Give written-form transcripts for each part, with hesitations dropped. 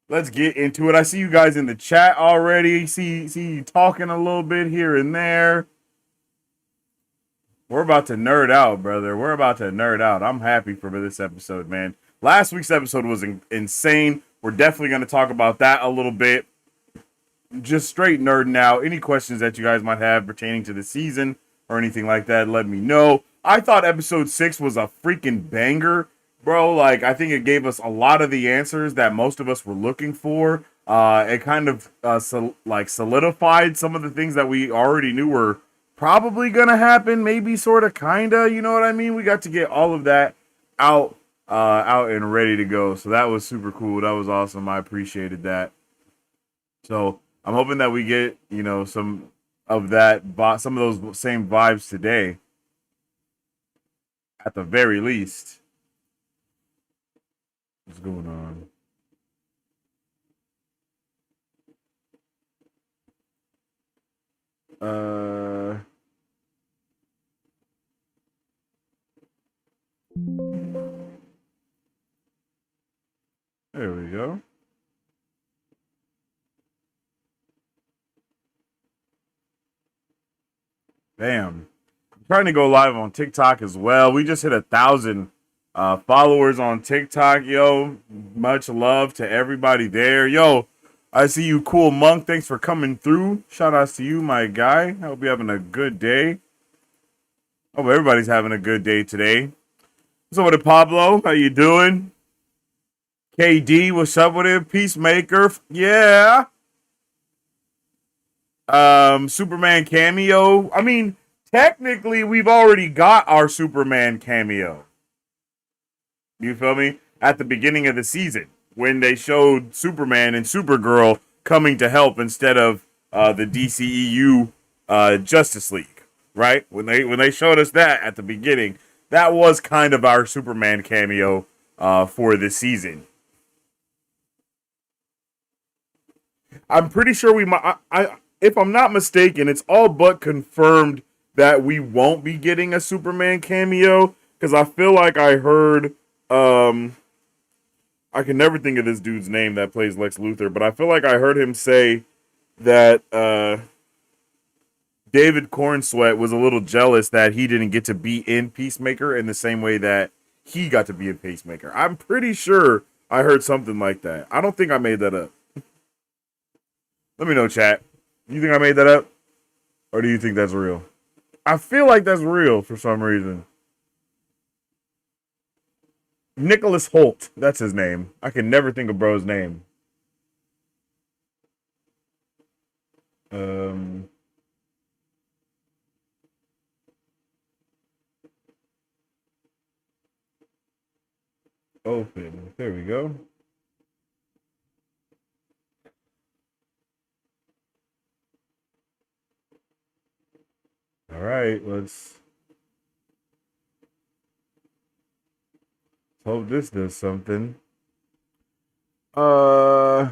let's get into it. I see you guys in the chat already. See you talking a little bit here and there. We're about to nerd out, brother. We're about to nerd out. I'm happy for this episode, man. Last week's episode was insane. We're definitely going to talk about that a little bit. Just straight nerding out. Any questions that you guys might have pertaining to the season or anything like that, let me know. I thought episode 6 was a freaking banger, bro. Like, I think it gave us a lot of the answers that most of us were looking for. It kind of solidified some of the things that we already knew were probably gonna happen, maybe, sort of, kinda. You know what I mean? We got to get all of that out, out and ready to go. So that was super cool. That was awesome. I appreciated that. So I'm hoping that we get, some of that, some of those same vibes today, at the very least. What's going on? There we go. Bam. I'm trying to go live on TikTok as well. We just hit 1,000 followers on TikTok, yo. Much love to everybody there. Yo, I see you, Cool Monk. Thanks for coming through. Shout outs to you, my guy. I hope you're having a good day. Hope everybody's having a good day today. What's up with it, Pablo? How you doing? KD, what's up with it? Peacemaker, yeah. Superman cameo. I mean, technically, we've already got our Superman cameo. You feel me? At the beginning of the season, when they showed Superman and Supergirl coming to help instead of the DCEU Justice League, right? When they showed us that at the beginning, that was kind of our Superman cameo for this season. I'm pretty sure we might. If I'm not mistaken, it's all but confirmed that we won't be getting a Superman cameo, because I feel like I heard. I can never think of this dude's name that plays Lex Luthor, but I feel like I heard him say that David Cornsweat was a little jealous that he didn't get to be in Peacemaker in the same way that he got to be in Peacemaker. I'm pretty sure I heard something like that. I don't think I made that up. Let me know, chat. You think I made that up? Or do you think that's real? I feel like that's real for some reason. Nicholas Holt. That's his name. I can never think of bro's name. Open. There we go. All right, let's hope this does something. I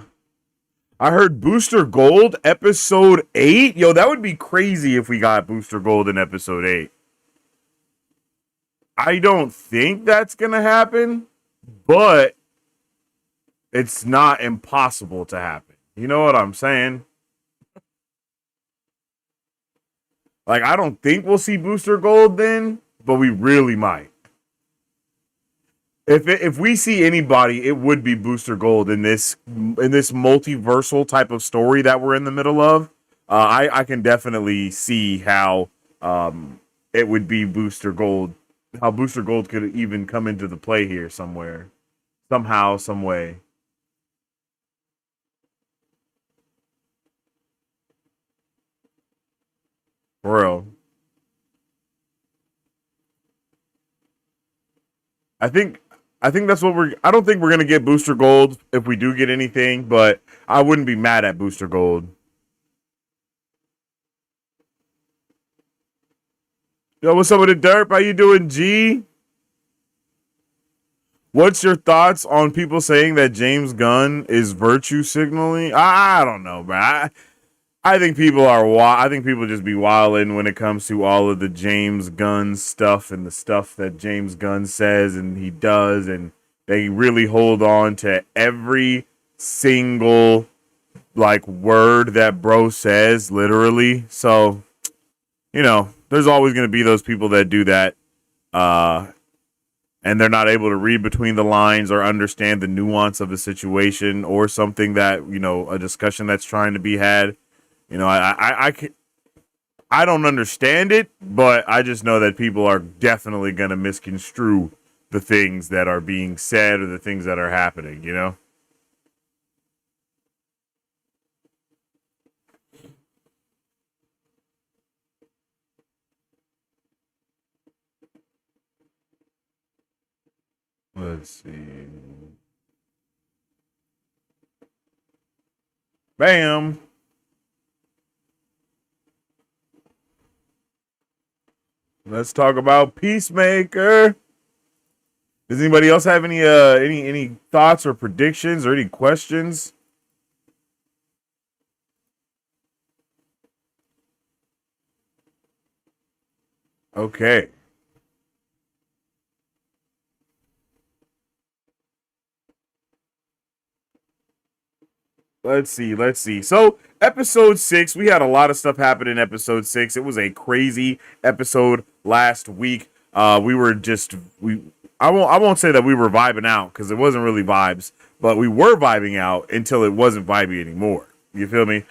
heard Booster Gold episode 8. Yo, that would be crazy if we got Booster Gold in episode 8. I don't think that's gonna happen, but it's not impossible to happen. You know what I'm saying? Like, I don't think we'll see Booster Gold then, but we really might. If we see anybody, it would be Booster Gold in this multiversal type of story that we're in the middle of. I can definitely see how it would be Booster Gold, how Booster Gold could even come into the play here somewhere, somehow, some way. For real. I think I think that's what we're. I don't think we're gonna get Booster Gold if we do get anything, but I wouldn't be mad at Booster Gold. Yo, what's up with the derp? How you doing, G? What's your thoughts on people saying that James Gunn is virtue signaling? I don't know, bro. I think people are. I think people just be wilding when it comes to all of the James Gunn stuff and the stuff that James Gunn says and he does, and they really hold on to every single like word that bro says, literally. So, there's always going to be those people that do that. Uh, and they're not able to read between the lines or understand the nuance of a situation or something that, a discussion that's trying to be had. I don't understand it, but I just know that people are definitely going to misconstrue the things that are being said or the things that are happening. Let's see. Bam. Let's talk about Peacemaker. Does anybody else have any thoughts or predictions or any questions? Okay. Let's see. So, episode 6, we had a lot of stuff happen in episode 6. It was a crazy episode last week. We were just we I won't say that we were vibing out cuz it wasn't really vibes, but we were vibing out until it wasn't vibey anymore. You feel me?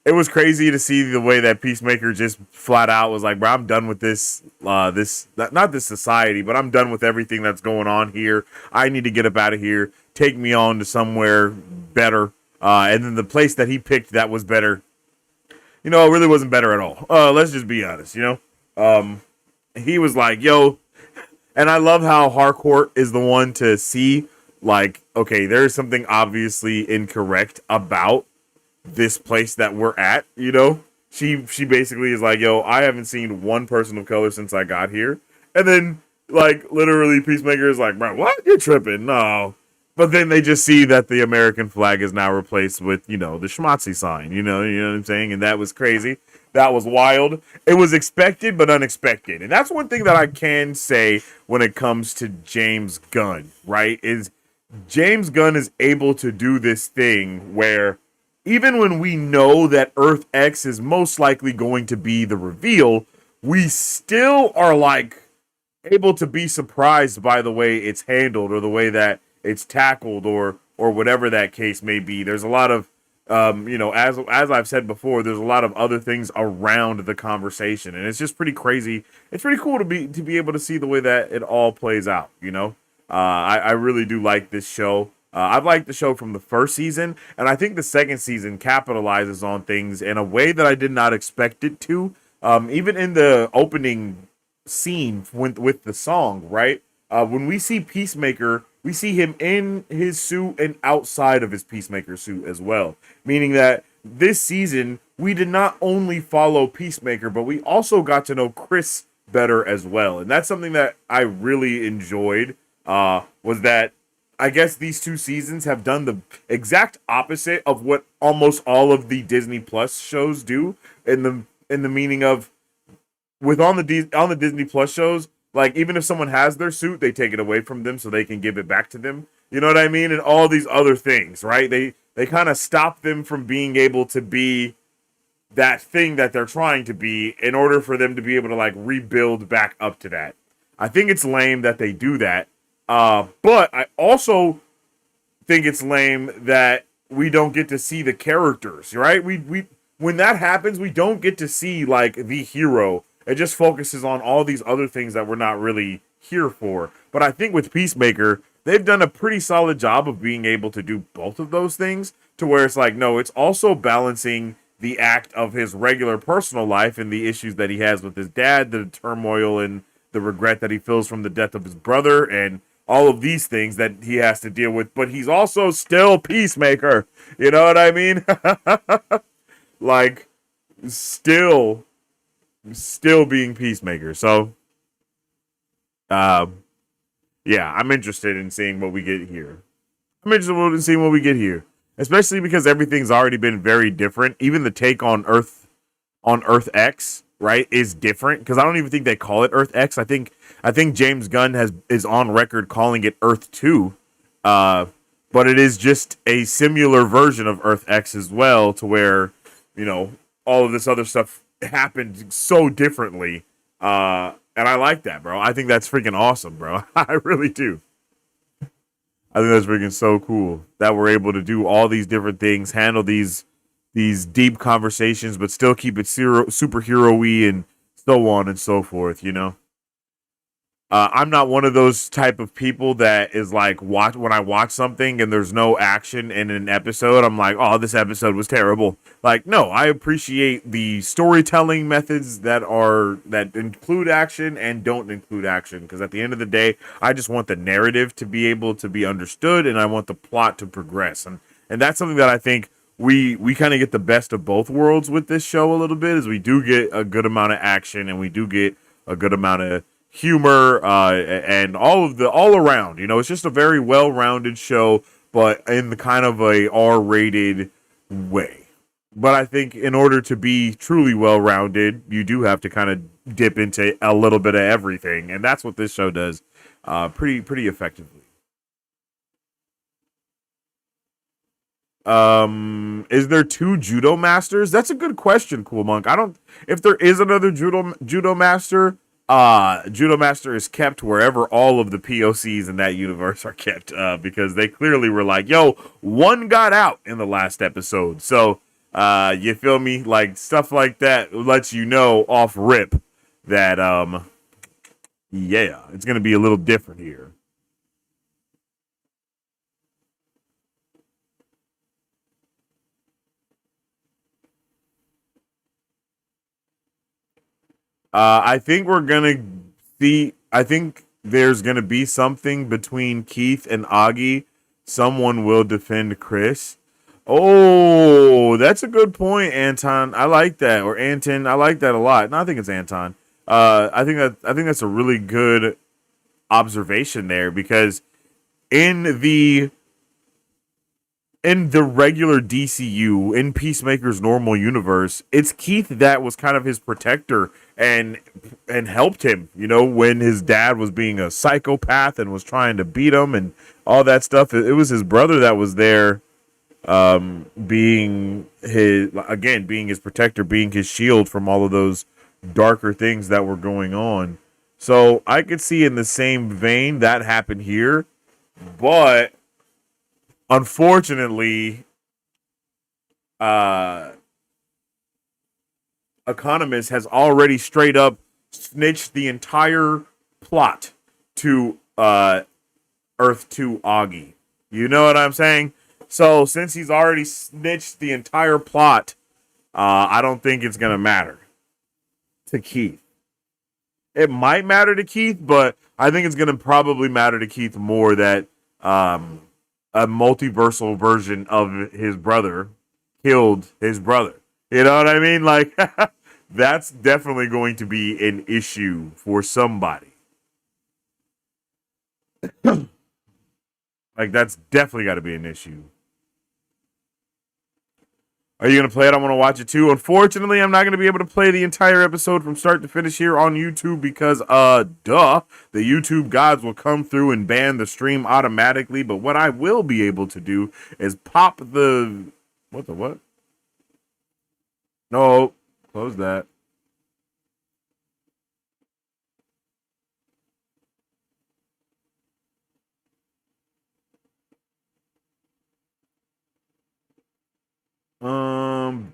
It was crazy to see the way that Peacemaker just flat out was like, bro, I'm done with this, not this society, but I'm done with everything that's going on here. I need to get up out of here. Take me on to somewhere better. And then the place that he picked that was better, it really wasn't better at all. Let's just be honest. He was like, yo, and I love how Harcourt is the one to see, like, okay, there's something obviously incorrect about this place that we're at. She basically is like, yo, I haven't seen one person of color since I got here. And then, like, literally Peacemaker is like, bro, what? You're tripping. No. But then they just see that the American flag is now replaced with, the schmatzi sign. You know what I'm saying? And that was crazy. That was wild. It was expected but unexpected. And that's one thing that I can say when it comes to James Gunn, right? Is James Gunn is able to do this thing where even when we know that Earth X is most likely going to be the reveal, we still are like able to be surprised by the way it's handled or the way that it's tackled or whatever that case may be. There's a lot of as I've said before, there's a lot of other things around the conversation, and it's just pretty crazy. It's pretty cool to be able to see the way that it all plays out. I really do like this show. I've liked the show from the first season, and I think the second season capitalizes on things in a way that I did not expect it to. Even in the opening scene with the song, right? When we see Peacemaker, we see him in his suit and outside of his Peacemaker suit as well. Meaning that this season, we did not only follow Peacemaker, but we also got to know Chris better as well. And that's something that I really enjoyed, was that I guess these two seasons have done the exact opposite of what almost all of the Disney Plus shows do in the meaning of with on the Disney Plus shows, like even if someone has their suit, they take it away from them so they can give it back to them. You know what I mean? And all these other things, right? They kind of stop them from being able to be that thing that they're trying to be in order for them to be able to like rebuild back up to that. I think it's lame that they do that. But I also think it's lame that we don't get to see the characters, right? We when that happens, we don't get to see like the hero. It just focuses on all these other things that we're not really here for. But I think with Peacemaker, they've done a pretty solid job of being able to do both of those things to where it's like, no, it's also balancing the act of his regular personal life and the issues that he has with his dad, the turmoil and the regret that he feels from the death of his brother, and all of these things that he has to deal with. But he's also still Peacemaker. You know what I mean? Like, still being Peacemaker. So, yeah, I'm interested in seeing what we get here. I'm interested in seeing what we get here, especially because everything's already been very different. Even the take on Earth X, right, is different because I don't even think they call it Earth X. I think James Gunn is on record calling it Earth 2. but it is just a similar version of Earth X as well, to where, you know, all of this other stuff happened so differently. And I like that, bro. I think that's freaking awesome, bro. I really do. I think that's freaking so cool that we're able to do all these different things, handle these deep conversations, but still keep it superhero-y and so on and so forth. You know. I'm not one of those type of people that is like, watch when I watch something and there's no action in an episode, I'm like, oh, this episode was terrible. Like, no, I appreciate the storytelling methods that include action and don't include action, because at the end of the day, I just want the narrative to be able to be understood, and I want the plot to progress. And that's something that I think we kind of get the best of both worlds with this show a little bit, is we do get a good amount of action and we do get a good amount of humor, and all around. You know, it's just a very well-rounded show, but in the kind of a R-rated way. But I think in order to be truly well-rounded, you do have to kind of dip into a little bit of everything, and that's what this show does, pretty effectively. Is there two judo masters? That's a good question, Cool Monk. I don't. If there is another judo master, judo master is kept wherever all of the POCs in that universe are kept, because they clearly were like, "Yo, one got out in the last episode." So, you feel me? Like stuff like that lets you know off rip that yeah, it's gonna be a little different here. I think we're gonna see. I think there's gonna be something between Keith and Augie. Someone will defend Chris. Oh, that's a good point, Anton. I like that, or Anton. I like that a lot. No, I think it's Anton. I think that's a really good observation there, because in the in the regular DCU, in Peacemaker's normal universe, it's Keith that was kind of his protector and helped him, you know, when his dad was being a psychopath and was trying to beat him and all that stuff. It was his brother that was there, being his protector, being his shield from all of those darker things that were going on. So I could see in the same vein that happened here, but unfortunately, uh, Economist has already straight up snitched the entire plot to Earth 2 Augie. You know what I'm saying? So since he's already snitched the entire plot, I don't think it's gonna matter to Keith. It might matter to Keith, but I think it's gonna probably matter to Keith more that um, a multiversal version of his brother killed his brother. You know what I mean? Like that's definitely going to be an issue for somebody. Like that's definitely got to be an issue. Are you gonna play it? I want to watch it too. Unfortunately, I'm not gonna be able to play the entire episode from start to finish here on YouTube because, duh, the YouTube gods will come through and ban the stream automatically. But what I will be able to do is pop the what the what? No, close that.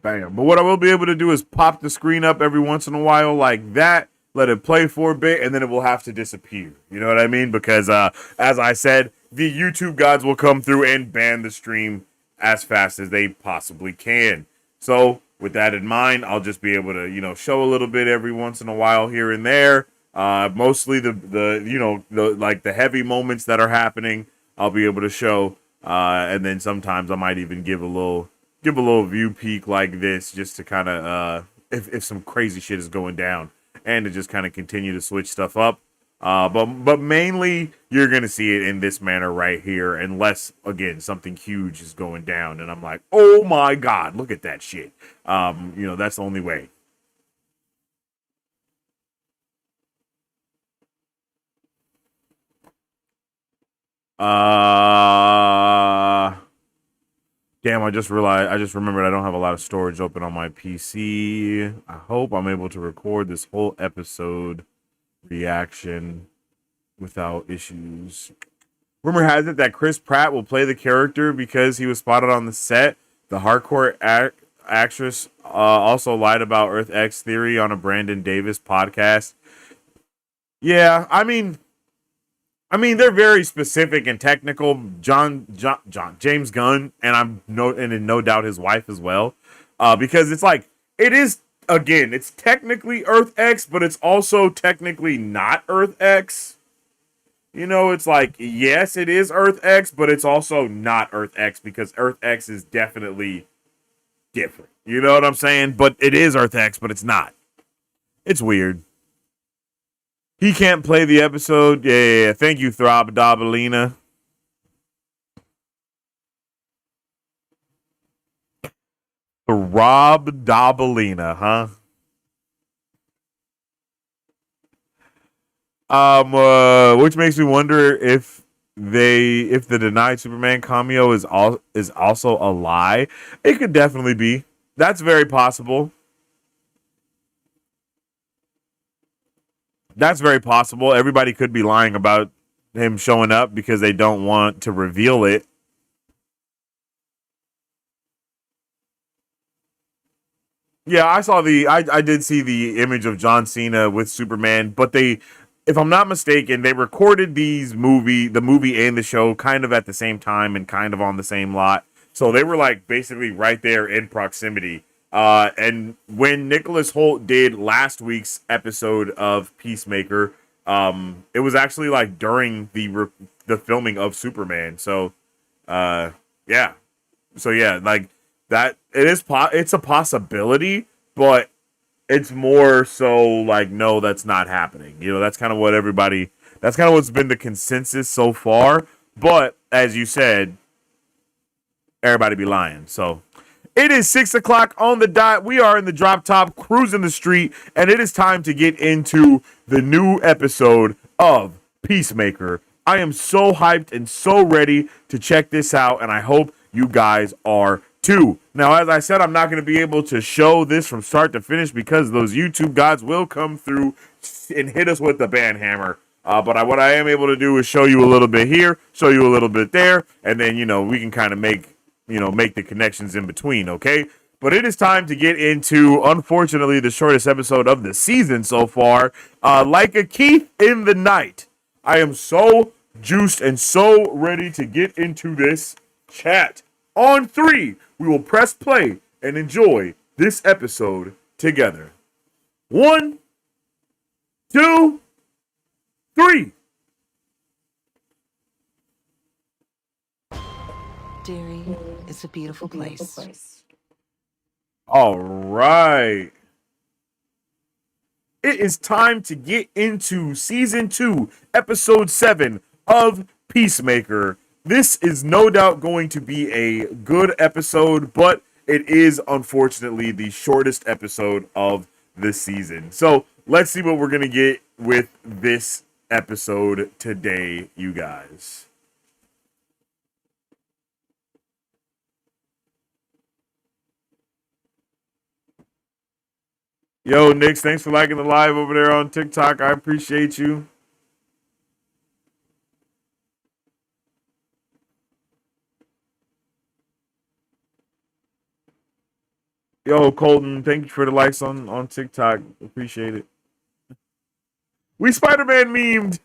Bam. But what I will be able to do is pop the screen up every once in a while like that, let it play for a bit, and then it will have to disappear. You know what I mean? Because, as I said, the YouTube gods will come through and ban the stream as fast as they possibly can. So, with that in mind, I'll just be able to, show a little bit every once in a while here and there. Mostly the heavy moments that are happening, I'll be able to show. And then sometimes I might even give a little view peek like this, just to kind of if some crazy shit is going down, and to just kind of continue to switch stuff up. But mainly you're gonna see it in this manner right here, unless again something huge is going down, and I'm like, oh my god, look at that shit. That's the only way. Damn, I just realized, I just remembered I don't have a lot of storage open on my PC. I hope I'm able to record this whole episode reaction without issues. Rumor has it that Chris Pratt will play the character because he was spotted on the set. The actress also lied about Earth X theory on a Brandon Davis podcast. Yeah, they're very specific and technical. James Gunn, and in no doubt his wife as well, because it's like it is again. It's technically Earth X, but it's also technically not Earth X. You know, it's like yes, it is Earth X, but it's also not Earth X because Earth X is definitely different. You know what I'm saying? But it is Earth X, but it's not. It's weird. He can't play the episode. Yeah. Thank you, Throb Dabalina. Throb Dabalina, huh? Which makes me wonder if the denied Superman cameo is also a lie. It could definitely be. That's very possible. That's very possible. Everybody could be lying about him showing up because they don't want to reveal it. Yeah, I did see the image of John Cena with Superman, but if I'm not mistaken, they recorded the movie and the show kind of at the same time and kind of on the same lot. So they were like basically right there in proximity. And when Nicholas Holt did last week's episode of Peacemaker, it was actually like during the filming of Superman. So, uh, yeah, yeah, like that it's a possibility, but it's more so like no, that's not happening. You know, that's kind of what's been the consensus so far. But as you said, everybody be lying. So it is 6 o'clock on the dot. We are in the drop top, cruising the street, and it is time to get into the new episode of Peacemaker. I am so hyped and so ready to check this out, and I hope you guys are too. Now, as I said, I'm not going to be able to show this from start to finish because those YouTube gods will come through and hit us with the ban hammer. But what I am able to do is show you a little bit here, show you a little bit there, and then, we can kind of make the connections in between, okay? But it is time to get into, unfortunately, the shortest episode of the season so far. Like a Keith in the night. I am so juiced and so ready to get into this chat. On three, we will press play and enjoy this episode together. 1, 2, 3. Derry is a beautiful place. All right. It is time to get into season 2, episode 7 of Peacemaker. This is no doubt going to be a good episode, but it is unfortunately the shortest episode of the season. So let's see what we're going to get with this episode today, you guys. Yo, Nix, thanks for liking the live over there on TikTok. I appreciate you. Yo, Colton, thank you for the likes on TikTok. Appreciate it. We Spider-Man memed.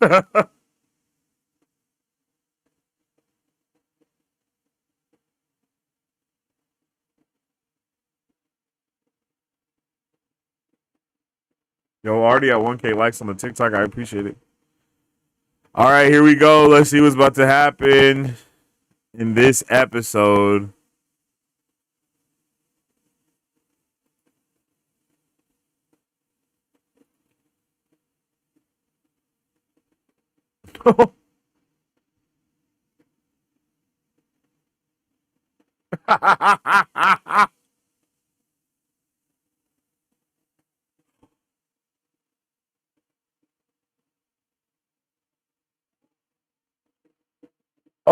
Yo, already at 1K likes on the TikTok. I appreciate it. All right, here we go. Let's see what's about to happen in this episode.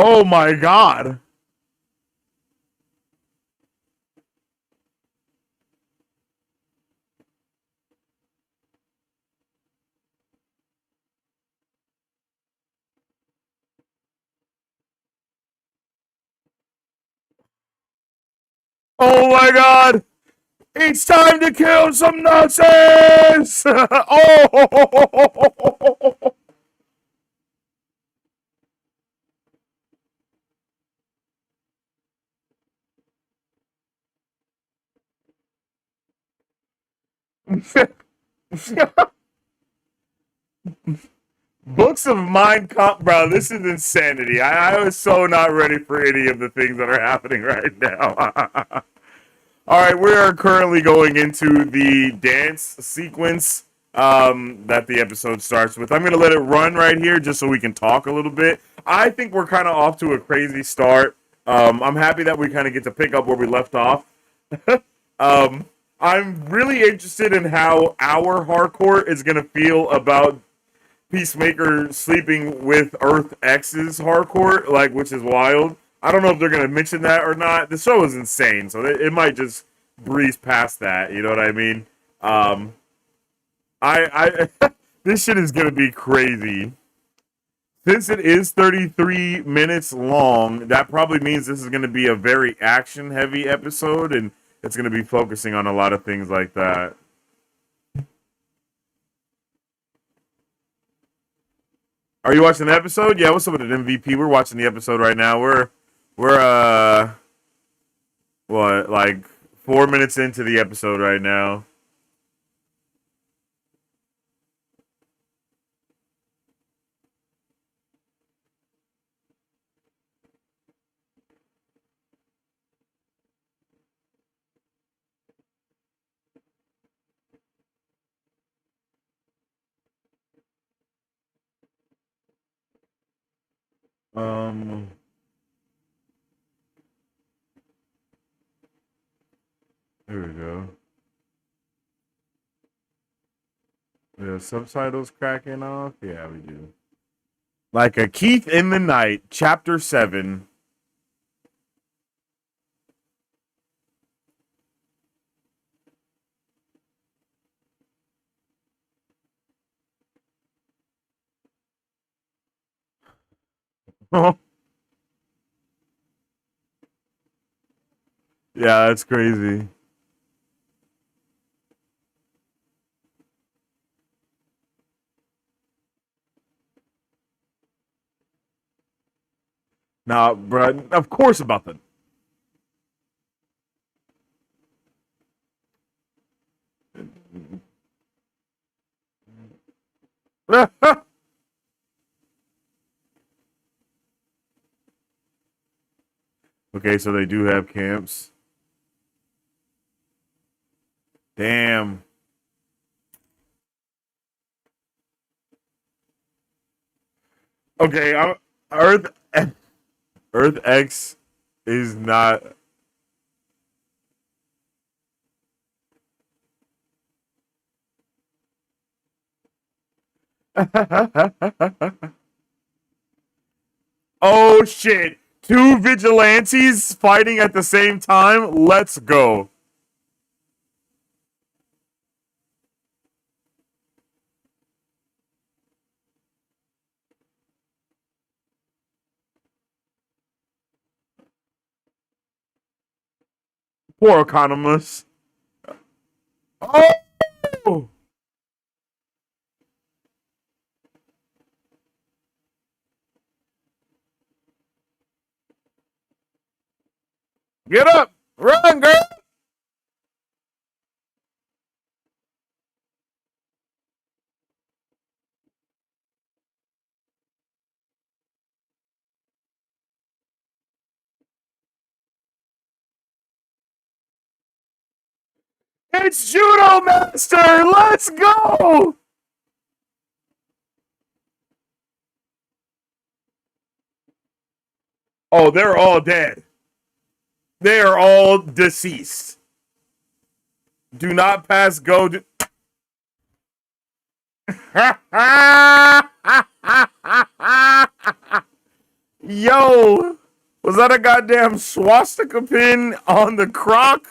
Oh my god. Oh my god! It's time to kill some Nazis! Oh! Books of Mind Comp, bro. This is insanity. I was so not ready for any of the things that are happening right now. All right, we are currently going into the dance sequence that the episode starts with. I'm going to let it run right here just so we can talk a little bit. I think we're kind of off to a crazy start. I'm happy that we kind of get to pick up where we left off. um, I'm really interested in how our hardcore is going to feel about Peacemaker sleeping with Earth X's hardcore, like, which is wild. I don't know if they're gonna mention that or not. The show is insane, so it might just breeze past that. You know what I mean? Um, I this shit is gonna be crazy. Since it is 33 minutes long, that probably means this is gonna be a very action heavy episode, and it's gonna be focusing on a lot of things like that. Are you watching the episode? Yeah, what's up with an MVP? We're watching the episode right now. We're what, like 4 minutes into the episode right now. Um Here we go. The subtitles cracking off. Yeah, we do. Like a Keith in the Night, Chapter 7. Yeah, that's crazy. Nah, bro. Of course about the. Okay, so they do have camps. Damn. Okay, Earth Earth X is not. Oh shit! Two vigilantes fighting at the same time. Let's go. Poor economist. Oh! Get up! Run, girl! It's Judo Master! Let's go! Oh, they're all dead. They are all deceased. Do not pass go. Yo! Was that a goddamn swastika pin on the croc?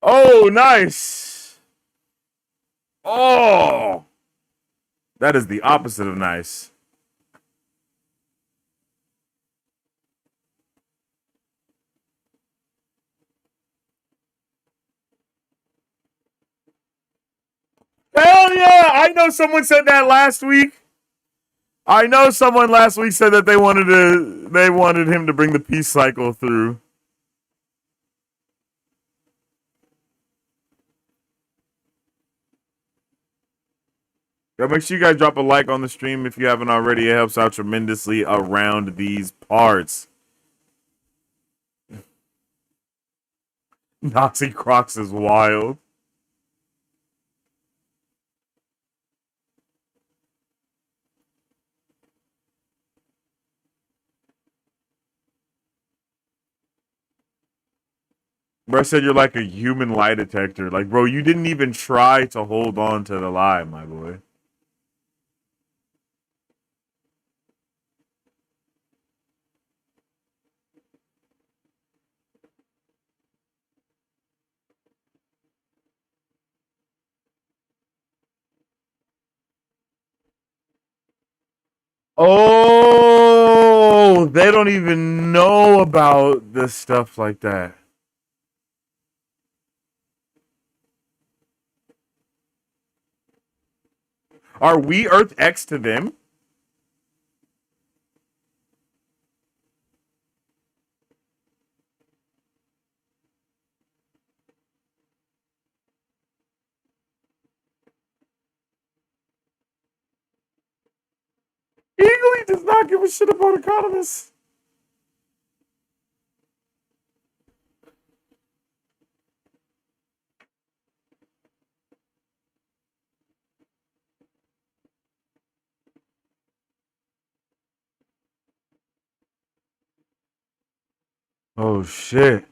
Oh, nice. Oh! That is the opposite of nice. Hell yeah! I know someone said that last week. I know someone last week said that they wanted him to bring the peace cycle through. Yo, make sure you guys drop a like on the stream if you haven't already. It helps out tremendously around these parts. Nazi Crocs is wild. Bro said you're like a human lie detector. Like, bro, you didn't even try to hold on to the lie, my boy. Oh, they don't even know about this stuff like that. Are we Earth X to them? Eagley does not give a shit about economists. Oh shit.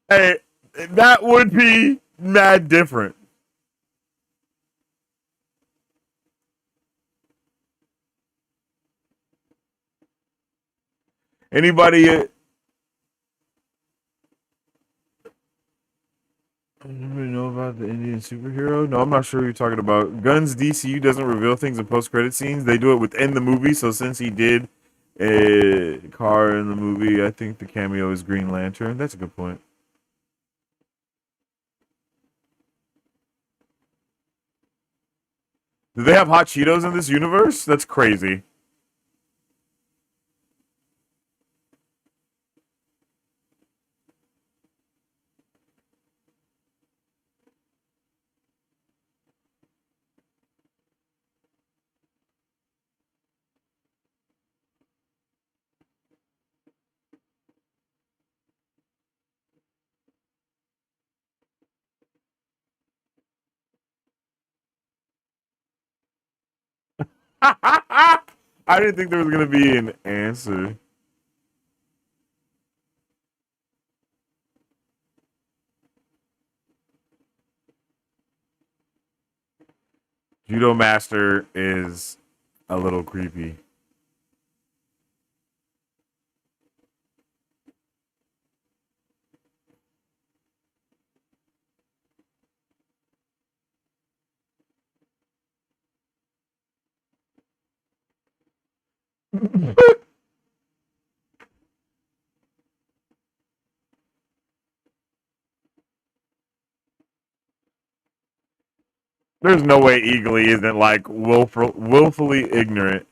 Hey, that would be mad different. Anybody Anybody know about the Indian superhero? No, I'm not sure who you're talking about. Guns DCU doesn't reveal things in post-credit scenes. They do it within the movie. So since he did a car in the movie, I think the cameo is Green Lantern. That's a good point. Do they have hot Cheetos in this universe? That's crazy. I didn't think there was gonna be an answer. Judo Master is a little creepy. There's no way Eagly isn't like willfully ignorant.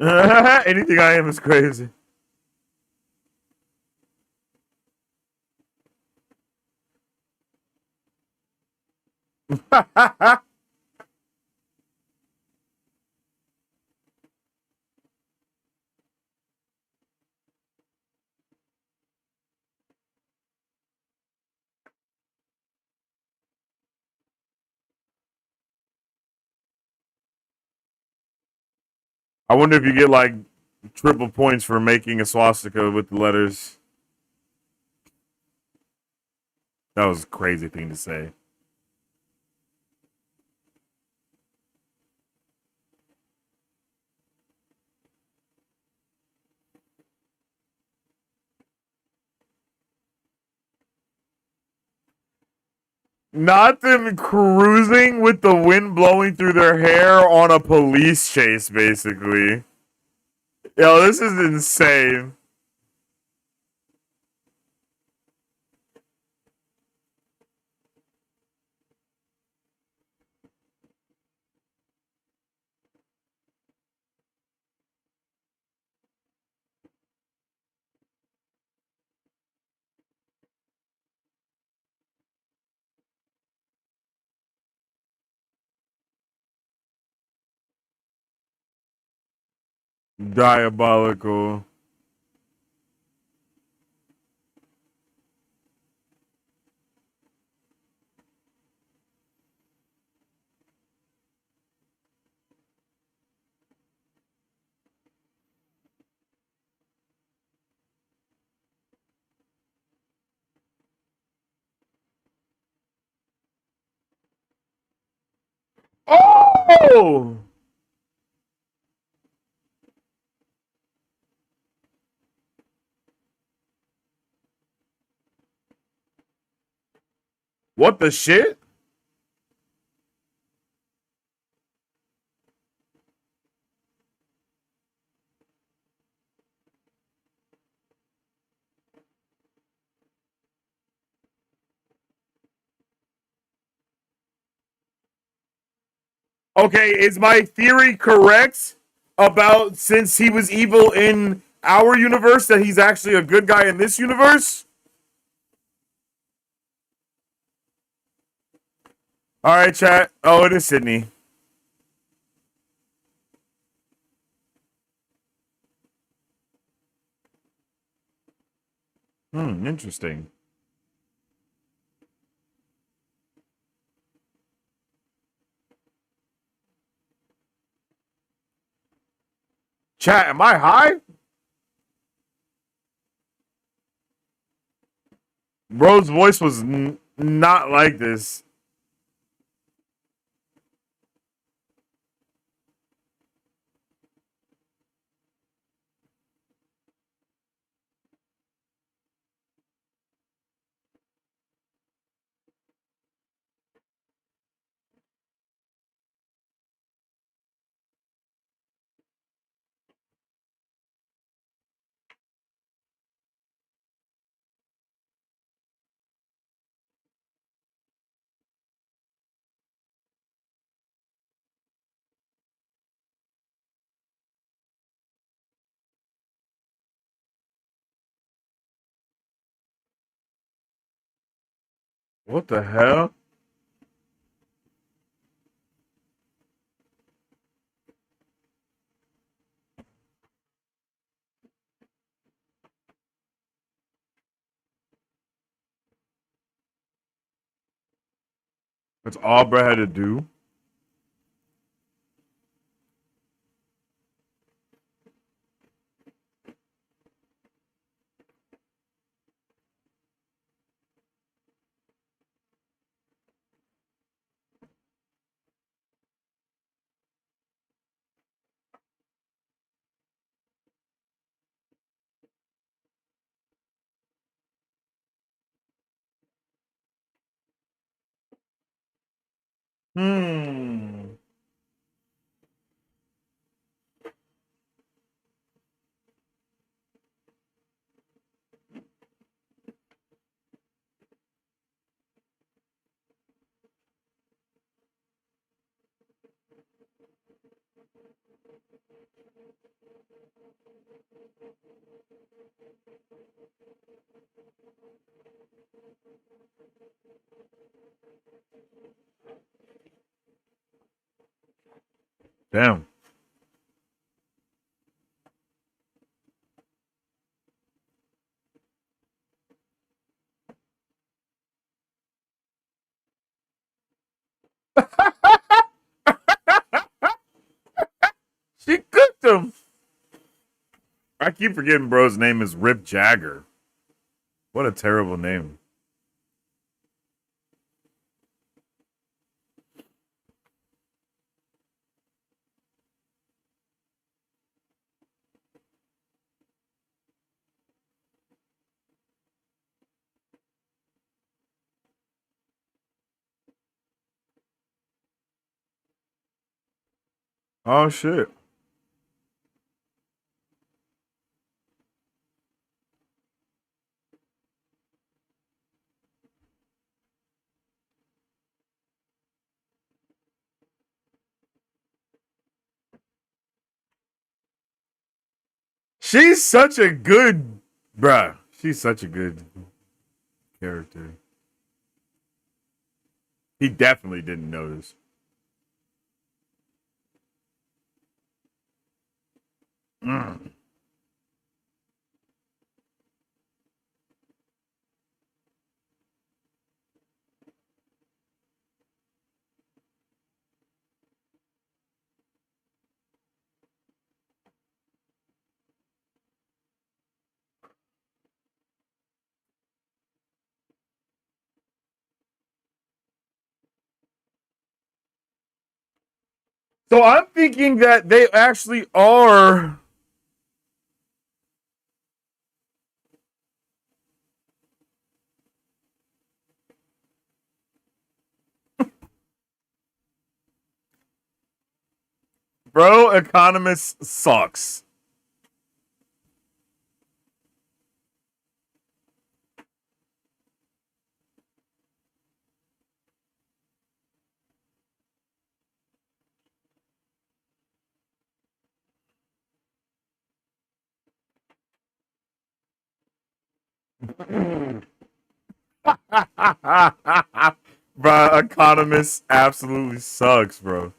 Anything I am is crazy. I wonder if you get like triple points for making a swastika with the letters. That was a crazy thing to say. Not them cruising with the wind blowing through their hair on a police chase, basically. Yo, this is insane. Diabolical. Oh! What the shit? Okay, is my theory correct about since he was evil in our universe that he's actually a good guy in this universe? All right, chat. Oh, it is Sydney. Interesting. Chat, am I high? Bro's voice was not like this. What the hell? That's all Bro had to do. Hmm. Damn. She cooked him. I keep forgetting bro's name is Rip Jagger. What a terrible name. Oh shit. She's such a good bruh. She's such a good character. He definitely didn't notice. Mm. So I'm thinking that they actually are. Bro, Economist sucks. Bro, Economist absolutely sucks, bro.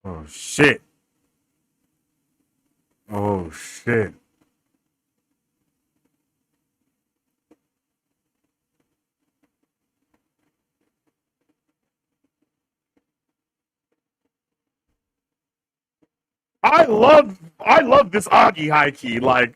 Oh shit. Oh shit. I love this Aki high key. Like,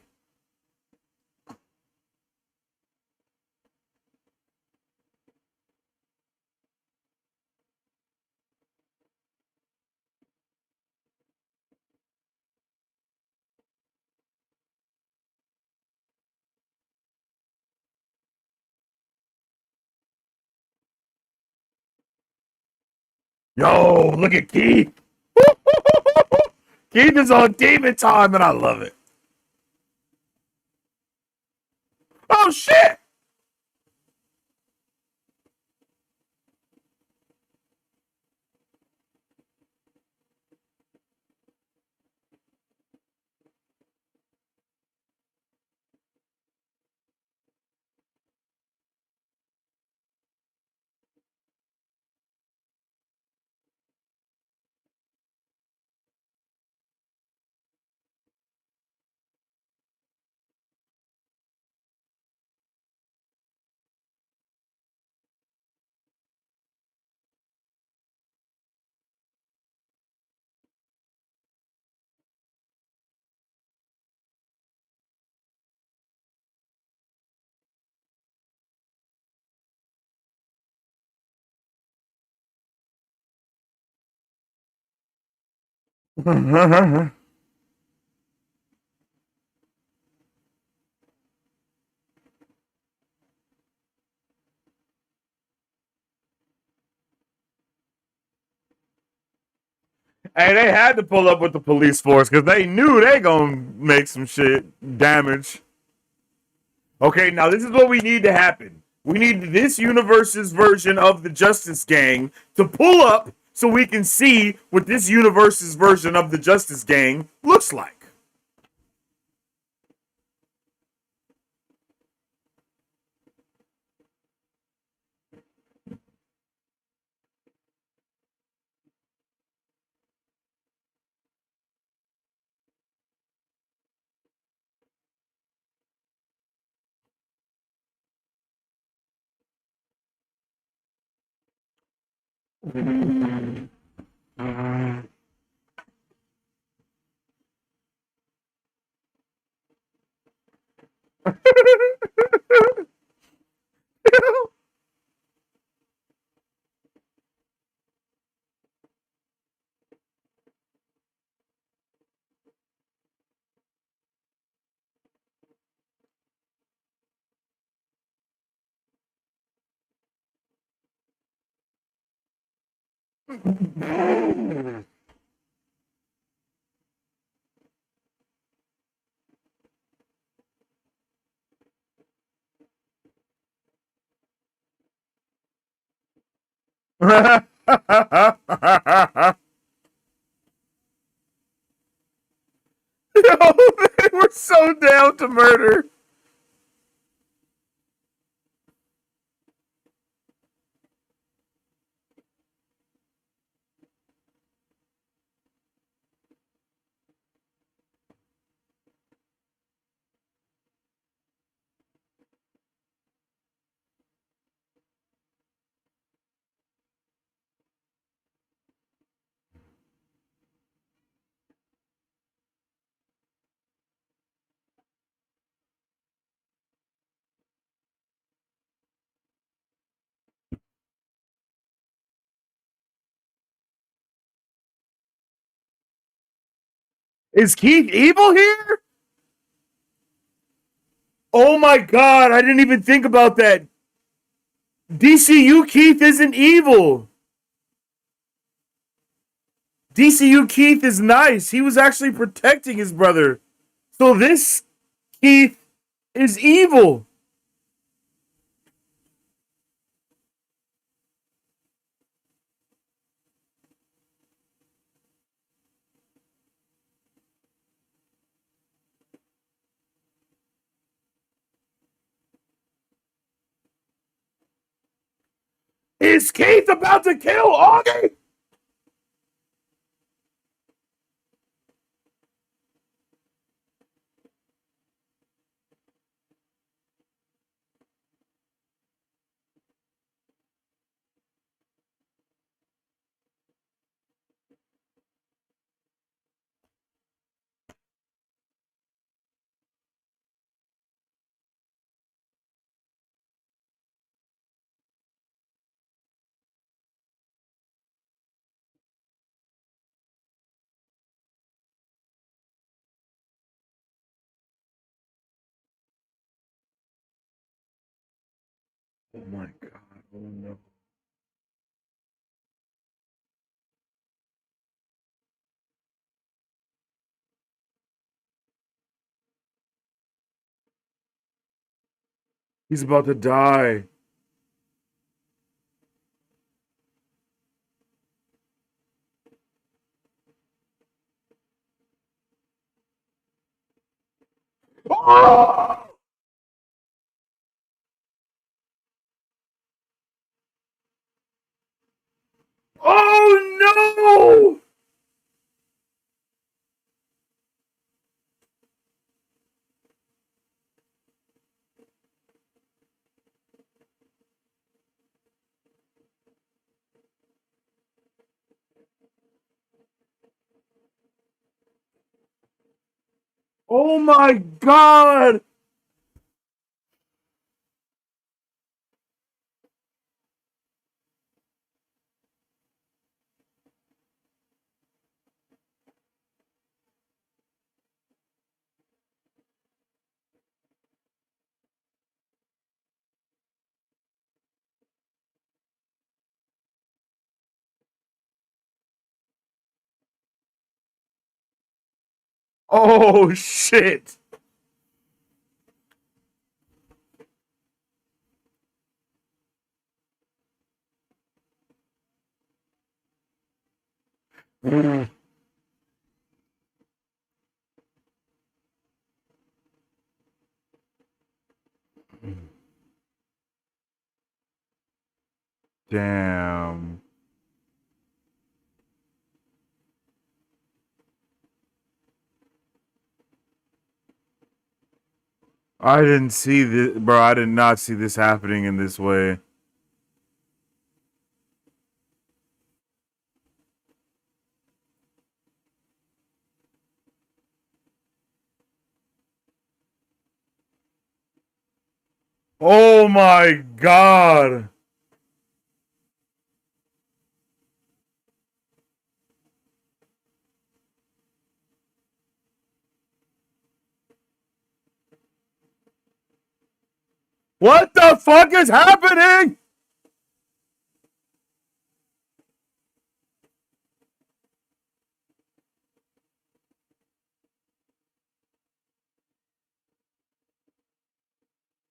yo, look at Keith. Keith is on demon time and I love it. Oh shit. Hey, they had to pull up with the police force because they knew they gonna make some shit damage. Okay, now this is what we need to happen. We need this universe's version of the Justice Gang to pull up so we can see what this universe's version of the Justice Gang looks like. They were so down to murder. Is Keith evil here? Oh my god, I didn't even think about that. DCU Keith isn't evil. DCU Keith is nice. He was actually protecting his brother. So this Keith is evil. Is Keith about to kill Augie? Oh my god. Oh no. He's about to die. Oh, oh no! Oh my god! Oh shit. Damn. I didn't see this, bro. I did not see this happening in this way. Oh my god. What the fuck is happening?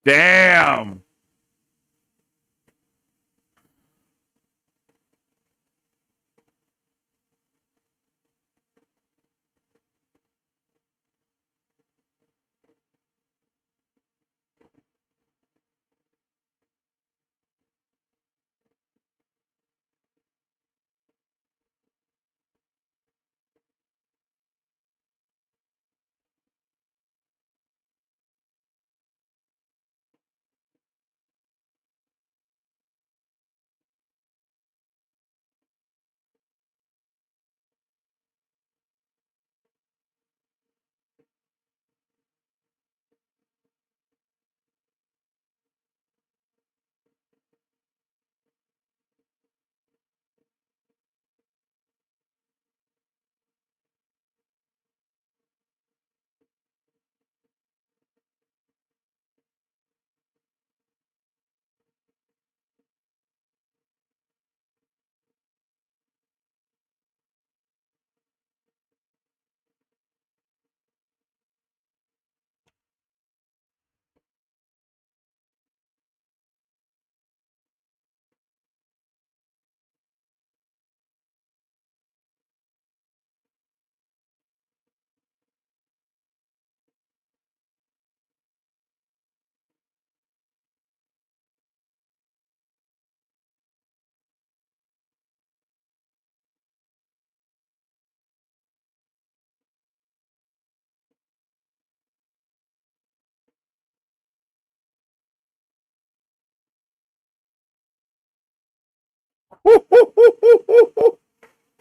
Damn.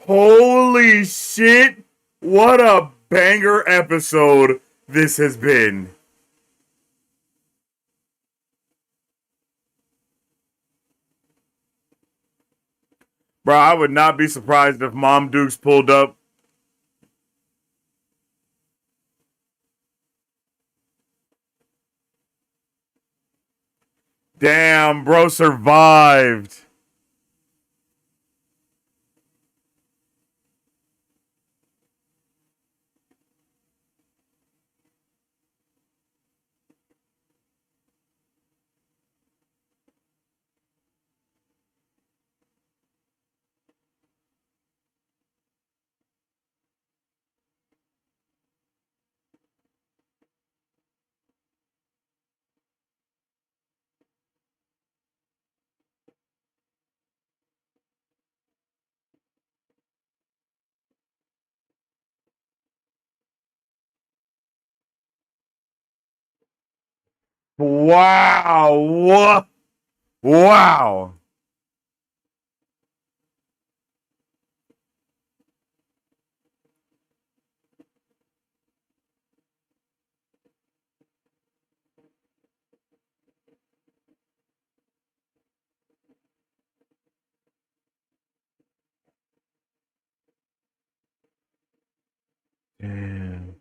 Holy shit. What a banger episode this has been. Bro, I would not be surprised if Mom Dukes pulled up. Damn, bro survived. Wow. Wow. Damn.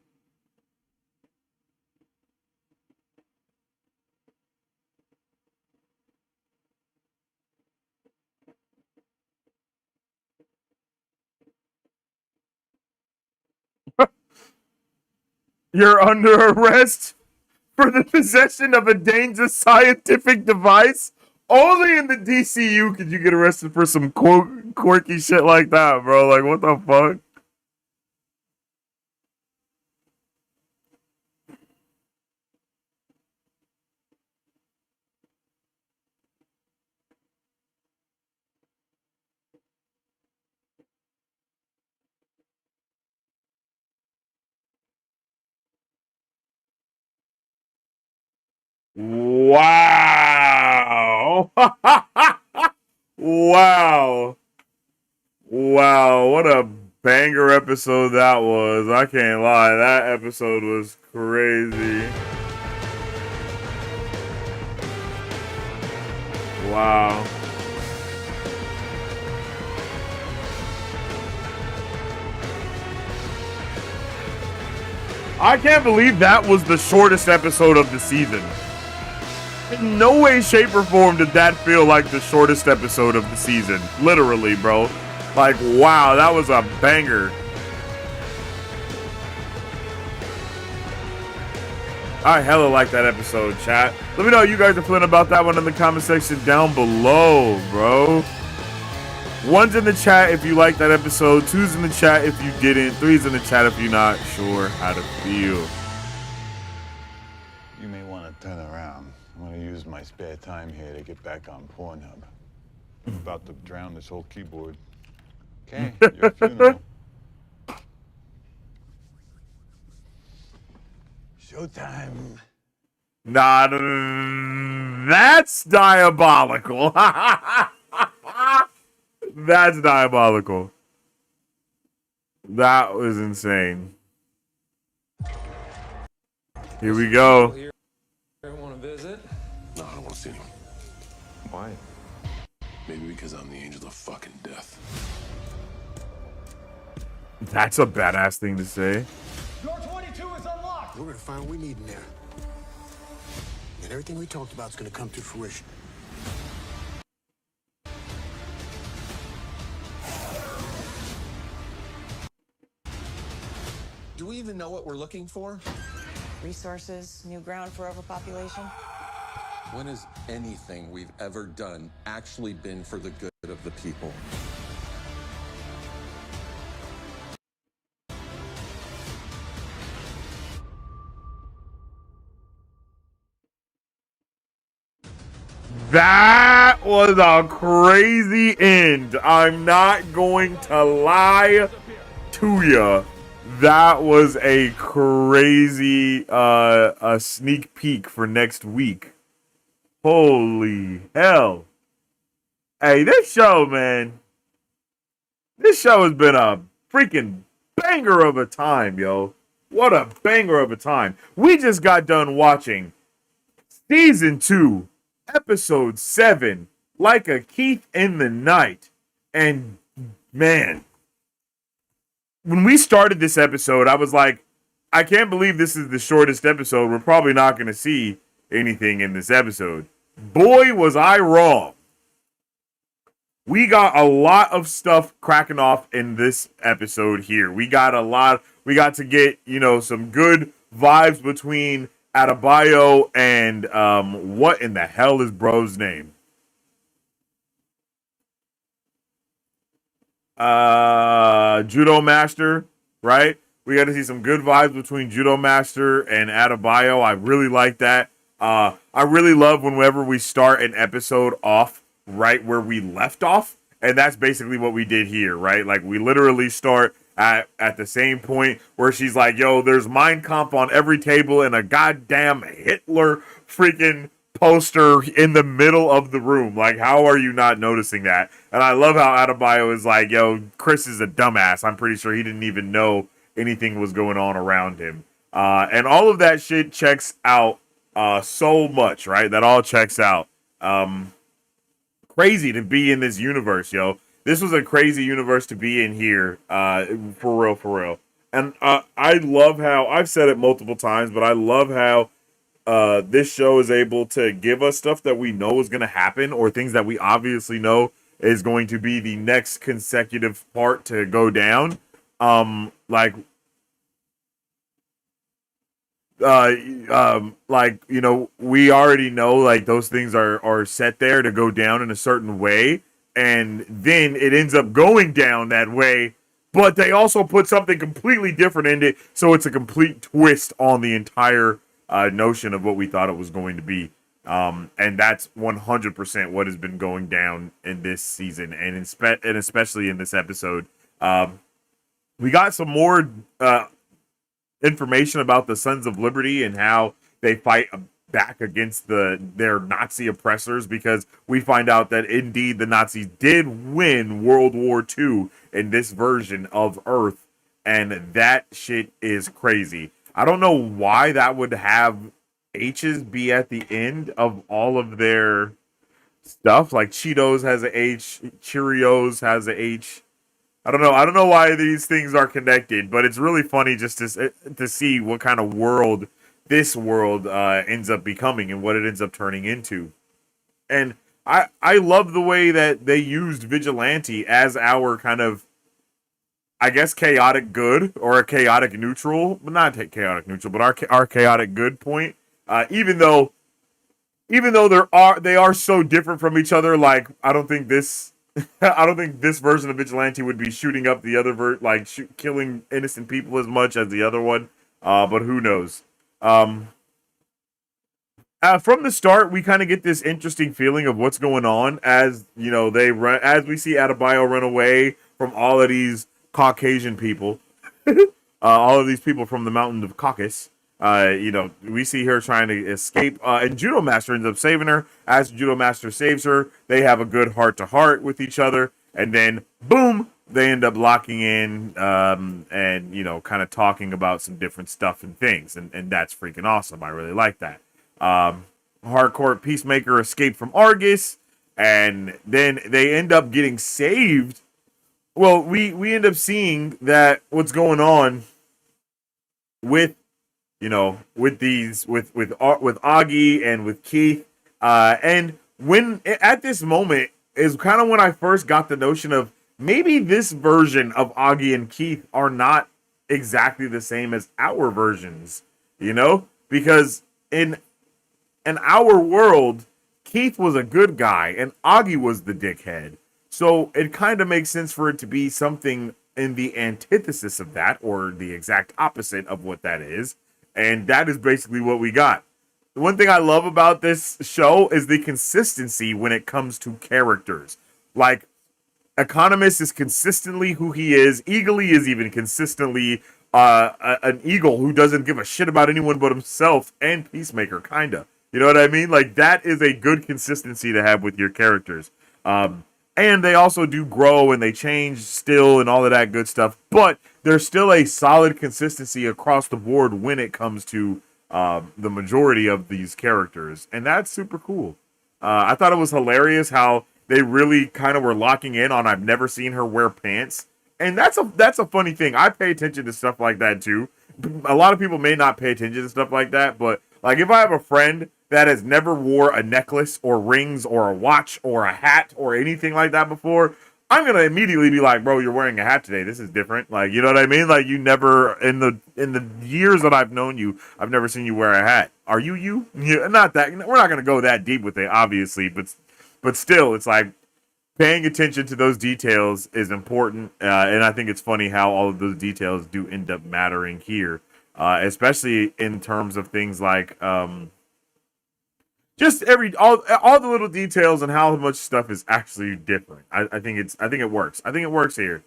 You're under arrest for the possession of a dangerous scientific device. Only in the DCU could you get arrested for some quirky shit like that, bro. Like, what the fuck? Wow. Wow. Wow. What a banger episode that was. I can't lie. That episode was crazy. Wow. I can't believe that was the shortest episode of the season. In no way, shape, or form did that feel like the shortest episode of the season. Literally, bro. Like, wow, that was a banger. I hella like that episode, chat. Let me know how you guys are feeling about that one in the comment section down below, bro. One's in the chat if you like that episode. Two's in the chat if you didn't. Three's in the chat if you're not sure how to feel. You may want to turn around. I'm going to use my spare time here to get back on Pornhub. I'm about to drown this whole keyboard. Okay, your funeral. Showtime. Nah, that's diabolical. That's diabolical. That was insane. Here we go. Want to visit? No, I don't want to see him. Why? Maybe because I'm the angel of fucking death. That's a badass thing to say. Door 22 is unlocked! We're gonna find what we need in there. And everything we talked about is gonna come to fruition. Do we even know what we're looking for? Resources, new ground for overpopulation. When has anything we've ever done actually been for the good of the people? That was a crazy end. I'm not going to lie to you. That was a crazy a sneak peek for next week. Holy hell. Hey, this show, man. This show has been a freaking banger of a time, yo. What a banger of a time. We just got done watching Season 2, Episode 7, Like a Keith in the Night. And, man, when we started this episode, I was like, I can't believe this is the shortest episode. We're probably not going to see anything in this episode. Boy, was I wrong. We got a lot of stuff cracking off in this episode here. We got to get, some good vibes between Adebayo and what in the hell is bro's name? Judo Master, right? We got to see some good vibes between Judo Master and Adebayo. I really like that. I really love whenever we start an episode off right where we left off. And that's basically what we did here, right? Like, we literally start at the same point where she's like, yo, there's Mein Kampf on every table and a goddamn Hitler freaking poster in the middle of the room. Like, how are you not noticing that? And I love how Adebayo is like, yo, Chris is a dumbass. I'm pretty sure he didn't even know anything was going on around him. And all of that shit checks out so much, right? That all checks out. Crazy to be in this universe, yo. This was a crazy universe to be in here, for real. And I love how, I've said it multiple times, but I love how this show is able to give us stuff that we know is going to happen, or things that we obviously know is going to be the next consecutive part to go down. Like, like, you know, we already know like those things are set there to go down in a certain way, and then it ends up going down that way, but they also put something completely different in it, so it's a complete twist on the entire notion of what we thought it was going to be. And that's 100% what has been going down in this season, and and especially in this episode. We got some more information about the Sons of Liberty and how they fight back against their Nazi oppressors, because we find out that indeed the Nazis did win World War II in this version of Earth, and that shit is crazy. I don't know why that would have H's be at the end of all of their stuff. Like Cheetos has a H, Cheerios has a H. I don't know. I don't know why these things are connected, but it's really funny just to see what kind of world this world ends up becoming and what it ends up turning into. And I love the way that they used Vigilante as our kind of, I guess, chaotic good, or a chaotic neutral, but not chaotic neutral, but our chaotic good point. Even though they are so different from each other, like I don't think this version of Vigilante would be shooting up the other killing innocent people as much as the other one. But who knows? From the start, we kind of get this interesting feeling of what's going on as, you know, as we see Adebayo run away from all of these Caucasian people, all of these people from the mountain of Caucasus. You know, we see her trying to escape, and Judo Master ends up saving her. As Judo Master saves her, they have a good heart-to-heart with each other, and then, boom, they end up locking in, and, you know, kind of talking about some different stuff and things, and that's freaking awesome. I really like that. Hardcore Peacemaker escaped from Argus, and then they end up getting saved. Well, we end up seeing that what's going on with, you know, with Augie and with Keith, and when at this moment is kind of when I first got the notion of maybe this version of Augie and Keith are not exactly the same as our versions, you know, because in our world, Keith was a good guy and Augie was the dickhead. So it kind of makes sense for it to be something in the antithesis of that, or the exact opposite of what that is. And that is basically what we got. The one thing I love about this show is the consistency when it comes to characters. Like, Economist is consistently who he is. Eagly is even consistently an eagle who doesn't give a shit about anyone but himself, and Peacemaker, kinda. You know what I mean? Like, that is a good consistency to have with your characters. And they also do grow and they change still and all of that good stuff. But there's still a solid consistency across the board when it comes to the majority of these characters. And that's super cool. I thought it was hilarious how they really kind of were locking in on I've never seen her wear pants. And that's a funny thing. I pay attention to stuff like that too. A lot of people may not pay attention to stuff like that. But like if I have a friend that has never wore a necklace or rings or a watch or a hat or anything like that before, I'm going to immediately be like, bro, you're wearing a hat today. This is different. Like, you know what I mean? Like, you never, in the years that I've known you, I've never seen you wear a hat. Are you? Yeah, not that. We're not going to go that deep with it, obviously. But still, it's like paying attention to those details is important. And I think it's funny how all of those details do end up mattering here, especially in terms of things like, just all the little details and how much stuff is actually different. I think it works. I think it works here.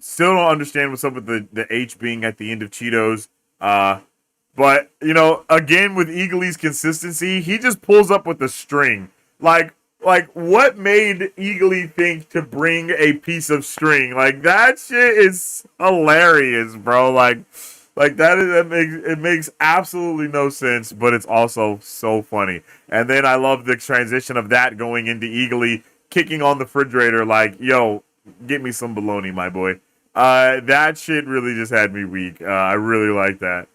Still don't understand what's up with the H being at the end of Cheetos. But you know, again with Eagly's consistency, he just pulls up with a string. Like what made Eagly think to bring a piece of string? Like that shit is hilarious, bro. Like it makes absolutely no sense, but it's also so funny. And then I love the transition of that going into Eagly kicking on the refrigerator like, yo, get me some bologna, my boy. That shit really just had me weak. I really like that.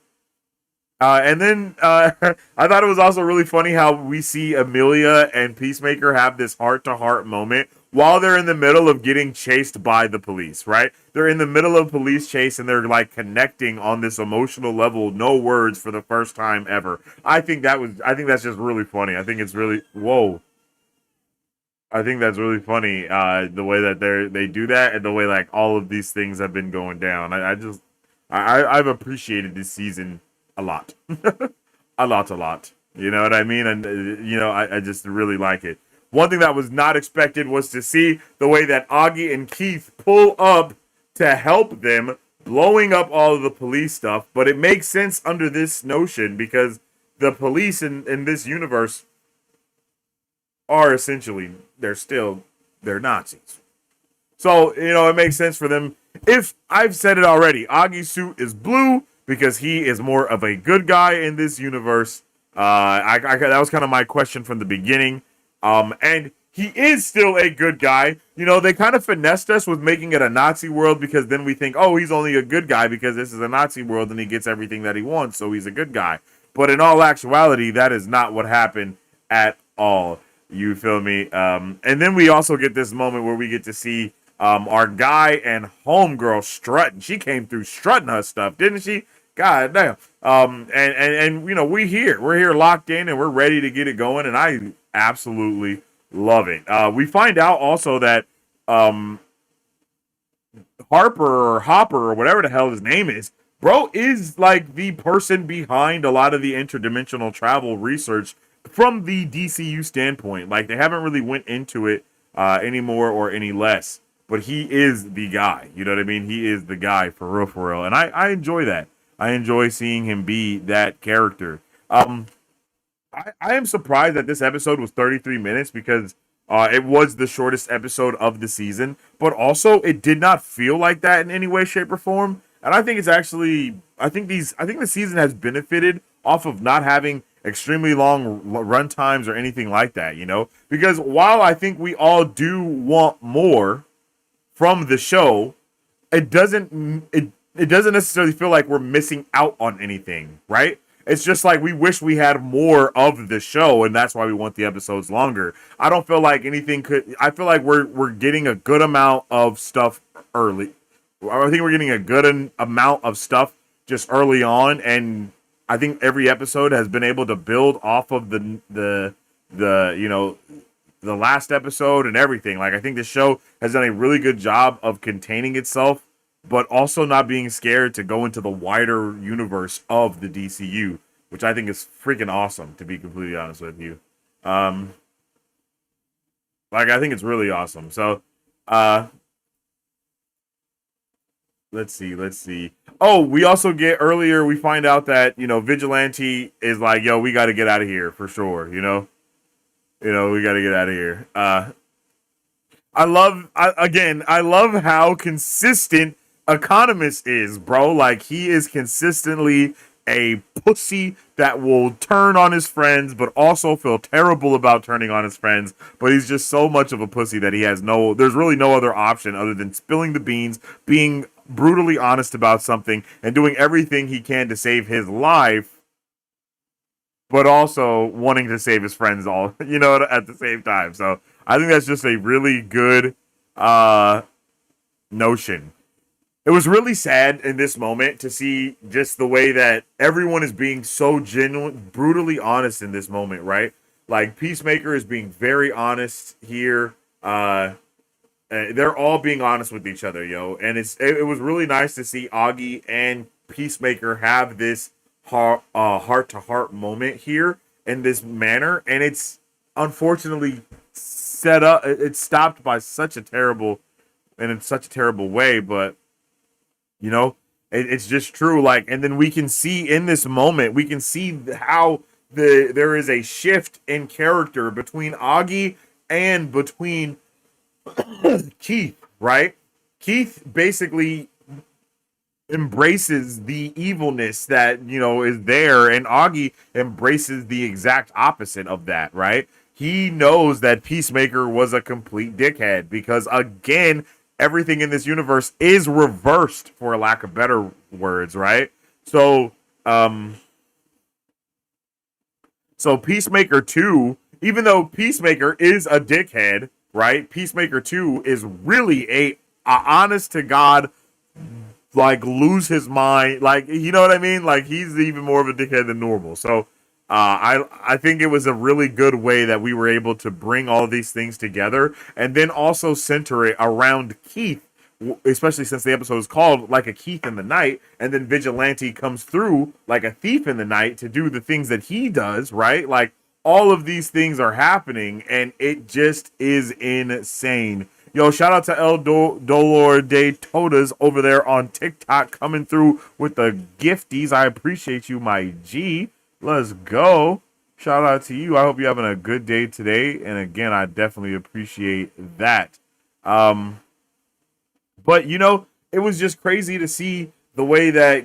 And then I thought it was also really funny how we see Amelia and Peacemaker have this heart-to-heart moment while they're in the middle of getting chased by the police, right? They're in the middle of police chase and they're like connecting on this emotional level, no words for the first time ever. I think that's just really funny. I think it's really, whoa. I think that's really funny, the way that they do that and the way like all of these things have been going down. I've appreciated this season a lot. A lot. You know what I mean? And, I just really like it. One thing that was not expected was to see the way that Augie and Keith pull up to help them, blowing up all of the police stuff. But it makes sense under this notion because the police in this universe are essentially, they're Nazis. So, it makes sense for them. If I've said it already, Augie's suit is blue because he is more of a good guy in this universe. That was kind of my question from the beginning. And he is still a good guy. They kind of finessed us with making it a Nazi world because then we think, oh, he's only a good guy because this is a Nazi world and he gets everything that he wants, so he's a good guy. But in all actuality, that is not what happened at all. You feel me? And then we also get this moment where we get to see our guy and homegirl strutting. She came through strutting her stuff, didn't she? God damn. And we're here locked in and we're ready to get it going. And I absolutely love it. We find out also that Harper or Hopper or whatever the hell his name is, bro, is like the person behind a lot of the interdimensional travel research from the DCU standpoint. Like, they haven't really went into it any more or any less, but he is the guy. You know what I mean? He is the guy for real. And I enjoy that. I enjoy seeing him be that character. I am surprised that this episode was 33 minutes because it was the shortest episode of the season, but also it did not feel like that in any way, shape, or form. And I think it's actually, I think the season has benefited off of not having extremely long run times or anything like that, because while I think we all do want more from the show, it doesn't necessarily feel like we're missing out on anything, right? It's just like we wish we had more of the show, and that's why we want the episodes longer. I don't feel like I feel like we're getting a good amount of stuff early. I think we're getting a good amount of stuff just early on, and I think every episode has been able to build off of the last episode and everything. Like, I think the show has done a really good job of containing itself, but also not being scared to go into the wider universe of the DCU, which I think is freaking awesome, to be completely honest with you. I think it's really awesome. So, let's see. Oh, we also get earlier, we find out that, Vigilante is like, yo, we got to get out of here for sure. We got to get out of here. I love how consistent Economist is, bro. Like, he is consistently a pussy that will turn on his friends, but also feel terrible about turning on his friends. But he's just so much of a pussy that there's really no other option other than spilling the beans, being brutally honest about something, and doing everything he can to save his life, but also wanting to save his friends all, at the same time. So I think that's just a really good notion. It was really sad in this moment to see just the way that everyone is being so genuine, brutally honest in this moment, right? Like, Peacemaker is being very honest here. They're all being honest with each other, yo. And it was really nice to see Augie and Peacemaker have this heart-to-heart moment here in this manner. And it's unfortunately set up. It's stopped by in such a terrible way, but it's just true. Like, and then we can see in this moment, we can see how there is a shift in character between Augie and between Keith, right? Keith basically embraces the evilness that, is there, and Augie embraces the exact opposite of that, right? He knows that Peacemaker was a complete dickhead because, again, everything in this universe is reversed, for lack of better words, right? So Peacemaker 2, even though Peacemaker is a dickhead, right? Peacemaker 2 is really a honest to God, like, lose his mind. Like, you know what I mean? Like, he's even more of a dickhead than normal. So, I think it was a really good way that we were able to bring all these things together and then also center it around Keith, especially since the episode is called Like a Keith in the Night, and then Vigilante comes through like a thief in the night to do the things that he does, right? Like, all of these things are happening, and it just is insane. Yo, shout out to El Dolor de Todas over there on TikTok coming through with the gifties. I appreciate you, my G. Let's go. Shout out to you. I hope you're having a good day today. And again, I definitely appreciate that. But, you know, it was just crazy to see the way that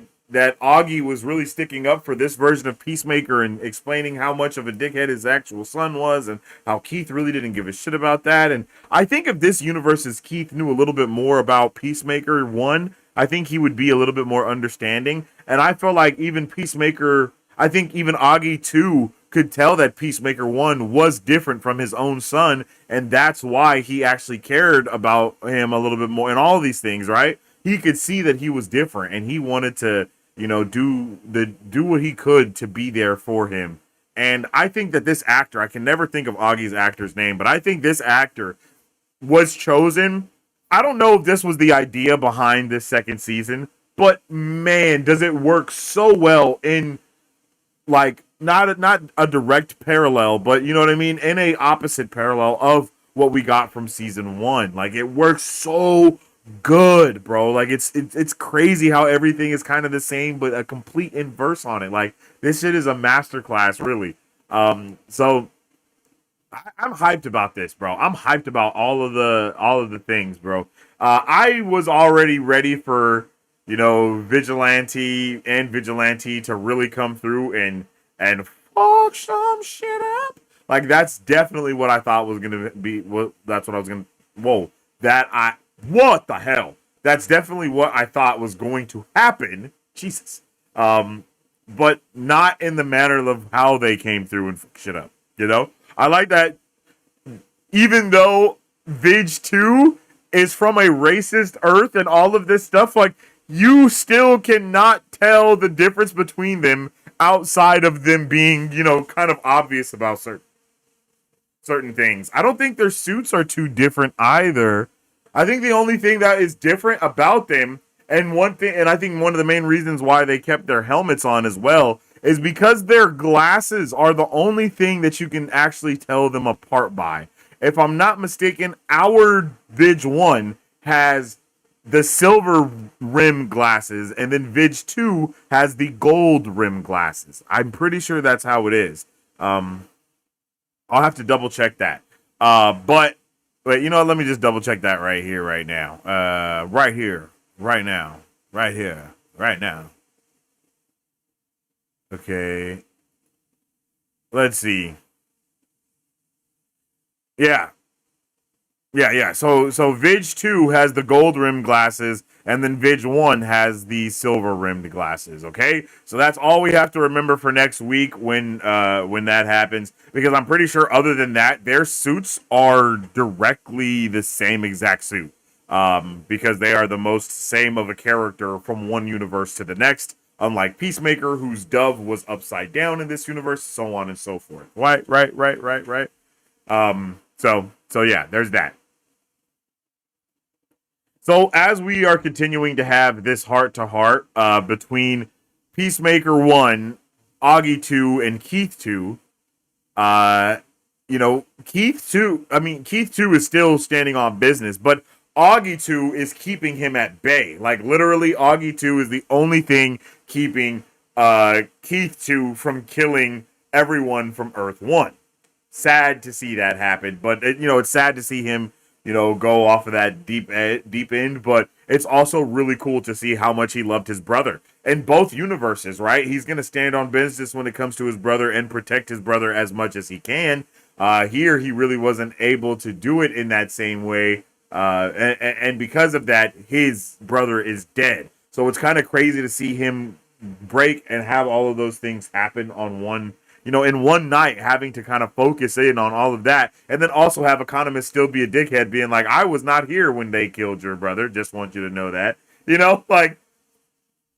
Augie was really sticking up for this version of Peacemaker and explaining how much of a dickhead his actual son was and how Keith really didn't give a shit about that. And I think if this universe's Keith knew a little bit more about Peacemaker 1, I think he would be a little bit more understanding. And I feel like even Peacemaker, I think even Augie 2 could tell that Peacemaker 1 was different from his own son, and that's why he actually cared about him a little bit more and all these things, right? He could see that he was different, and he wanted to, you know, do what he could to be there for him. And I think that this actor, I can never think of Augie's actor's name, but I think this actor was chosen. I don't know if this was the idea behind this second season, but man, does it work so well in, like, not a direct parallel, but you know what I mean, in a opposite parallel of what we got from season 1. Like, it works so good, bro. Like, it's crazy how everything is kind of the same, but a complete inverse on it. Like, this shit is a masterclass, really. So I'm hyped about this, bro. I'm hyped about all of the things, bro. I was already ready for, you know, Vigilante to really come through and fuck some shit up. Like, that's definitely what I thought was gonna be. That's what I was gonna. Whoa, what the hell? That's definitely what I thought was going to happen. Jesus. But not in the manner of how they came through and fuck shit up. You know, I like that. Even though Vig 2 is from a racist Earth and all of this stuff, like, you still cannot tell the difference between them outside of them being, you know, kind of obvious about certain things. I don't think their suits are too different either. I think the only thing that is different about them, and I think one of the main reasons why they kept their helmets on as well, is because their glasses are the only thing that you can actually tell them apart by. If I'm not mistaken, our Vig 1 has the silver rim glasses, and then Vig 2 has the gold rim glasses. I'm pretty sure that's how it is. I'll have to double check that. But you know what? Let me just double check that right here, right now. Right here, right now, right here, right now. Okay. Let's see. Yeah. So Vig 2 has the gold rimmed glasses, and then Vig 1 has the silver rimmed glasses. Okay, so that's all we have to remember for next week when that happens, because I'm pretty sure other than that, their suits are directly the same exact suit. Because they are the most same of a character from one universe to the next, unlike Peacemaker, whose dove was upside down in this universe, so on and so forth. Right. So yeah, there's that. So as we are continuing to have this heart-to-heart between Peacemaker 1, Augie 2, and Keith 2, you know, Keith 2 is still standing on business, but Augie 2 is keeping him at bay. Like, literally, Augie 2 is the only thing keeping Keith 2 from killing everyone from Earth 1. Sad to see that happen, but it's sad to see him, go off of that deep end, but it's also really cool to see how much he loved his brother in both universes, right? He's going to stand on business when it comes to his brother and protect his brother as much as he can. Here, he really wasn't able to do it in that same way, and because of that, his brother is dead. So it's kind of crazy to see him break and have all of those things happen on one in one night having to kind of focus in on all of that, and then also have Economist still be a dickhead, being like, I was not here when they killed your brother. Just want you to know that. Like,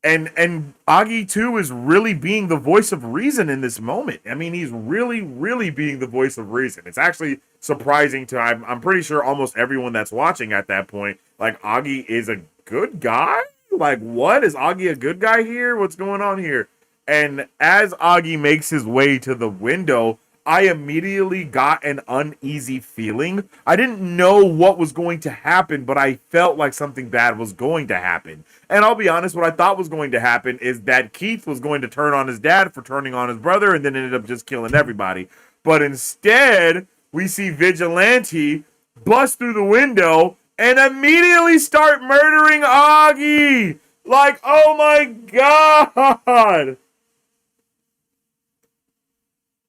and Augie too is really being the voice of reason in this moment. I mean, he's really, really being the voice of reason. It's actually surprising to I'm pretty sure almost everyone that's watching at that point, like, Augie is a good guy. Like, what is Augie a good guy here? What's going on here? And as Augie makes his way to the window, I immediately got an uneasy feeling. I didn't know what was going to happen, but I felt like something bad was going to happen. And I'll be honest, what I thought was going to happen is that Keith was going to turn on his dad for turning on his brother and then ended up just killing everybody. But instead, we see Vigilante bust through the window and immediately start murdering Augie. Like, oh my God.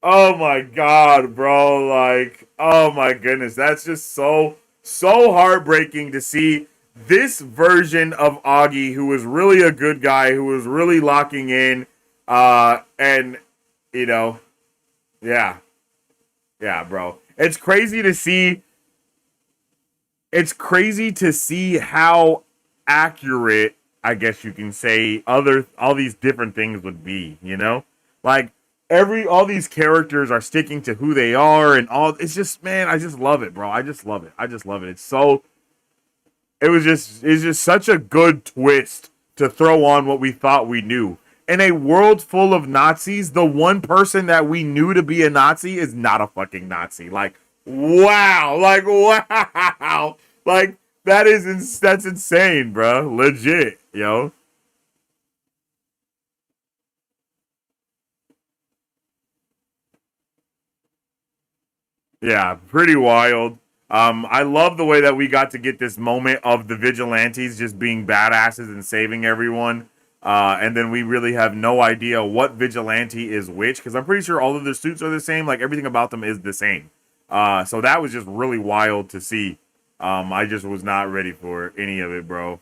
Oh my God, bro. Like, oh my goodness. That's just so heartbreaking to see this version of Augie, who was really a good guy, who was really locking in. And, yeah. Yeah, bro. It's crazy to see. It's crazy to see how accurate, I guess you can say, all these different things would be, Like, all these characters are sticking to who they are and all. It's just, man, I just love it, bro. I just love it. It's just such a good twist to throw on what we thought we knew. In a world full of Nazis, the one person that we knew to be a Nazi is not a fucking Nazi. Like, wow. Like, wow. Like, that's insane, bro. Legit, yo. Yeah, pretty wild. I love the way that we got to get this moment of the vigilantes just being badasses and saving everyone. And then we really have no idea what vigilante is which, because I'm pretty sure all of their suits are the same. Like, everything about them is the same. So that was just really wild to see. I just was not ready for any of it, bro.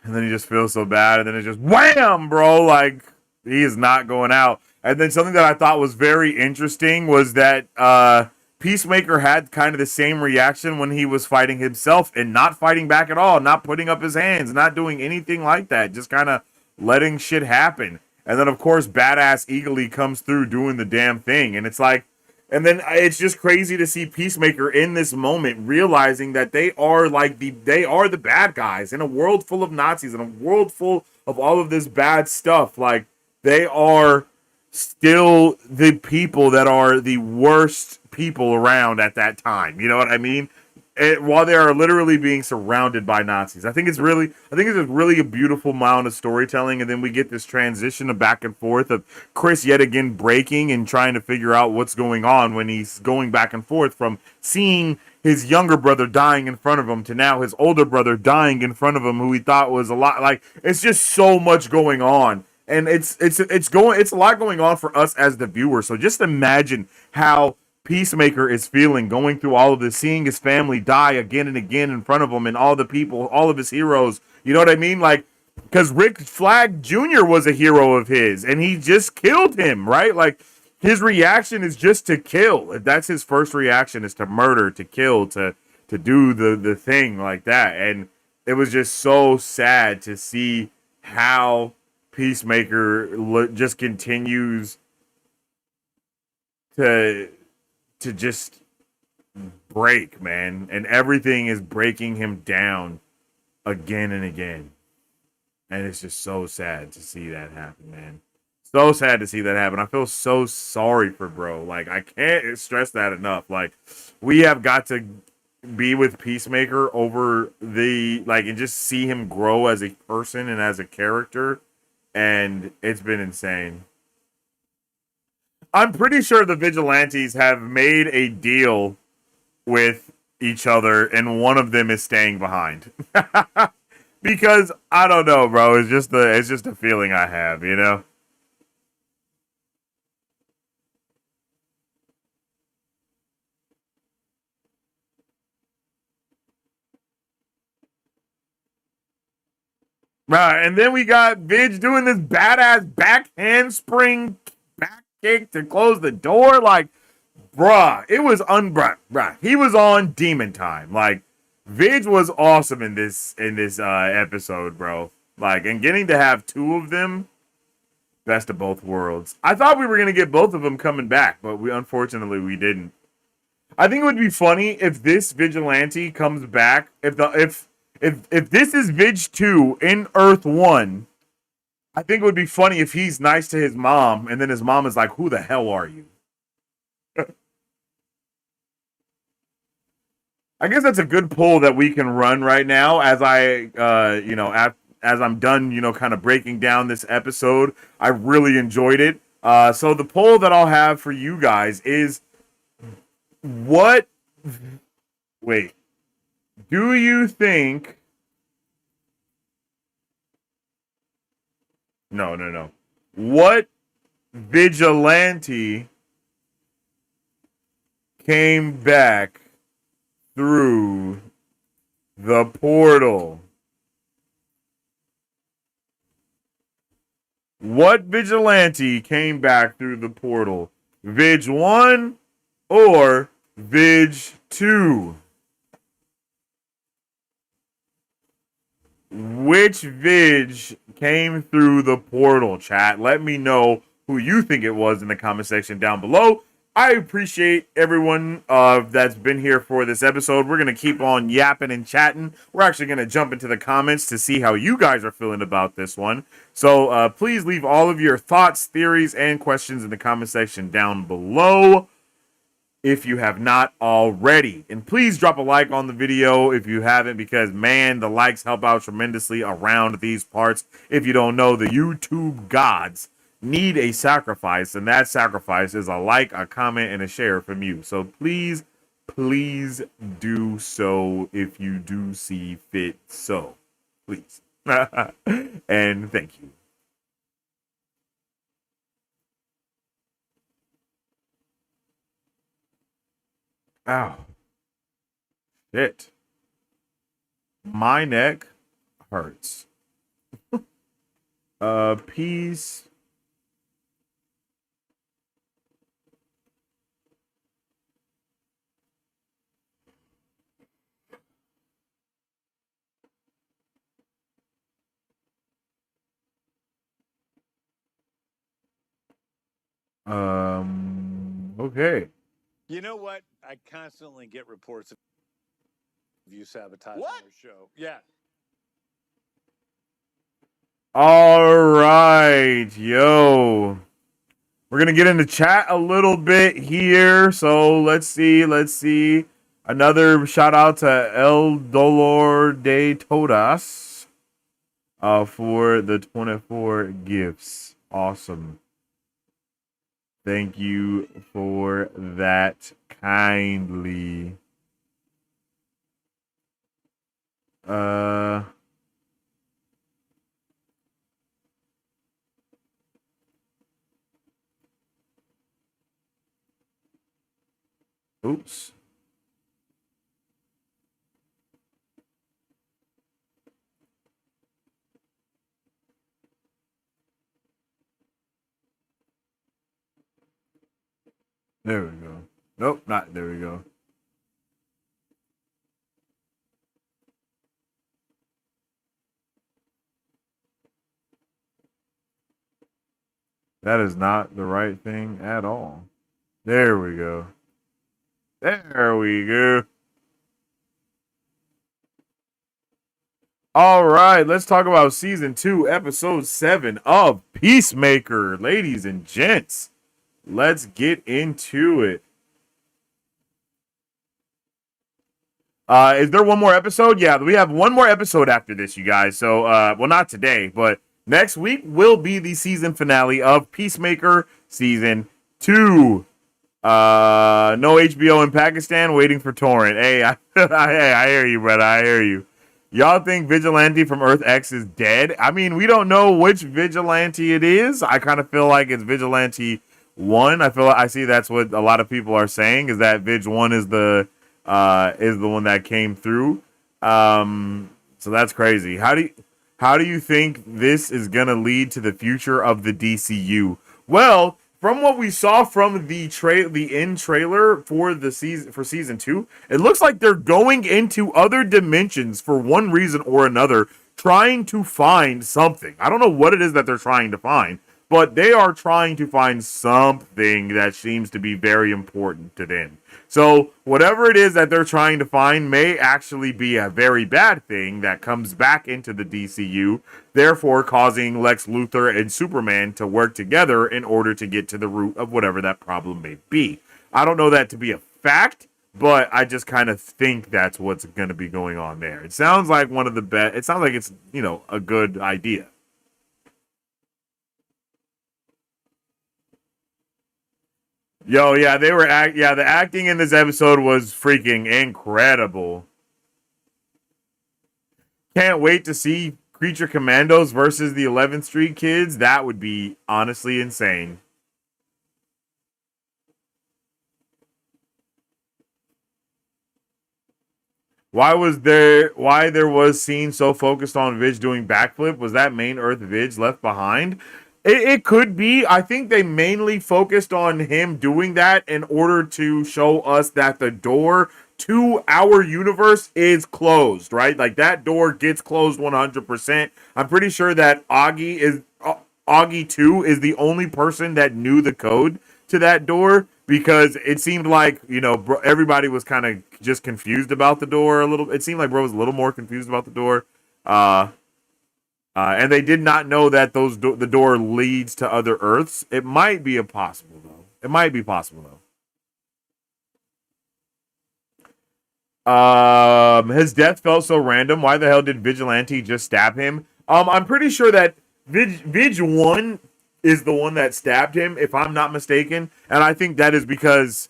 And then he just feels so bad, and then it's just wham, bro. Like, he is not going out. And then something that I thought was very interesting was that Peacemaker had kind of the same reaction when he was fighting himself and not fighting back at all, not putting up his hands, not doing anything like that, just kind of letting shit happen. And then, of course, Badass Eagly comes through doing the damn thing. And it's like, and then it's just crazy to see Peacemaker in this moment realizing that they are the bad guys in a world full of Nazis, in a world full of all of this bad stuff. Like, they are still the people that are the worst people around at that time. You know what I mean? While they are literally being surrounded by Nazis. I think it's really a beautiful amount of storytelling, and then we get this transition of back and forth of Chris yet again breaking and trying to figure out what's going on when he's going back and forth from seeing his younger brother dying in front of him to now his older brother dying in front of him, who he thought was a lot. Like, it's just so much going on. And it's a lot going on for us as the viewer. So just imagine how Peacemaker is feeling going through all of this, seeing his family die again and again in front of him, and all the people, all of his heroes. You know what I mean? Like, because Rick Flag Jr. was a hero of his, and he just killed him, right? Like, his reaction is just to kill. That's his first reaction, is to murder, to kill, to do the thing like that. And it was just so sad to see how Peacemaker just continues to just break, man, and everything is breaking him down again and again, and it's just so sad to see that happen, man. So sad to see that happen. I feel so sorry for bro. Like, I can't stress that enough. Like, we have got to be with Peacemaker over and just see him grow as a person and as a character. And it's been insane. I'm pretty sure the vigilantes have made a deal with each other, and one of them is staying behind. Because I don't know, bro. It's just a feeling I have, you know. Right, and then we got Vidge doing this badass back handspring back kick to close the door. Like, bruh, it was bruh. He was on demon time. Like, Vidge was awesome in this episode, bro. Like, and getting to have two of them, best of both worlds. I thought we were gonna get both of them coming back, but unfortunately we didn't. I think it would be funny if this vigilante comes back. If this is Vidge 2 in Earth 1, I think it would be funny if he's nice to his mom, and then his mom is like, "Who the hell are you?" I guess that's a good poll that we can run right now as as I'm done, kind of breaking down this episode. I really enjoyed it. So the poll that I'll have for you guys is do you think, no. What vigilante came back through the portal? What vigilante came back through the portal? Vidge 1 or Vidge 2? Which Vidge came through the portal, chat? Let me know who you think it was in the comment section down below. I appreciate everyone that's been here for this episode. We're going to keep on yapping and chatting. We're actually going to jump into the comments to see how you guys are feeling about this one. So please leave all of your thoughts, theories, and questions in the comment section down below if you have not already. And please drop a like on the video if you haven't, because, man, the likes help out tremendously around these parts. If you don't know, the YouTube gods need a sacrifice, and that sacrifice is a like, a comment, and a share from you. So please do so if you do see fit. So please. And thank you. Ow. Shit. My neck hurts. Peace. Okay. You know what? I constantly get reports of you sabotaging our show. Yeah. All right, yo. We're going to get into chat a little bit here. So let's see. Another shout out to El Dolor de Todas for the 24 gifts. Awesome. Thank you for that kindly. Oops. There we go. Nope, not there we go. That is not the right thing at all. There we go. There we go. All right, let's talk about season 2, episode 7 of Peacemaker, ladies and gents. Let's get into it. Is there one more episode? Yeah, we have one more episode after this, you guys. So, well, not today, but next week will be the season finale of Peacemaker season 2. No HBO in Pakistan, waiting for torrent. Hey, I hear you, brother. I hear you. Y'all think Vigilante from Earth X is dead? I mean, we don't know which Vigilante it is. I kind of feel like it's Vigilante 1. I see that's what a lot of people are saying, is that Vig 1 is the one that came through. So that's crazy. How do How do you think this is going to lead to the future of the DCU? Well, from what we saw from the end trailer for the season 2, it looks like they're going into other dimensions for one reason or another, trying to find something. I don't know what it is that they're trying to find, but they are trying to find something that seems to be very important to them. So whatever it is that they're trying to find may actually be a very bad thing that comes back into the DCU, therefore causing Lex Luthor and Superman to work together in order to get to the root of whatever that problem may be. I don't know that to be a fact, but I just kind of think that's what's going to be going on there. It sounds like one of the best. It sounds like it's, a good idea. Yo, yeah, the acting in this episode was freaking incredible. Can't wait to see Creature Commandos versus the 11th Street Kids. That would be honestly insane. Why there was scene so focused on Vidge doing backflip? Was that main Earth Vidge left behind? It could be. I think they mainly focused on him doing that in order to show us that the door to our universe is closed, right? Like that door gets closed 100%. I'm pretty sure that Augie 2 is the only person that knew the code to that door, because it seemed like, everybody was kind of just confused about the door a little. It seemed like bro was a little more confused about the door. And they did not know that the door leads to other Earths. It might be possible, though. His death felt so random. Why the hell did Vigilante just stab him? I'm pretty sure that Vig 1 is the one that stabbed him, if I'm not mistaken. And I think that is because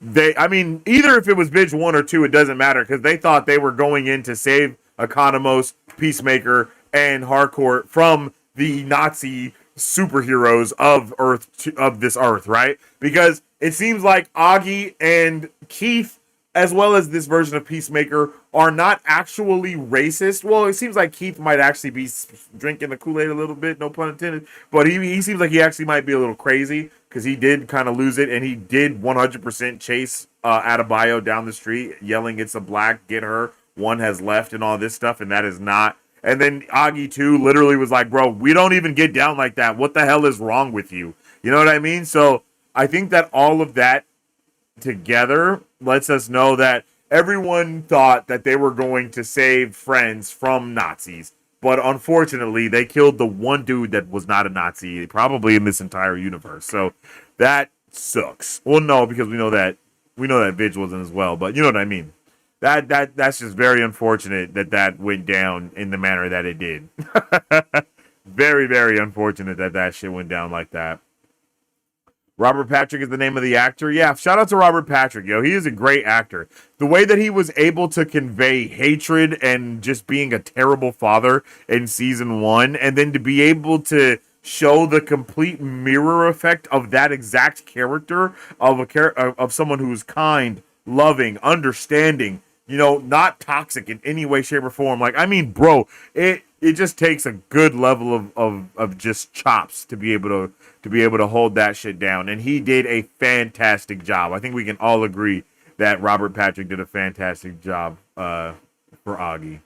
either if it was Vig 1 or 2, it doesn't matter, because they thought they were going in to save Economos, Peacemaker, and Harcourt from the Nazi superheroes of this Earth, right? Because it seems like Augie and Keith, as well as this version of Peacemaker, are not actually racist. Well, it seems like Keith might actually be drinking the Kool-Aid a little bit, no pun intended, but he seems like he actually might be a little crazy, because he did kind of lose it, and he did 100% chase Adebayo down the street, yelling, "It's a black, get her, one has left," and all this stuff, and that is not. And then Augie 2 literally was like, "Bro, we don't even get down like that. What the hell is wrong with you?" You know what I mean? So I think that all of that together lets us know that everyone thought that they were going to save friends from Nazis. But unfortunately, they killed the one dude that was not a Nazi, probably in this entire universe. So that sucks. Well, no, because we know that Vidge wasn't as well, but you know what I mean. That's just very unfortunate that went down in the manner that it did. Very, very unfortunate that shit went down like that. Robert Patrick is the name of the actor. Yeah, shout out to Robert Patrick, yo. He is a great actor. The way that he was able to convey hatred and just being a terrible father in season 1, and then to be able to show the complete mirror effect of that exact character of someone who's kind, loving, understanding, not toxic in any way, shape, or form. Like, I mean, bro, it just takes a good level of just chops to be able to hold that shit down. And he did a fantastic job. I think we can all agree that Robert Patrick did a fantastic job for Augie.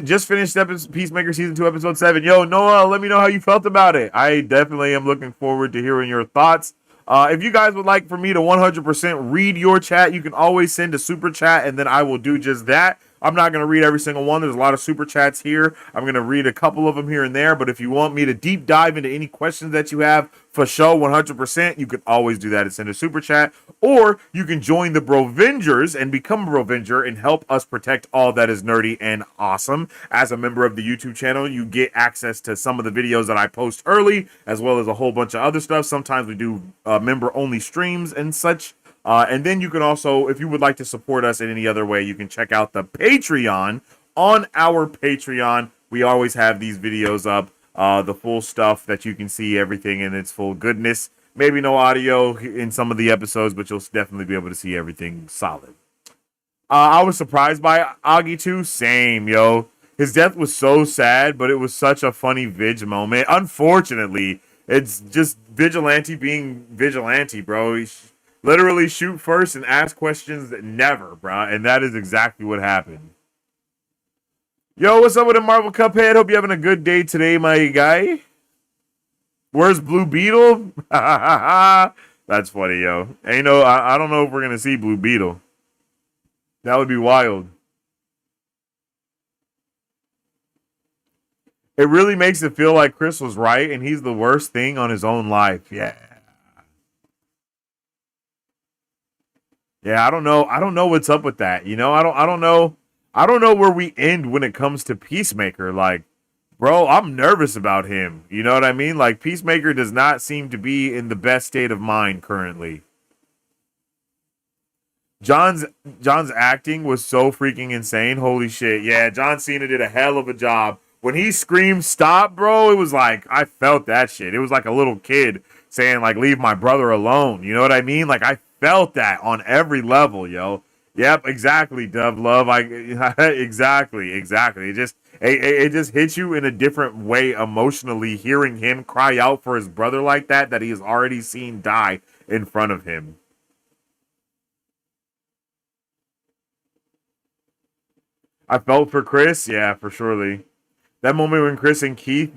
Just finished Peacemaker Season 2, Episode 7. Yo, Noah, let me know how you felt about it. I definitely am looking forward to hearing your thoughts. If you guys would like for me to 100% read your chat, you can always send a super chat, and then I will do just that. I'm not going to read every single one. There's a lot of super chats here. I'm going to read a couple of them here and there, but if you want me to deep dive into any questions that you have, for sure, 100%, you can always do that and send a super chat, or you can join the Brovengers and become a Brovenger and help us protect all that is nerdy and awesome. As a member of the YouTube channel, you get access to some of the videos that I post early, as well as a whole bunch of other stuff. Sometimes we do member-only streams and such. And then you can also, if you would like to support us in any other way, you can check out the Patreon. On our Patreon, we always have these videos up, the full stuff that you can see everything in its full goodness. Maybe no audio in some of the episodes, but you'll definitely be able to see everything solid. I was surprised by Augie too. Same, yo. His death was so sad, but it was such a funny Vig moment. Unfortunately, it's just Vigilante being Vigilante, bro. Literally shoot first and ask questions never, bro. And that is exactly what happened. Yo, what's up with the Marvel Cuphead? Hope you're having a good day today, my guy. Where's Blue Beetle? That's funny, yo. Ain't no, I don't know if we're gonna see Blue Beetle. That would be wild. It really makes it feel like Chris was right and he's the worst thing on his own life. Yeah. Yeah, I don't know. I don't know what's up with that. You know, I don't know. I don't know where we end when it comes to Peacemaker. Like, bro, I'm nervous about him. You know what I mean? Like, Peacemaker does not seem to be in the best state of mind currently. John's acting was so freaking insane. Holy shit. Yeah, John Cena did a hell of a job. When he screamed stop, bro, it was like I felt that shit. It was like a little kid saying like leave my brother alone. You know what I mean? Like I felt that on every level, yo. Yep, exactly, Dove Love. Exactly. It just hits you in a different way emotionally hearing him cry out for his brother like that he has already seen die in front of him. I felt for Chris, yeah, for surely. That moment when Chris and Keith,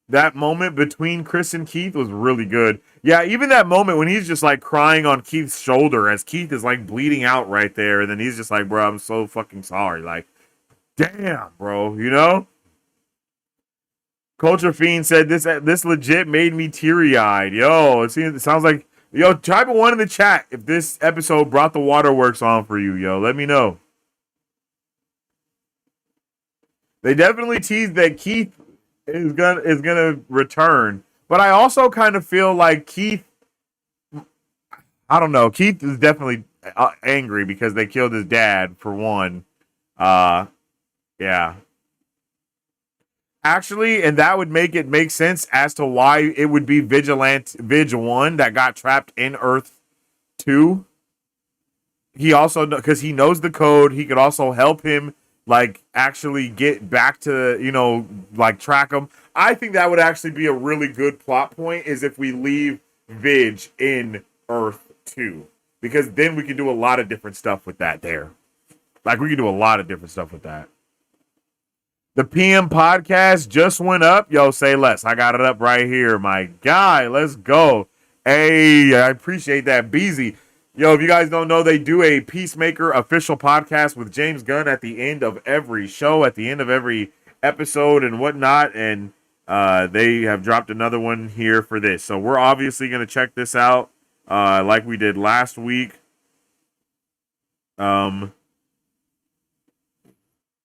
that moment between Chris and Keith was really good. Yeah, even that moment when he's just like crying on Keith's shoulder as Keith is like bleeding out right there, and then he's just like, bro, I'm so fucking sorry. Like, damn, bro, you know? Culture Fiend said this legit made me teary eyed. Yo, it sounds like yo, type of one in the chat if this episode brought the waterworks on for you, yo. Let me know. They definitely teased that Keith is gonna return, but I also kind of feel like Keith. I don't know. Keith is definitely angry because they killed his dad for one. Yeah. Actually, and that would make sense as to why it would be Vig 1 that got trapped in Earth 2. He also, because he knows the code, he could also help him like actually get back to, you know, like track him. I think that would actually be a really good plot point is if we leave Vig in Earth 2, because then we can do a lot of different stuff with that there. Like we can do a lot of different stuff with that. The PM podcast just went up. Yo, say less. I got it up right here, my guy. Let's go. Hey, I appreciate that, Beezy. Yo, if you guys don't know, they do a Peacemaker official podcast with James Gunn at the end of every show, at the end of every episode and whatnot. And they have dropped another one here for this. So we're obviously going to check this out like we did last week.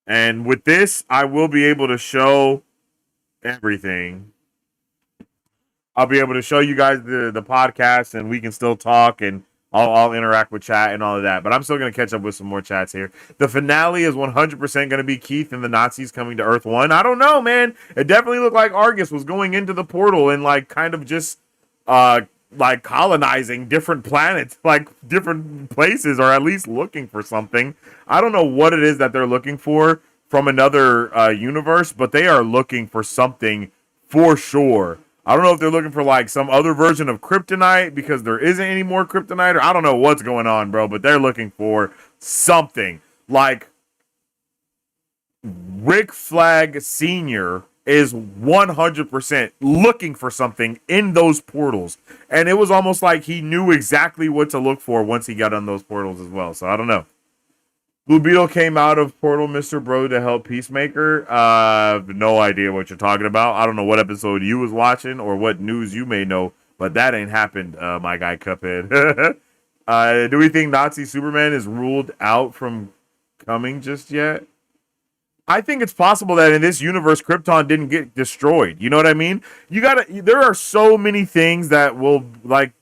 And with this, I will be able to show everything. I'll be able to show you guys the podcast and we can still talk and I'll interact with chat and all of that. But I'm still going to catch up with some more chats here. The finale is 100% going to be Keith and the Nazis coming to Earth 1. I don't know, man. It definitely looked like Argus was going into the portal and like kind of just like colonizing different planets, like different places, or at least looking for something. I don't know what it is that they're looking for from another universe, but they are looking for something for sure. I don't know if they're looking for like some other version of kryptonite because there isn't any more kryptonite, or I don't know what's going on, bro, but they're looking for something. Like Rick Flag Sr. is 100% looking for something in those portals. And it was almost like he knew exactly what to look for once he got on those portals as well. So I don't know. Blue Beetle came out of Portal, Mr. Bro, to help Peacemaker. No idea what you're talking about. I don't know what episode you was watching or what news you may know, but that ain't happened, my guy Cuphead. Do we think Nazi Superman is ruled out from coming just yet? I think it's possible that in this universe, Krypton didn't get destroyed. You know what I mean? There are so many things that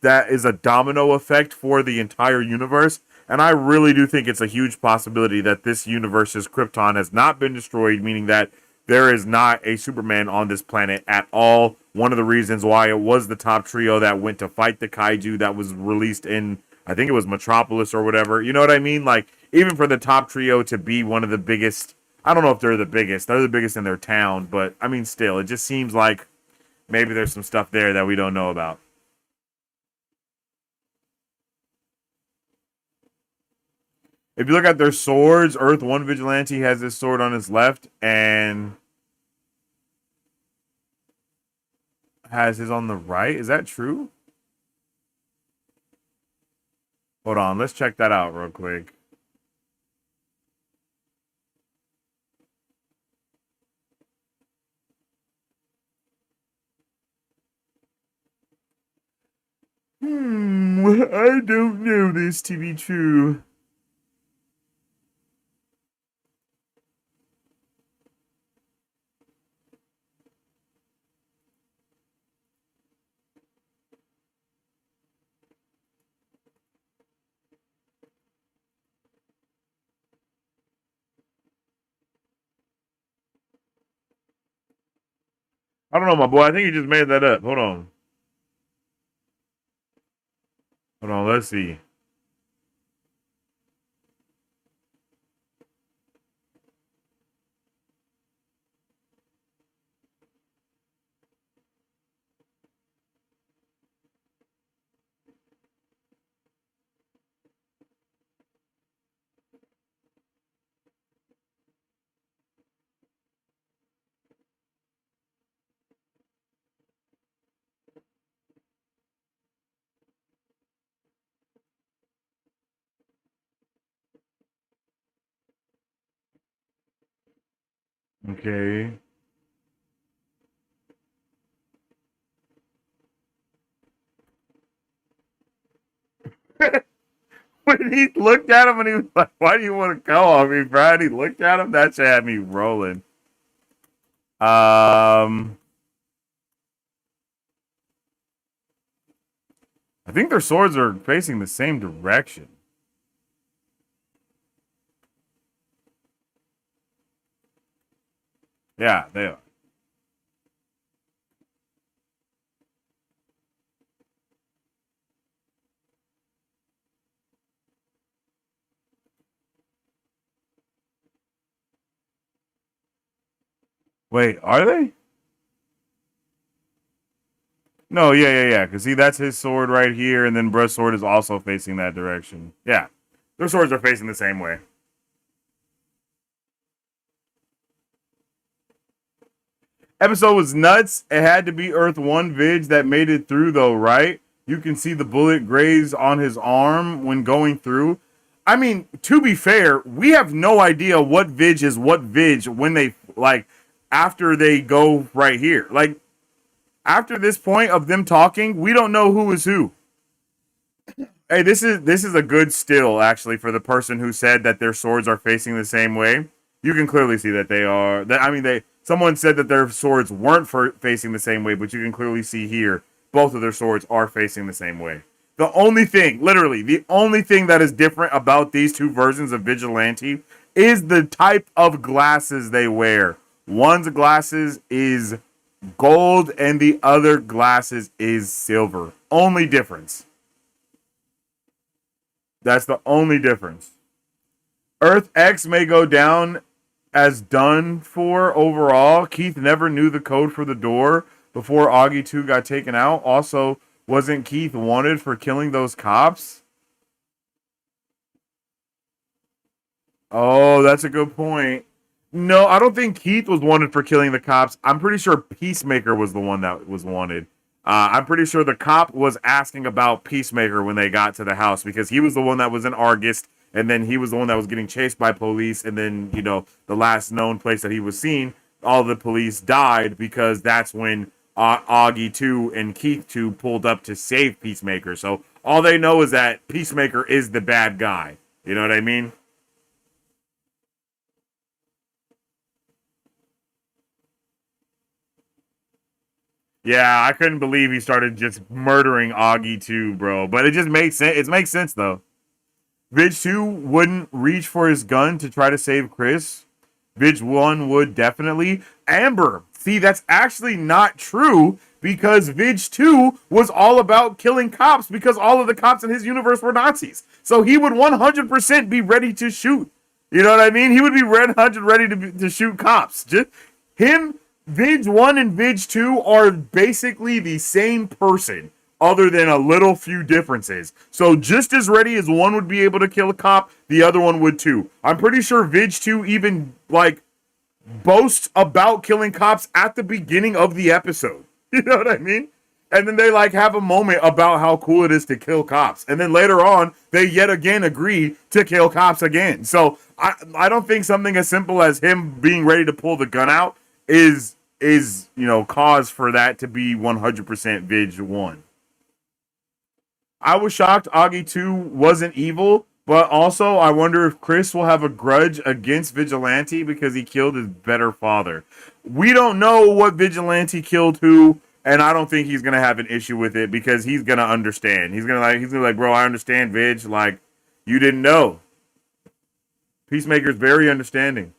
that is a domino effect for the entire universe. And I really do think it's a huge possibility that this universe's Krypton has not been destroyed, meaning that there is not a Superman on this planet at all. One of the reasons why it was the top trio that went to fight the kaiju that was released in I think it was Metropolis or whatever. You know what I mean? Like, even for the top trio to be one of the biggest, I don't know if they're the biggest. They're the biggest in their town, but I mean, still, it just seems like maybe there's some stuff there that we don't know about. If you look at their swords, Earth 1 Vigilante has this sword on his left and has his on the right. Is that true? Hold on, let's check that out real quick. I don't know this to be true. I don't know, my boy. I think you just made that up. Hold on. Hold on, let's see. Okay. When he looked at him and he was like, "Why do you want to go on me, Brad?" He looked at him. That shit had me rolling. I think their swords are facing the same direction. Yeah, they are. Wait, are they? No, yeah. Because see, that's his sword right here, and then Bruh's sword is also facing that direction. Yeah, their swords are facing the same way. Episode was nuts. It had to be Earth 1 Vidge that made it through, though, right? You can see the bullet graze on his arm when going through. I mean, to be fair, we have no idea what Vidge is what Vidge when they, like, after they go right here. Like, after this point of them talking, we don't know who is who. Hey, this is a good still, actually, for the person who said that their swords are facing the same way. You can clearly see that they are. That I mean, they someone said that their swords weren't facing the same way, but you can clearly see here both of their swords are facing the same way. The only thing, literally, the only thing that is different about these two versions of Vigilante is the type of glasses they wear. One's glasses is gold and the other glasses is silver. Only difference. That's the only difference. Earth X may go down as done for overall. Keith never knew the code for the door before Augie 2 got taken out. Also, wasn't Keith wanted for killing those cops? Oh, that's a good point. No, I don't think Keith was wanted for killing the cops. I'm pretty sure Peacemaker was the one that was wanted. I'm pretty sure the cop was asking about Peacemaker when they got to the house because he was the one that was in August, and then he was the one that was getting chased by police, and then, you know, the last known place that he was seen, all the police died because that's when Augie 2 and Keith 2 pulled up to save Peacemaker. So all they know is that Peacemaker is the bad guy. You know what I mean? Yeah, I couldn't believe he started just murdering Augie 2, bro. But it just makes sense. It makes sense, though. Vidge 2 wouldn't reach for his gun to try to save Chris. Vidge 1 would definitely. Amber, see, that's actually not true because Vidge 2 was all about killing cops because all of the cops in his universe were Nazis. So he would 100% be ready to shoot. You know what I mean? He would be 100 ready to shoot cops. Just him, Vidge 1 and Vidge 2 are basically the same person, other than a little few differences. So just as ready as one would be able to kill a cop, the other one would too. I'm pretty sure Vidge 2 even, like, boasts about killing cops at the beginning of the episode. You know what I mean? And then they, like, have a moment about how cool it is to kill cops. And then later on, they yet again agree to kill cops again. So I don't think something as simple as him being ready to pull the gun out is cause for that to be 100% Vidge 1. I was shocked Augie 2 wasn't evil, but also I wonder if Chris will have a grudge against Vigilante because he killed his better father. We don't know what Vigilante killed who, and I don't think he's gonna have an issue with it because he's gonna understand. He's gonna be like, bro, I understand, Vidge. Like, you didn't know. Peacemaker's very understanding.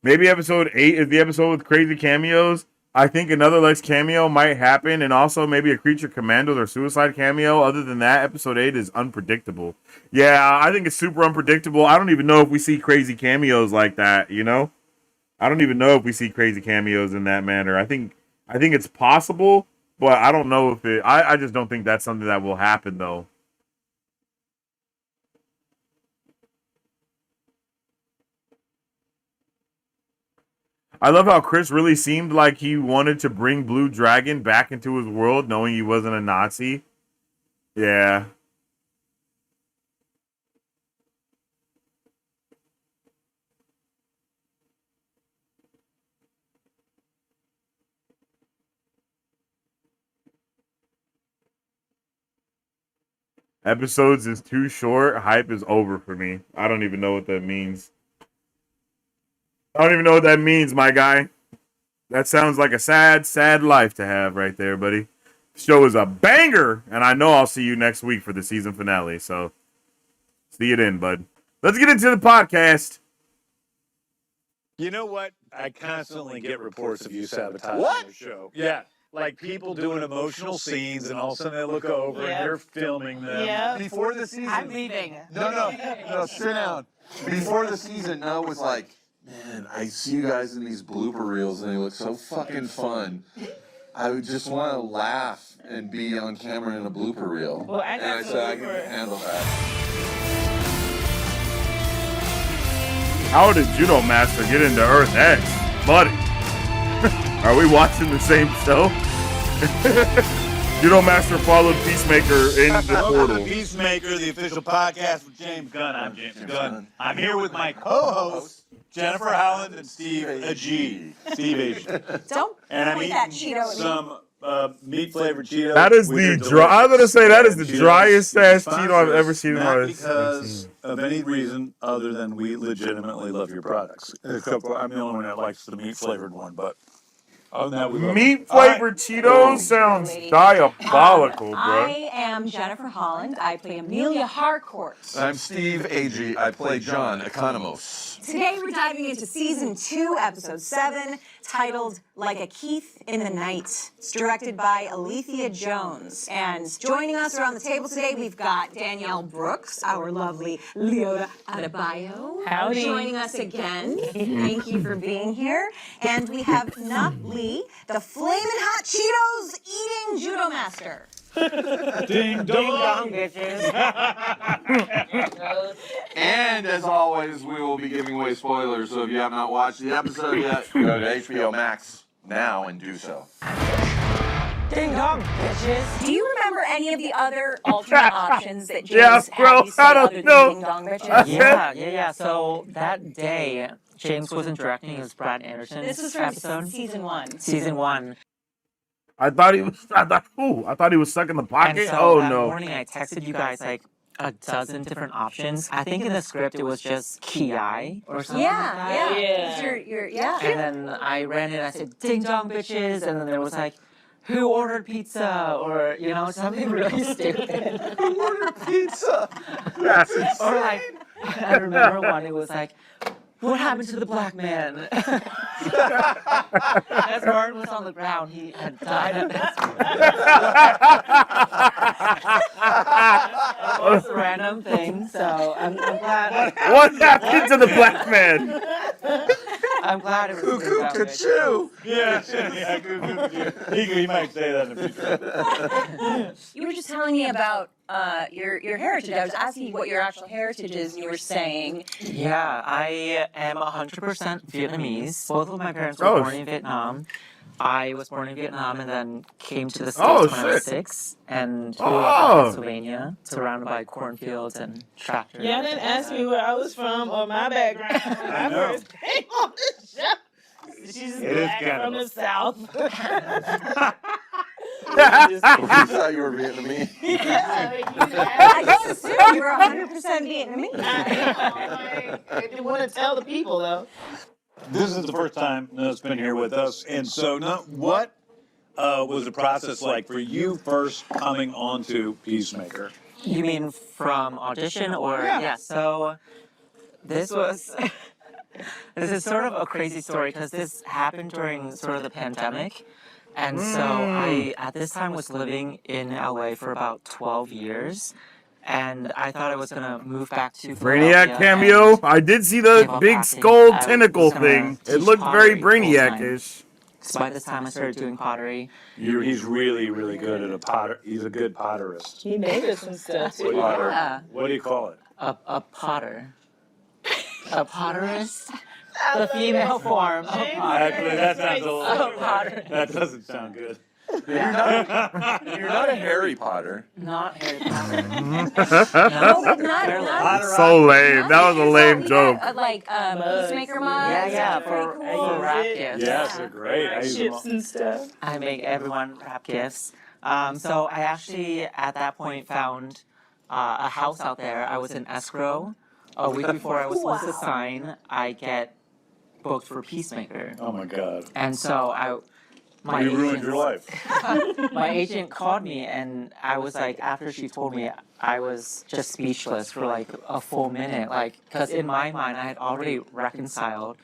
Maybe episode 8 is the episode with crazy cameos. I think another Lex cameo might happen, and also maybe a Creature Commandos or Suicide cameo. Other than that, episode 8 is unpredictable. Yeah, I think it's super unpredictable. I don't even know if we see crazy cameos like that, you know? I don't even know if we see crazy cameos in that manner. I think it's possible, but I don't know if it... I just don't think that's something that will happen, though. I love how Chris really seemed like he wanted to bring Blue Dragon back into his world, knowing he wasn't a Nazi. Yeah. Episodes is too short. Hype is over for me. I don't even know what that means. I don't even know what that means, my guy. That sounds like a sad, sad life to have right there, buddy. The show is a banger, and I know I'll see you next week for the season finale. So, see you then, bud. Let's get into the podcast. You know what? I constantly get reports of you sabotaging the show. Yeah. Like people doing emotional scenes, and all of a sudden they look over and you're filming them. Yeah. Before the season. I'm leaving. No, sit down. Before the season, Noah was like, man, I see you guys in these blooper reels and they look so fucking fun. I would just want to laugh and be on camera in a blooper reel. Well, and I said I can handle that. How did Judo Master get into Earth X? Buddy. Are we watching the same show? Judo Master followed Peacemaker in the Welcome portal. to Peacemaker, the official podcast with James Gunn. I'm James Gunn. I'm here with my co-hosts, Jennifer Howland and Steve Agee. Steve Agee. Don't And I'm point eating that Cheeto at me. some meat-flavored Cheetos. That is which are the dry. I'm gonna say that is the delicious. driest ass Sponsor Cheeto I've us, ever seen in my Not life. because of any reason other than we legitimately love your products. Except for I'm the only one that likes the meat-flavored one, but other than that, we love them. Meat All right. flavored Cheetos sounds diabolical, bro. I am Jennifer Holland. I play Amelia Harcourt. I'm Steve Agee. I play John Economos. Today we're diving into season 2, episode 7, titled Like a Keith in the Night. It's directed by Alethea Jones. And joining us around the table today, we've got Danielle Brooks, our lovely Leota Adebayo. Howdy. Joining us again. Thank you for being here. And we have Nup Lee, the flamin' hot Cheetos eating judo master. Ding dong. And as always, we will be giving away spoilers, so if you have not watched the episode yet, go to HBO Max now and do so. Ding dong, bitches. Do you remember any of the other alternate options that James Yeah, bro, had you say I don't other than know. ding dong bitches? Yeah. So that day, James wasn't directing. It was Brad Anderson's This was from episode. season 1. Season 1. I thought he was stuck in the And pocket. so Oh that no. morning, I texted you guys like a dozen different options. I think in the script it was just Ki or something like that. Yeah. And then I ran it and I said, ding dong bitches. And then there was like, who ordered pizza? Or, something really stupid. Who ordered pizza? Or like, I remember one, it was like, what happened to the black man? As Martin was on the ground, he had died at this most random thing, so I'm glad. What happened to the black man? I'm glad it was Cuckoo that way. Ka-choo! He might say that in the future. You were just telling me about your heritage. I was asking you what your actual heritage is, and you were saying. Yeah, I am 100% Vietnamese. Both of my parents were Oh, born in Vietnam. I was born in Vietnam and then came to the States Oh, when I was shit. 6 and grew up Oh. in Pennsylvania, surrounded by cornfields and tractors. Y'all didn't ask me where I was from or my background when I know. first came on the show. She's It is black kind from of the South. We thought you were Vietnamese. I just assumed you were 100% Vietnamese. I didn't want to tell the people, though. This is the first time Noah's been here with us, and so what was the process like for you first coming onto Peacemaker? You mean from audition or yeah? So this was this is sort of a crazy story because this happened during sort of the pandemic, and so I at this time was living in LA for about 12 years, and I thought I was gonna move back to Brainiac Philadelphia cameo. and I did see give the up big acting. skull I was tentacle gonna thing. It teach looked very pottery full-time. Brainiac-ish. So by this time I started doing pottery. He's really, really good at a potter. He's a good potterist. He made us some stuff, too. Yeah. What do you call it? A potter. A potterist? The female form of potter. Actually, that sounds a little. Potter. That doesn't sound good. You're not a Harry Potter. Not Harry Potter. No, not So lame. That was a lame joke. Like Peacemaker mugs. Yeah, Pretty for cool. wrap gifts. Yes, they're great. I use them all. Chips and stuff. I make everyone wrap gifts. So I actually, at that point, found a house out there. I was in escrow. A week before I was supposed to sign, I get booked for Peacemaker. Oh my God. And so my You ruined agent- your life. My agent called me, and I was like, after she told me, I was just speechless for like a full minute, like, because in my mind, I had already reconciled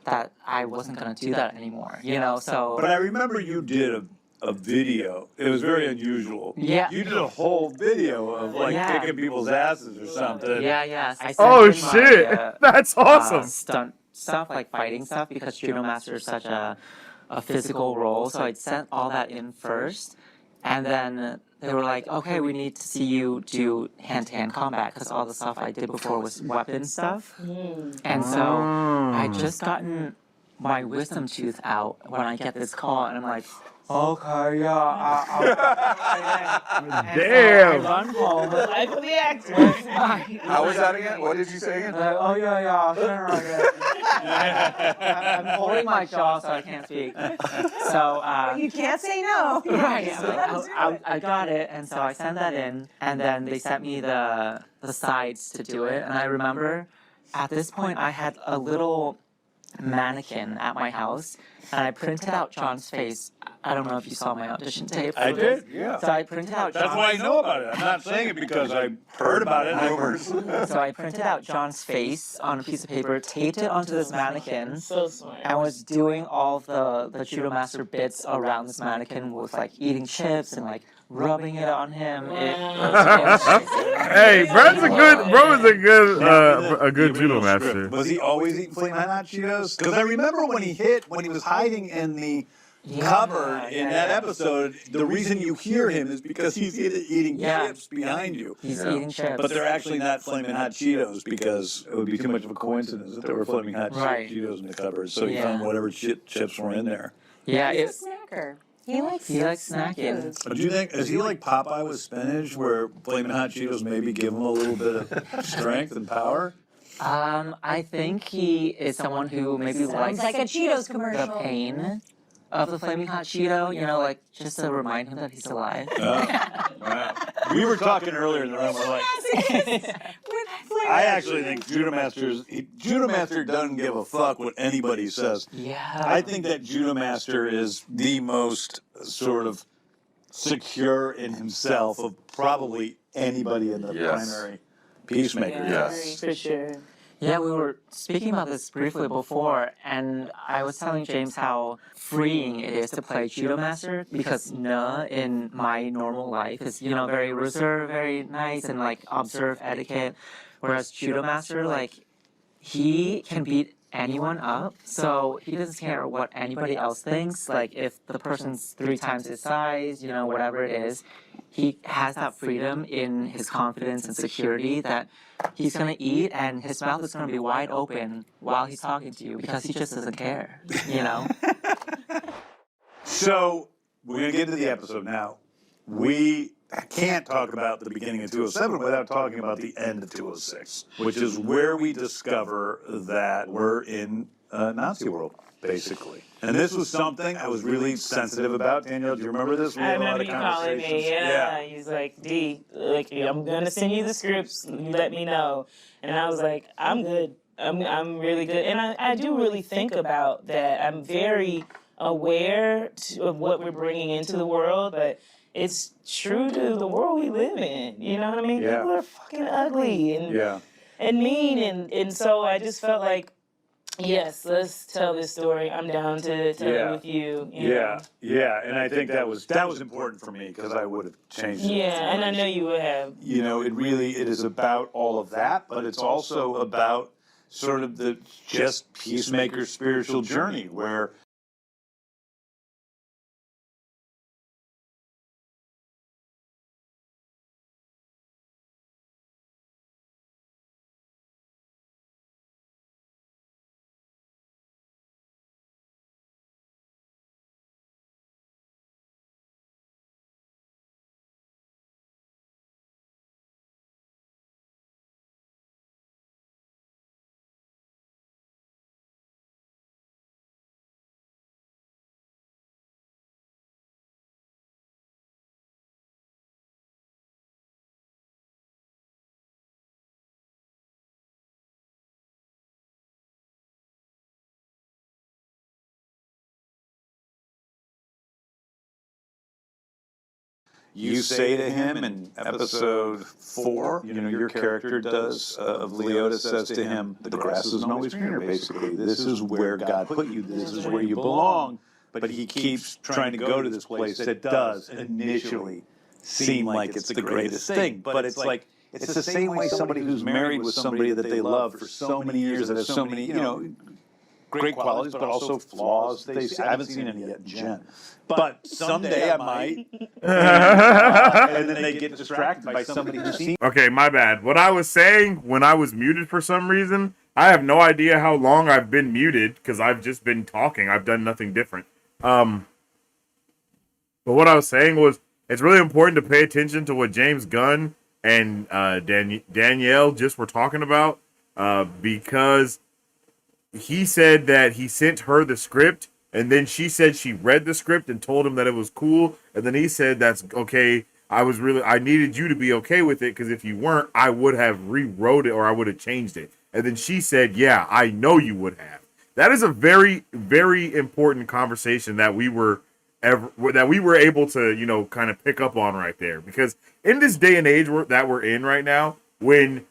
that I wasn't gonna do that anymore, you know. So, But I remember you did a video. It was very unusual. Yeah. You did a whole video of like Yeah. kicking people's asses or something. yeah, I sent Oh in shit. my, That's awesome. stunt stuff, like fighting stuff, because Judo Master is such a physical role. So I'd sent all that in first, and then they were like, okay, we need to see you do hand-to-hand combat, because all the stuff I did before was weapon stuff. And so I just gotten my wisdom tooth out when I get this call, and I'm like, okay, yeah, I'll Damn. So I run home. Life of the actor. How was that again? What did you say again? Like, oh yeah, I'm holding my jaw so I can't speak. So You can't say no. right, Yeah, so let us do it. I got it, and so I sent that in, and then they sent me the sides to do it, and I remember at this point I had a little mannequin at my house, and I printed out John's face. I don't know if you saw my audition tape. I did, yeah. So I printed out That's John's why I know about it. I'm not saying it because I heard about it. Rumors. So I printed out John's face on a piece of paper, taped it onto this mannequin, So smart. and was doing all the Judo Master bits around this mannequin with like eating chips and like rubbing it on him. Hey, Bro is a good The judo original master. script. Was he always eating Flamin' Hot Cheetos? Because I remember when he was hiding in the cupboard in that episode, the reason you hear him is because he's eating Yeah. chips behind you. He's eating chips. But they're actually not Flamin' Hot Cheetos because it would be too much of a coincidence that there were Flamin' Hot Right. Cheetos in the cupboard. So he Yeah. found whatever chips were in there. Yeah, He's a snacker. He likes snacking. But do you think, is he like Popeye with spinach where Flamin' Hot Cheetos maybe give him a little bit of strength and power? I think he is someone who maybe likes like a Cheetos the commercial. pain of the flaming hot Cheeto, you know, like just to remind him that he's alive. Wow. We were talking earlier in the room, we're like, I actually think Judo Master doesn't give a fuck what anybody says. Yeah. I think that Judo Master is the most sort of secure in himself of probably anybody in the Yes. primary Peacemaker. Yes. For sure. Yeah, we were speaking about this briefly before, and I was telling James how freeing it is to play Judo Master because Ne in my normal life is, very reserved, very nice, and like observe etiquette. Whereas Judo Master, like, he can beat anyone up, so he doesn't care what anybody else thinks. Like, if the person's 3 times his size, whatever it is, he has that freedom in his confidence and security that he's gonna eat and his mouth is gonna be wide open while he's talking to you because he just doesn't care. So we're going to get into the episode now. We can't talk about the beginning of 207 without talking about the end of 206, which is where we discover that we're in a Nazi world, basically. And this was something I was really sensitive about. Danielle, do you remember this? I remember you calling me. Yeah. He's like, D, like, I'm gonna send you the scripts. You let me know. And I was like, I'm good. I'm really good. And I do really think about that. I'm very aware of what we're bringing into the world, but it's true to the world we live in. You know what I mean? Yeah. People are fucking ugly and mean, and so I just felt like, yes, let's tell this story. I'm down to tell it with you. Yeah, and I think that was important for me because I would have changed it. Yeah, and I know you would have. It is about all of that, but it's also about sort of the just Peacemaker's spiritual journey where you say to him in episode 4, your character does, of Leota says to him, the grass isn't always greener, basically. This is where God put you. This is where you belong. But he keeps trying to go to this place that does initially seem like it's the greatest thing. But it's like, it's the same way somebody who's married with somebody that they love for so many years that has so many, great qualities, but also flaws. I haven't seen any yet in Jen. But someday I might. And then they get distracted by somebody who seems... Okay, my bad. What I was saying when I was muted for some reason, I have no idea how long I've been muted because I've just been talking. I've done nothing different. But what I was saying was it's really important to pay attention to what James Gunn and Danielle just were talking about because he said that he sent her the script and then she said she read the script and told him that it was cool. And then he said, that's okay. I needed you to be okay with it because if you weren't, I would have rewrote it or I would have changed it. And then she said, yeah, I know you would have. That is a very, very important conversation that we were able to, kind of pick up on right there. Because in this day and age that we're in right now, when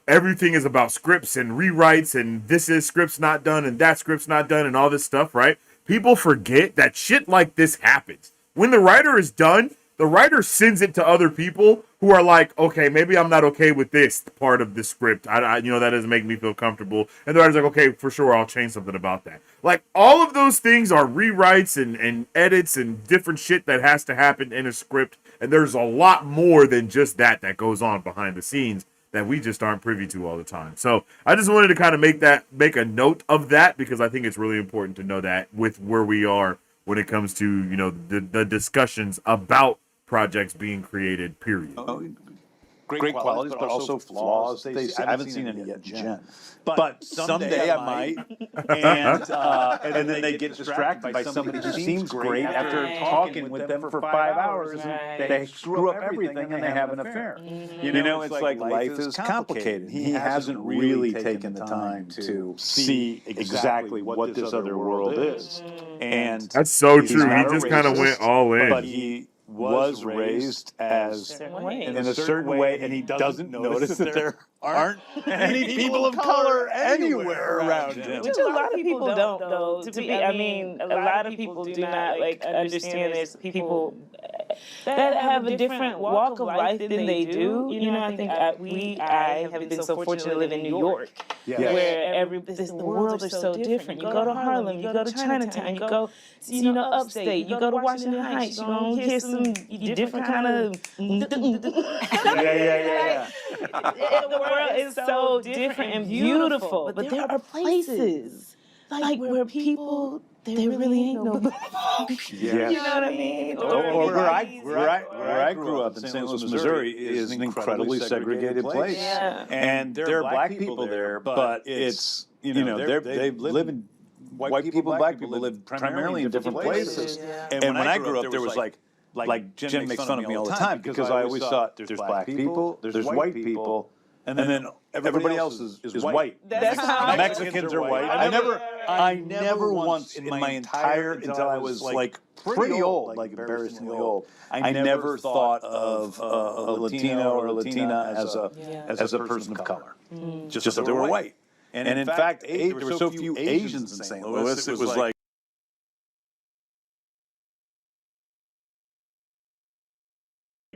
everything is about scripts and rewrites and this is script's not done and that script's not done and all this stuff, right? People forget that shit like this happens. When the writer is done, the writer sends it to other people who are like, okay, maybe I'm not okay with this part of the script. That doesn't make me feel comfortable. And the writer's like, okay, for sure, I'll change something about that. Like, all of those things are rewrites and edits and different shit that has to happen in a script. And there's a lot more than just that goes on behind the scenes that we just aren't privy to all the time. So I just wanted to kind of make a note of that because I think it's really important to know that with where we are when it comes to, the discussions about projects being created, period. Great qualities, but also flaws. I haven't seen any yet in Jen. But someday I might. And then they get distracted by somebody who seems great after talking with them for 5 hours. And they screw up everything and they have an affair. It's like life is complicated. He hasn't really taken the time to see exactly what this other world is. And that's so true. He just kind of went all in. But he was raised as in a certain way, and he doesn't notice that there aren't any people of color anywhere around him. Which a lot of people don't, though. I mean, a lot of people do not understand there's people that have a different walk of life than they do. You know, I think I have been so fortunate to live in New York, where the worlds are so different. You go to Harlem, you go to Chinatown, you go, upstate, you go to Washington Heights, you're gonna hear some different kind of. The world is so different and beautiful, but there are places like where people. There really ain't no You know what I mean? Where I grew up in St. Louis, Missouri, is an incredibly segregated place, and there are black people there, but it's they live in white people and black people live primarily in different places. And when I grew up, there was like Jen makes fun of me all the time because I always thought there's black people, there's white people, and then everybody else is white. Mexicans are white. I never once in my entire until I was like pretty old, like embarrassingly old. I never thought of a Latino or a Latina as a person of color, just that they were white. And in fact, there were so few Asians in St. Louis. It was like.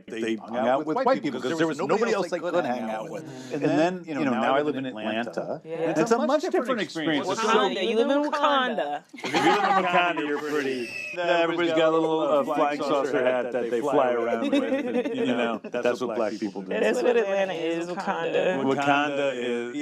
They hung out with white people because there was nobody else they could hang out with. And then, now I live in Atlanta. And it's a much different experience. You live in Wakanda. If you live in Wakanda, you're pretty. Everybody's got a little flying saucer hat that they fly around with. And, that's what black people do. That's what Atlanta is, Wakanda. Wakanda is,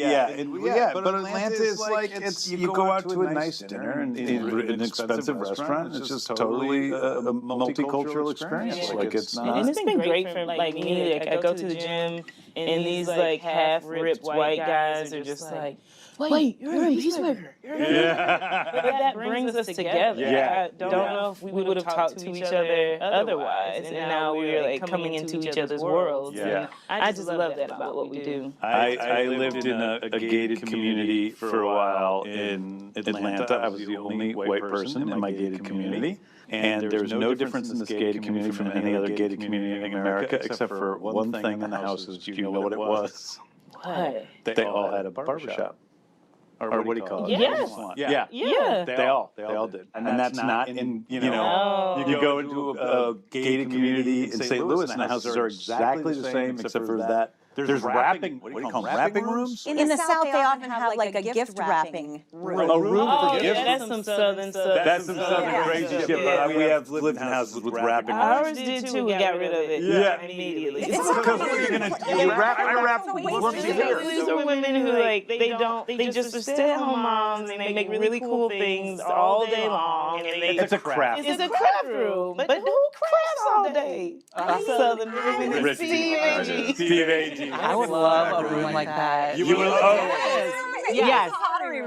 but Atlanta is like, you go out to a nice dinner in an expensive restaurant, and it's just totally a multicultural experience. Like it's not. And it's been great for me. I go to the gym, and these half-ripped white guys are just like, wait, you're in Peacemaker. But that brings us together. I don't know if we would have talked to each other otherwise, and now we're coming into each other's worlds. I just love that about what we do. I lived in a gated community for a while in Atlanta. I was the only white person in my gated community. And there's no difference in this gated community from any other gated community in America, except for one thing in the houses. Do you know what it was? What? They all had a barbershop. Or what do you call it? Yes. Yeah. They all did. And that's not in, you go into a gated community in St. Louis and the houses are exactly the same except for that. There's wrapping, what do you call them, wrapping rooms? In the South, they often have like a gift wrapping room. A room for gifts? That's some southern stuff. That's some southern crazy shit, but we have lived in houses with wrapping rooms. Ours did too, we got rid of it immediately. Because what are you going to do? I wrap once a year. These are women who they just are stay-at-home moms and they make really cool things all day long. It's a craft. It's a craft room, but who crafts all day? Southern women. Steve A.G. I would love a room like that. You would? Yes.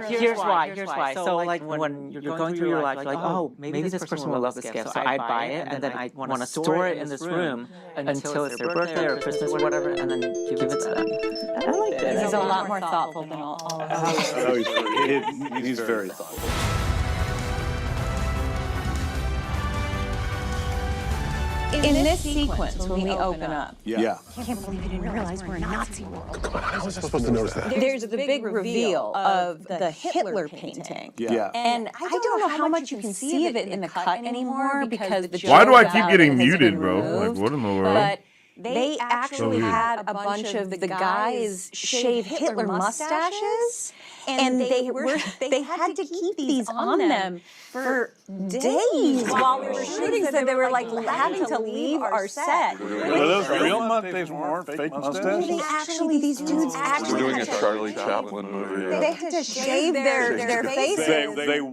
Here's why. So like when you're going through your life, you're like, oh, maybe this person will love this gift, so I buy it, and then I want to store it in this room until it's their birthday or Christmas or whatever, and then give it to them. I like that. He's a lot more thoughtful than all of us. Oh, he's very thoughtful. In this sequence, when we open up, Yeah. I can't believe you didn't realize we're in Nazi world. How was I supposed to notice that? There's the big reveal of the Hitler painting. Yeah. And I don't know how much you can see of it in the cut anymore because the Why do I joke keep about getting it has muted, been bro? removed. Like, what in the world? But they actually weird. had a bunch of the guys shave Hitler mustaches, and they had to keep these on them for days while we were shooting, so they were like having to leave our set. Were those real mustaches? They weren't fake mustaches? These dudes actually We're doing a had to- Charlie Chaplin movie. They had to shave their faces.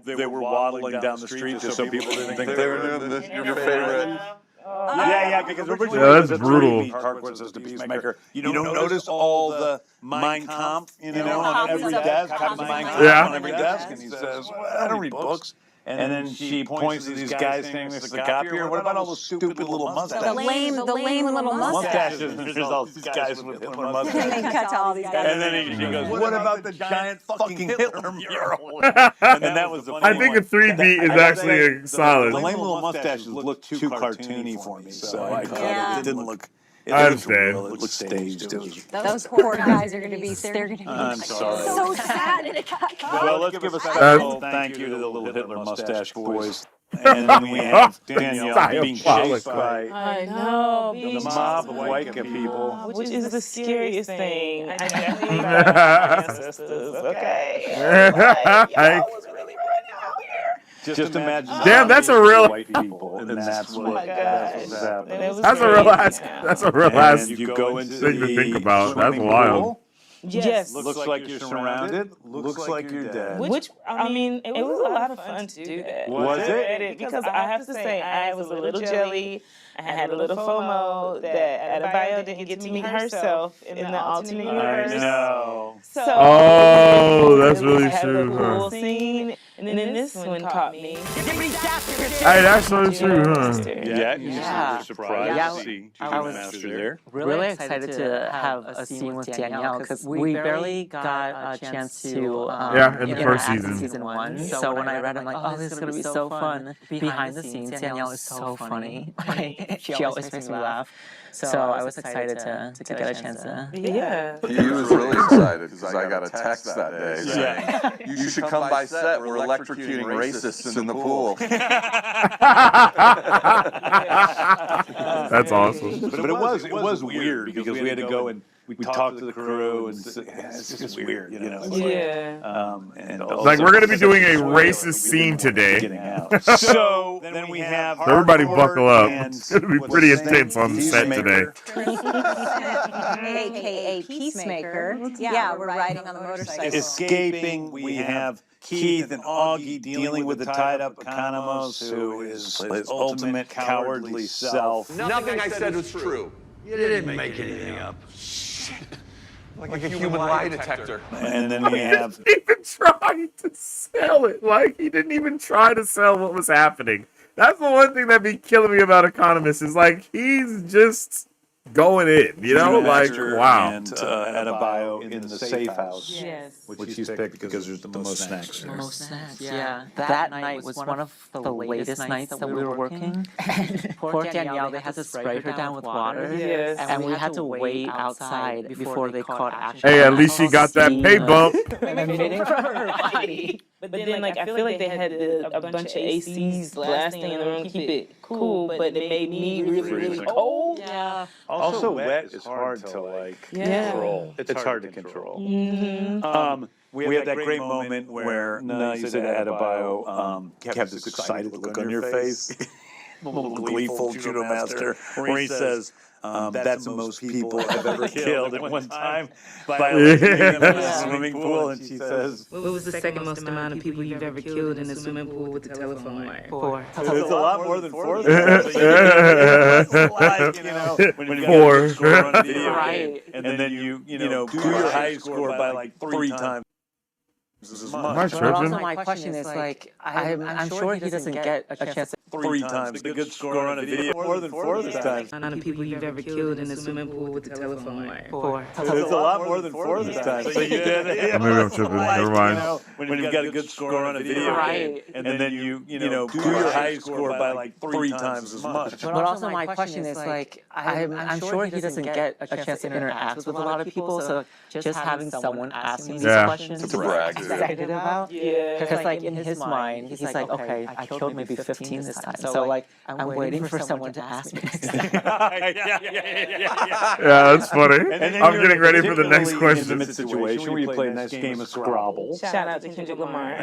They were waddling down the street just so people didn't think they were doing this. Your favorite. Yeah, because originally that's it was a brutal. 3D Harkness as the Peacemaker. You don't notice all the Mein Kampf, on every desk, copies of Mein Kampf on every desk, and he says, well, I don't read books. And then she points to these guys saying there's a cop here. What about all those stupid little mustaches? The lame little mustaches. There's all these guys with Hitler mustaches. And they cut to all these guys. And then she goes, what about the giant fucking Hitler mural? And that was the funny I think a 3D is actually solid. The lame little mustaches looked too cartoony for me, so I thought it didn't look. I understand. It looked staged. Those poor guys are going to be. I'm sorry. So sad. And it got cut. Well, let's give a special thank you to the little Hitler mustache boys. And then we have Danielle being chased by I know. the mob of white people. Which is the scariest thing. I definitely got my ancestors. Okay. I was really running out here. Just imagine. Damn, that's a real. White people, and that's what happened. That's a real ass. That's a real ass You go into thing to the think about. That's swimming wild. pool. Yes. Looks like you're surrounded. Looks like you're dead. Which, I mean, it was a lot of fun to do that. Was it? Because I have to say, I was a little jelly. I had a little FOMO that Adebayo didn't get to meet herself in the alternate universe. I know. So, Oh, that's really I had true, the huh? cool scene, and then this one caught me. Hey, that's so true, huh? Yeah, you were surprised Yeah, to see I was Master there. really excited to have a scene with Danielle because we barely got a chance to Yeah, in the first interact in season. season 1. So when I read it, I'm like, oh, this is gonna be so fun. Behind the scenes, Danielle is so funny. She always makes me laugh. So I was excited to get a chance to. Yeah. He was really excited because I got a text that day saying, you should come by set. We're electrocuting racists in the pool. That's awesome. But it was weird because we had to go and we talked to the crew and it's just weird, you know. Yeah. And Like, we're gonna be doing a racist scene today. getting out. So then we have Everybody buckle up. and It's gonna be pretty intense on the set today. AKA Peacemaker. Yeah, we're riding on the motorcycle. Escaping, we have Keith and Augie dealing with the tied-up Economos, who is his ultimate cowardly self. Nothing I said was true. You didn't make anything up. Like a human lie detector. And then we have Even trying to sell it. Like, he didn't even try to sell what was happening. That's the one thing that be killing me about Economist is like he's just going in, you know? Like, wow. And Adebayo in the safe house, Yes. which he's picked because there's the most snacks. Most snacks, yeah. That night was one of the latest nights that we were working. Poor Danielle, they had to spray her down with water. Yes. And we had to wait outside before they caught action. Hey, at least she got that pay bump. But then, like, I feel like they had a bunch of ACs blasting in the room to keep it cool, but it made me really, really cold. Yeah. Also, wet is hard to control. It's hard to control. We had that great moment where you said Adebayo kept this excited look on your face, a little gleeful judo master, where he says, that's the most people have ever killed at one time by electrocuting them in a swimming pool. And she says, What was the second most amount of people you've ever killed in a swimming pool with a telephone wire? 4. it's a lot more than 4. It's like, you know, when you got a good score on a video game, and then you do your high score by like 3 times. Am I But also tripping? my question is, like, I'm sure he doesn't get a chance to 3 times the good score on a video, more than 4 this time. Amount of people you've ever killed in a swimming pool with a telephone wire? 4. It's a lot more than 4 this time. So you did it. Maybe I'm tripping. Never mind. When you've got a good score on a video game, and then you do your high score by like 3 times as much. But also my question is, like, I'm sure he doesn't get a chance to interact with a lot of people, so just having someone ask him these questions It's a brag, dude. excited about. Yeah. Because, like, in his mind, he's like, okay, I killed maybe 15 this time. So, like, I'm waiting for someone to ask me next time. Yeah, that's funny. I'm getting ready for the next question. Intimate situation where you play a nice game of Scrabble. Shout out to Kendrick Lamar.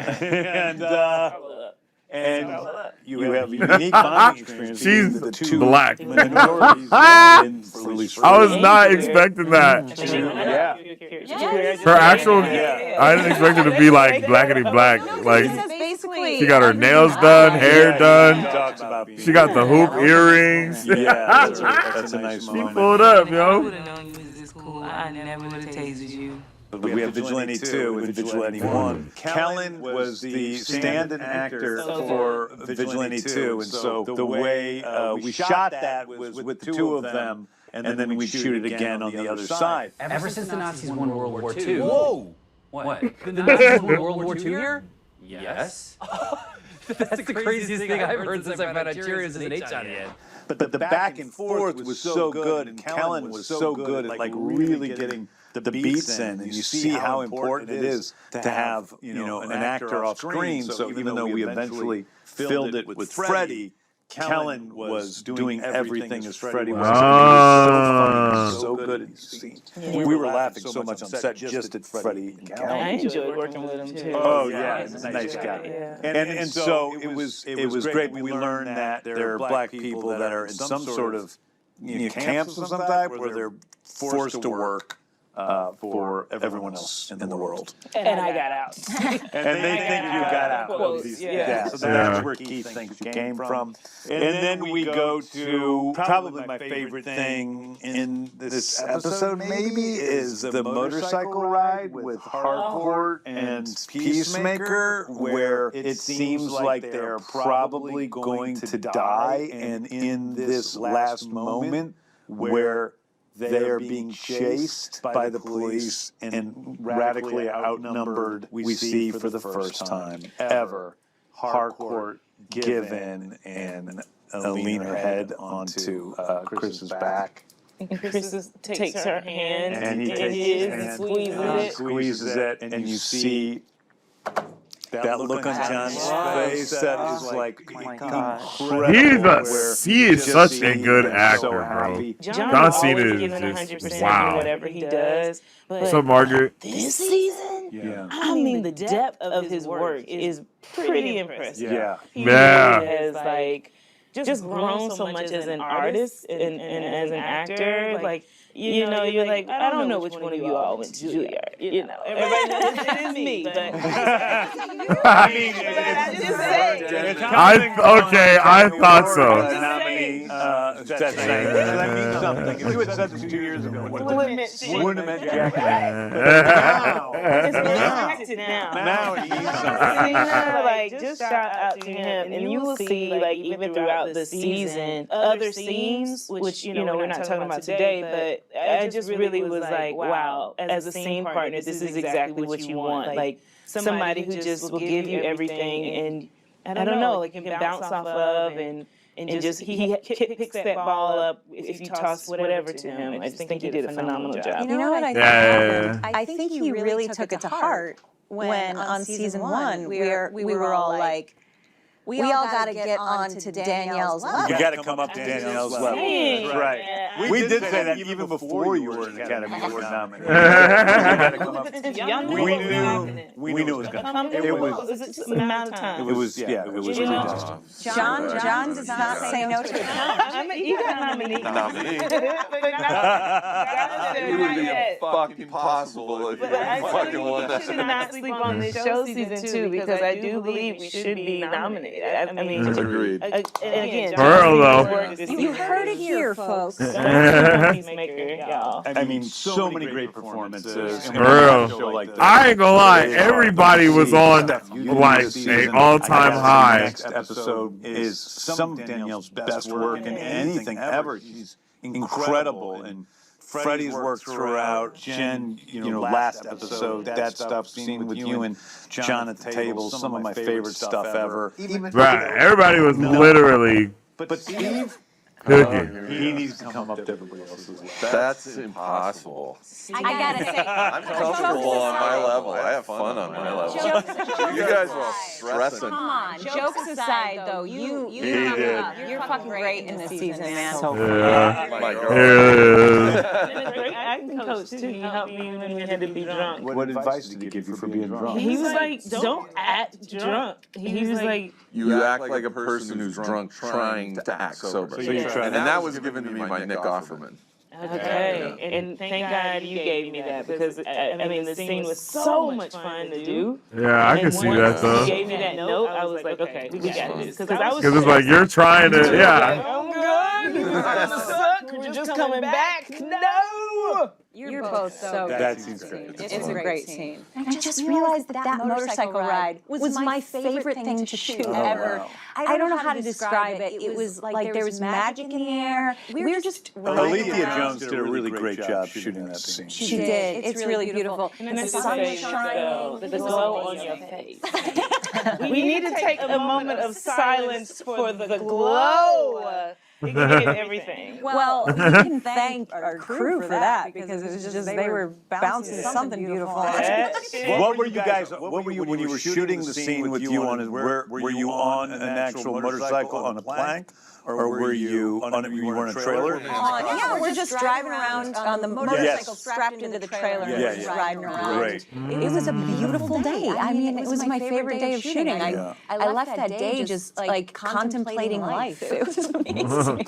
And you have a unique bonding experience. She's the 2 black. minorities I was not expecting that. Yeah. Her actual, I didn't expect her to be like blackity black. Like, Basically, she got her nails done, hair done. Talks about being She got the hoop earrings. Yeah, that's a nice She moment. pulled up, I yo. would have known you was this cool. I never would have tasered you. We have Vigilante 2 and Vigilante 1. Kellen was the stand-in actor for Vigilante 2, and so the way we shot that was with the two of them, and then we'd shoot it again on the other side. Ever since the Nazis won World War II. Whoa! What? The Nazis won World War II here? Yes. That's the craziest thing I've heard since I found out Tyrion is an H on the end. But the back and forth was so good, and Kellen was so good at like really getting the beats in, and you see how important it is to have an actor off screen. So even though we eventually filled it with Freddie, Kellen was doing everything as Freddie was. He was so good in these scenes. We were laughing so much on set just at Freddie and Kellen. I enjoyed working with him too. Oh yeah, he's a nice guy. Yeah. And so it was great. We learned that there are black people that are in some sort of camps of some type where they're forced to work for everyone else in the world. And I got out. And they think you got out. Quotes, yeah. So that's where Keith thinks you came from. And then we go to probably my favorite thing in this episode maybe is the motorcycle ride with Harcourt and Peacemaker, where it seems like they're probably going to die, and in this last moment where they are being chased by the police and radically outnumbered, we see for the first time ever Harcourt give in and lean her head onto Chris's back. And Chris takes her hand and he takes his hand, squeezes it, and you see that look on John's face that is like incredible. He is such a good actor, bro. John Cena is just wow. Whatever he does. What's up, Margaret? This season, I mean, the depth of his work is pretty impressive. Yeah. He really has like just grown so much as an artist and as an actor. Like, you're like, I don't know which one of you all went to Juilliard. Everybody knows it is me. But I mean, I thought so. That means something. If you had said this 2 years ago, wouldn't have meant jack. Now it means something. Like, just shout out to him, and you will see, like, even throughout the season, other scenes, which we're not talking about today, but I just really was like, wow, as a scene partner, this is exactly what you want. Like, somebody who just will give you everything, and I don't know, like, you can bounce off of, and just he picks that ball up if you toss whatever to him. I just think he did a phenomenal job. You know what I think? I think he really took it to heart when on season 1 we were all like, we all got to get on to Danielle's level. You got to come up to Danielle's level. Right. We did say that even before you were an Academy Award nominee. We knew it was going to. It was a amount of time. It was really just. John does not say no to it. You got nominated. It would be fucking possible if you fucking won that. We should not sleep on this show season 2 because I do believe we should be nominated. I mean, agreed. And again, for real though. You heard it here, folks. Peacemaker, y'all. I mean, so many great performances. For real. I ain't gonna lie, everybody was on like an all-time high. Next episode is some of Danielle's best work in anything ever. She's incredible, and Freddie's work throughout. Jen, last episode, that stuff seen with you and John at the table, some of my favorite stuff ever. Right, everybody was literally. But Steve, he needs to come up to everybody else's level. That's impossible. I gotta say, I'm comfortable on my level. I have fun on my level. You guys are all stressing. Come on, jokes aside, though, you're fucking great in this season, man. My girl. Acting coach too. He helped me when we had to be drunk. What advice did he give you for being drunk? He was like, "Don't act drunk." He was like, "You act like a person who's drunk trying to act sober." And that was given to me by Nick Offerman. Okay, and thank God you gave me that because I mean the scene was so much fun to do. Yeah, I can see that though. You gave me that note, I was like, okay, we got this. Because it's like you're trying to, yeah. I'm good. This is gonna suck. We're just coming back. No. You're both so That scene's great. It's a great scene. And I just realized that motorcycle ride was my favorite thing to shoot ever. wow. I don't know how to describe it. It was like there was magic in the air. We were just Alethea Jones did a really great job shooting that scene. She did. It's really beautiful. And the sun was shining. The glow on your face. We need to take a moment of silence for the glow. It gave everything. Well, we can thank our crew for that because it was just they were bouncing something beautiful. What were you guys? What were you when you were shooting the scene with you on? Were you on an actual motorcycle on a plank, or were you on? You were in a trailer? Yeah, we're just driving around on the motorcycle strapped into the trailer and just riding around. Great. It was a beautiful day. I mean, it was my favorite day of shooting. I left that day just like contemplating life. It was amazing.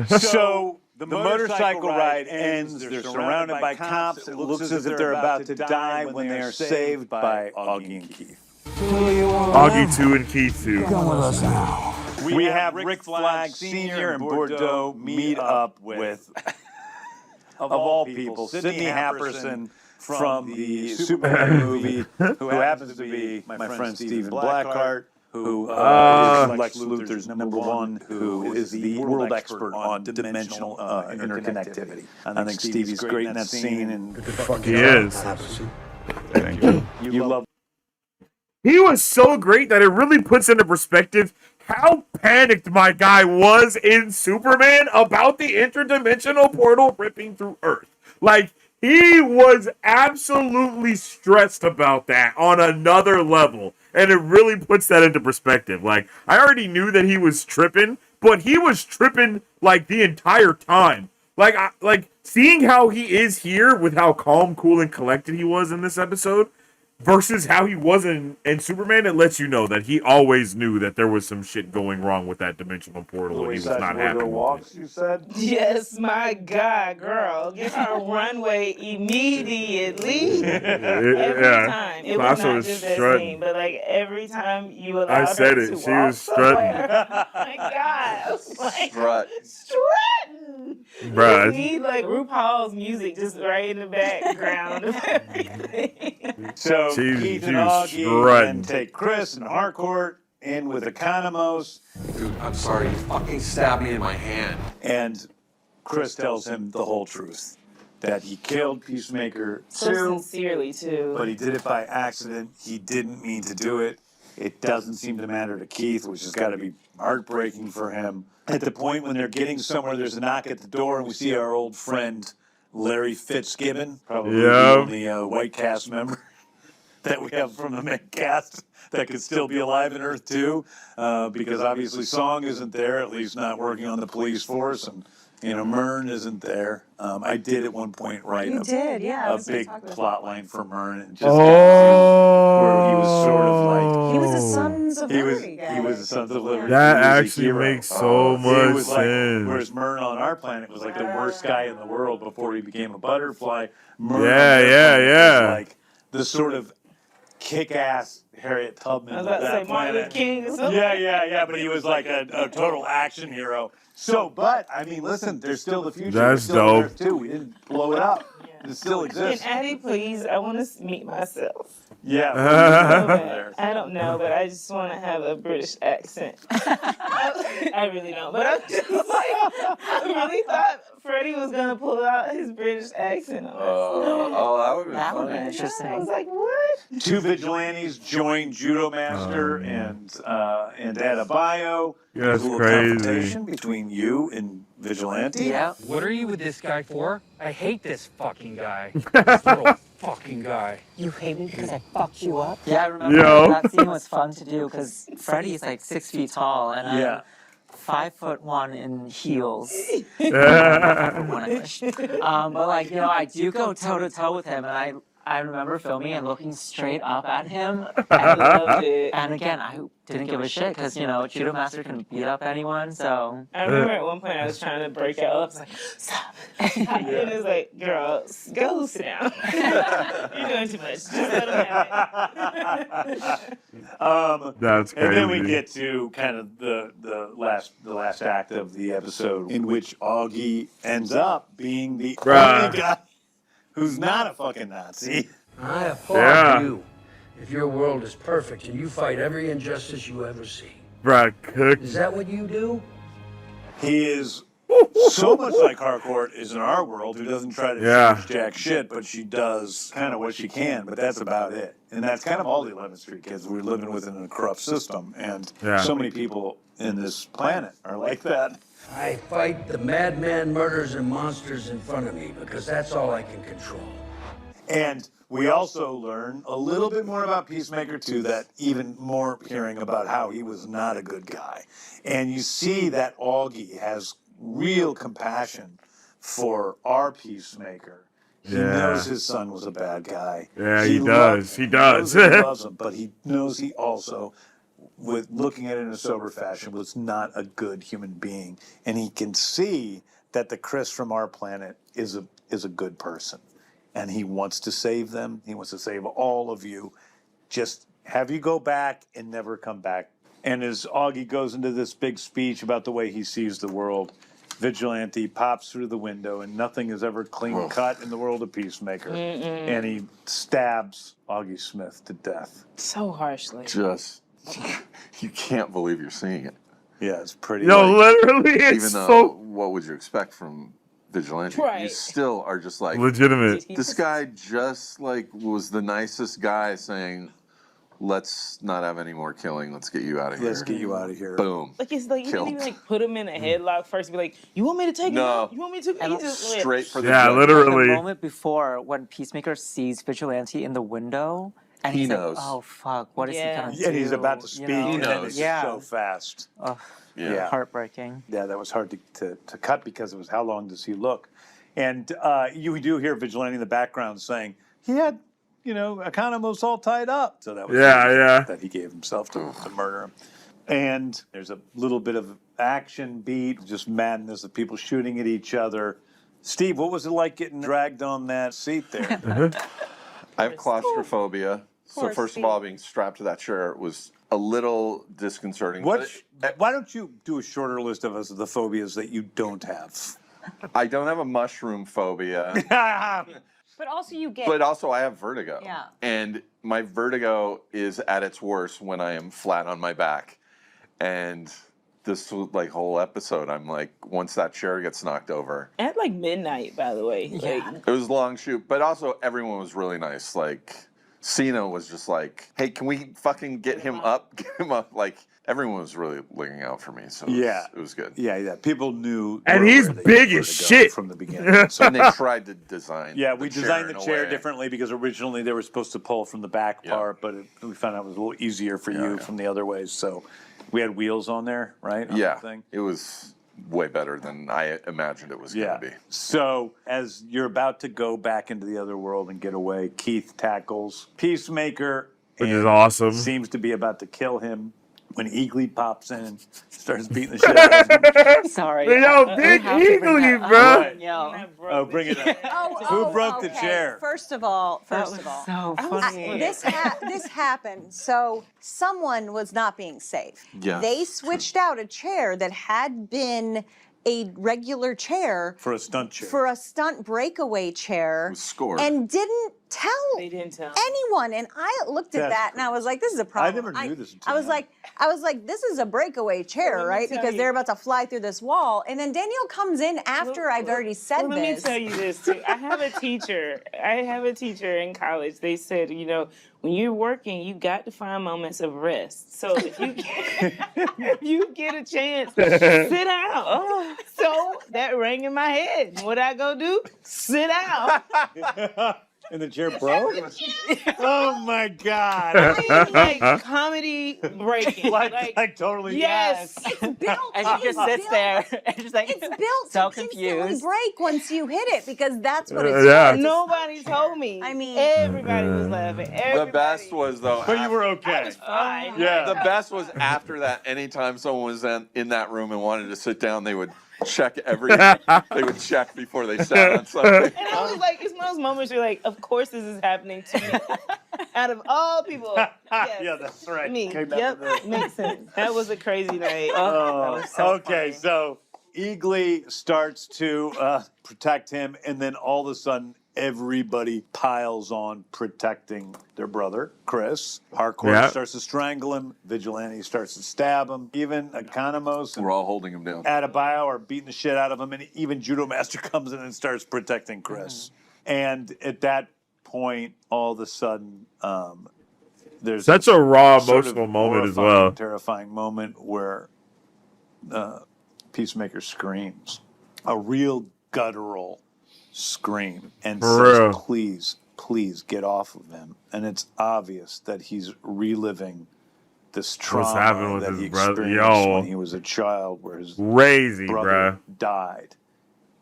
So the motorcycle ride ends. They're surrounded by cops. It looks as if they're about to die when they are saved by Augie and Keith. Augie 2 and Keith 2. We have Rick Flag Sr. and Bordeaux meet up with, of all people, Sidney Happerson from the Superman movie, who happens to be my friend Stephen Blackheart, who is Lex Luthor's #1, who is the world expert on dimensional interconnectivity. I think Stevie's great in that scene, and He is. thank you. You love. He was so great that it really puts into perspective how panicked my guy was in Superman about the interdimensional portal ripping through Earth. Like, he was absolutely stressed about that on another level. And it really puts that into perspective. Like, I already knew that he was tripping, but he was tripping, like, the entire time. Like, seeing how he is here with how calm, cool, and collected he was in this episode versus how he was in Superman, it lets you know that he always knew that there was some shit going wrong with that dimensional portal and he was not happy with it. You said? Yes, my God, girl. Get her runway immediately. Every time. It was not just that scene, but like every time you allowed I said her it. to She walk was strutting. somewhere. Oh my God. I was like, strutting. Bruh. We need like RuPaul's music just right in the background of everything. So She Keith was and Augie strutting. and take Chris and Harcourt in with Economos, Dude, I'm sorry. You fucking stabbed me in my hand. and Chris tells him the whole truth, that he killed Peacemaker So too, sincerely, too. but he did it by accident. He didn't mean to do it. It doesn't seem to matter to Keith, which has got to be heartbreaking for him. At the point when they're getting somewhere, there's a knock at the door, and we see our old friend Larry Fitzgibbon, probably the only white cast member that we have from the main cast that could still be alive in Earth 2, because obviously Song isn't there, at least not working on the police force, and Myrn isn't there. I did at one point write a big plot line for Myrn, and just where he was sort of like He was a Sons of Liberty guy. he was a Sons of Liberty. That He was a actually hero. makes so He much was like, sense. whereas Myrn on our planet was like the worst guy in the world before he became a butterfly. Myrn Yeah, on their yeah, planet yeah. was like the sort of kick-ass Harriet Tubman I was of about to that say Martin Luther planet. King or something. Yeah, but he was like a total action hero. So, but, I mean, listen, there's still the future. That's There's still dope. Earth 2. We didn't blow it up. It still exists. And Addie, please, I want to meet myself. Yeah. I don't know, but I just want to have a British accent. I really don't. But I'm just like, I really thought Freddie was going to pull out his British accent on us. That would be That would be funny. interesting. I was like, what? Two vigilantes joined Judo Master and Adebayo. That's There's a little crazy. confrontation between you and Vigilante. Yeah. What are you with this guy for? I hate this fucking guy. This little fucking guy. You hate me because I fucked you up? Yeah, I remember Yo. that scene was fun to do because Freddie's like 6 feet tall and I'm Yeah. 5'1" in heels. 5'1", I wish. But like, I do go toe to toe with him, and I remember filming and looking straight up at him. I loved it. And again, I didn't give a shit because Judo Master can beat up anyone. So I remember at one point I was trying to break out. I was like, stop. And it was like, girl, go sit down. You're doing too much. Just let him have it. That's crazy. And then we get to kind of the last act of the episode in which Augie ends up being the Bruh. only guy who's not a fucking Nazi. I applaud you if your world is perfect and you fight every injustice you ever see. Bruh, cook. Is that what you do? He is so much like Harcourt is in our world, who doesn't try to change jack shit, but she does kind of what she can, but that's about it. And that's kind of all the 11th Street kids. We're living within a corrupt system, and so many people in this planet are like that. I fight the madman murders and monsters in front of me because that's all I can control. And we also learn a little bit more about Peacemaker, too, that even more hearing about how he was not a good guy. And you see that Augie has real compassion for our Peacemaker. He knows his son was a bad guy. Yeah, he does. He does. He loves him, but he knows he also, with looking at it in a sober fashion, was not a good human being. And he can see that the Chris from our planet is a good person. And he wants to save them. He wants to save all of you. Just have you go back and never come back. And as Augie goes into this big speech about the way he sees the world, Vigilante pops through the window, and nothing is ever clean cut in the world of Peacemaker. And he stabs Augie Smith to death. So harshly. Just, you can't believe you're seeing it. Yeah, it's pretty. No, literally, it's even though, so... what would you expect from Vigilante? Right. You still are just like... legitimate. This guy just, like, was the nicest guy saying, let's not have any more killing. Let's get you out of here. Let's get you out of here. Boom. Like, it's like, you didn't even, like, put him in a headlock first and be like, you want me to take him out? You want me to? He just went straight for the The moment before when Peacemaker sees Vigilante in the window, and He he's knows. like, "Oh fuck, what is he gonna do?" And he's about to speak, and then it's so fast. Heartbreaking. Yeah, that was hard to cut because it was how long does he look? And you do hear Vigilante in the background saying he had, Economos all tied up. So that was that he gave himself to murder him. And there's a little bit of action beat, just madness of people shooting at each other. Steve, what was it like getting dragged on that seat there? I have claustrophobia. So first of all, being strapped to that chair was a little disconcerting. Why don't you do a shorter list of us of the phobias that you don't have? I don't have a mushroom phobia. But also you get... But also I have vertigo. Yeah. And my vertigo is at its worst when I am flat on my back. And this whole episode, I'm like, once that chair gets knocked over. At like midnight, by the way. Like, it was a long shoot, but also everyone was really nice. Like, Cena was just like, hey, can we fucking get him up? Get him up. Like, everyone was really looking out for me. So it was good. Yeah. People knew. And he's big as shit. From the beginning. So, and they tried to design we designed the chair differently because originally they were supposed to pull from the back part, but we found out it was a little easier for you from the other ways. So we had wheels on there, right? On the thing. It was way better than I imagined it was going to be. So as you're about to go back into the other world and get away, Keith tackles Peacemaker. Which is awesome. Seems to be about to kill him when Eagly pops in and starts beating the shit out of him. Sorry. Yo, big Eagly, bro. Oh, bring it up. Who broke the chair? First of all, so funny. this happened. So someone was not being safe. Yeah. They switched out a chair that had been a regular chair for a stunt chair. For a stunt breakaway chair. Scored. And didn't tell anyone. And I looked at that and I was like, this is a problem. I never knew this until I was like, this is a breakaway chair, right? Because they're about to fly through this wall. And then Danielle comes in after I've already said this. Let me tell you this too. I have a teacher in college. They said, when you're working, you got to find moments of rest. So if you get a chance, sit down. So that rang in my head. What I go do? Sit down. And the chair broke? Oh my God. I mean, like comedy breaking. Like totally. Yes. It's built. And she just sits there and just like it's built so to instantly confused. break once you hit it because that's what it's Yeah. Nobody told me. I mean, everybody was laughing. The best was though. But you were okay. Fine. Yeah. The best was after that. Anytime someone was in that room and wanted to sit down, they would check they would check before they sat on something. And I was like, it's one of those moments where you're like, of course this is happening to me. Out of all people. Yes. Yeah, that's right. Me. Yep. Makes sense. That was a crazy night. That was so okay, funny. so Eagly starts to protect him, and then all of a sudden everybody piles on protecting their brother, Chris. Harcourt starts to strangle him. Vigilante starts to stab him. Even Economos and We're all holding him down. Adebayo are beating the shit out of him. And even Judo Master comes in and starts protecting Chris. And at that point, all of a sudden, there's such a raw, sort of emotional moment as horrifying, well. terrifying moment where Peacemaker screams. A real guttural scream and For says, real. please, please get off of him. And it's obvious that he's reliving this trauma happened with that his he brother? experienced Yo. when he was a child, where his Crazy, brother bruh. died.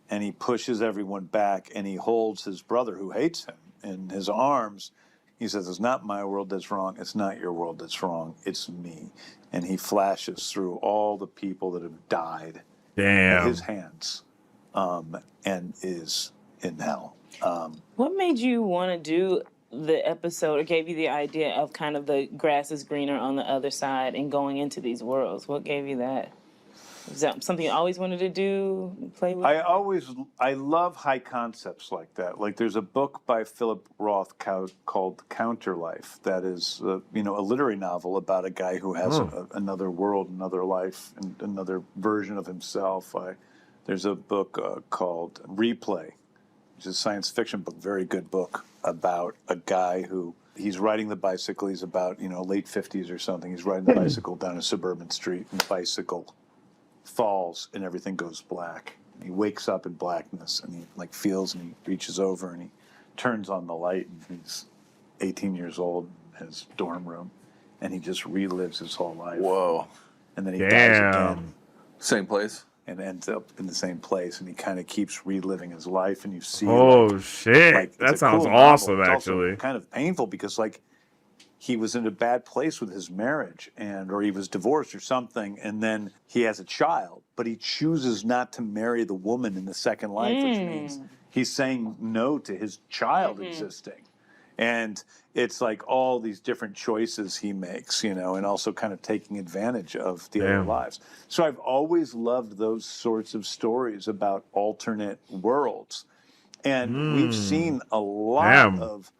And he pushes everyone back, and he holds his brother, who hates him, in his arms. He says, it's not my world that's wrong. It's not your world that's wrong. It's me. And he flashes through all the people that have died at Damn. his hands, and is in hell. What made you want to do the episode, or gave you the idea of kind of the grass is greener on the other side and going into these worlds? What gave you that? Is that something you always wanted to do, play with? I love high concepts like that. Like there's a book by Philip Roth called Counterlife that is, a literary novel about a guy who has another world, another life, and another version of himself. There's a book called Replay, which is a science fiction book, very good book, about a guy who he's riding the bicycle. He's about, late 50s or something. He's riding the bicycle down a suburban street, and the bicycle falls and everything goes black. He wakes up in blackness, and he feels, and he reaches over and he turns on the light, and he's 18 years old in his dorm room, and he just relives his whole life. Whoa. And then he dies again. Same place? And ends up in the same place, and he kind of keeps reliving his life, and you see shit. it's That a sounds cool awesome, novel. It's actually. also kind of painful because he was in a bad place with his marriage, or he was divorced or something, and then he has a child, but he chooses not to marry the woman in the second life, which means he's saying no to his child existing. And it's like all these different choices he makes, and also kind of taking advantage of the other lives. So I've always loved those sorts of stories about alternate worlds. And we've seen a lot of,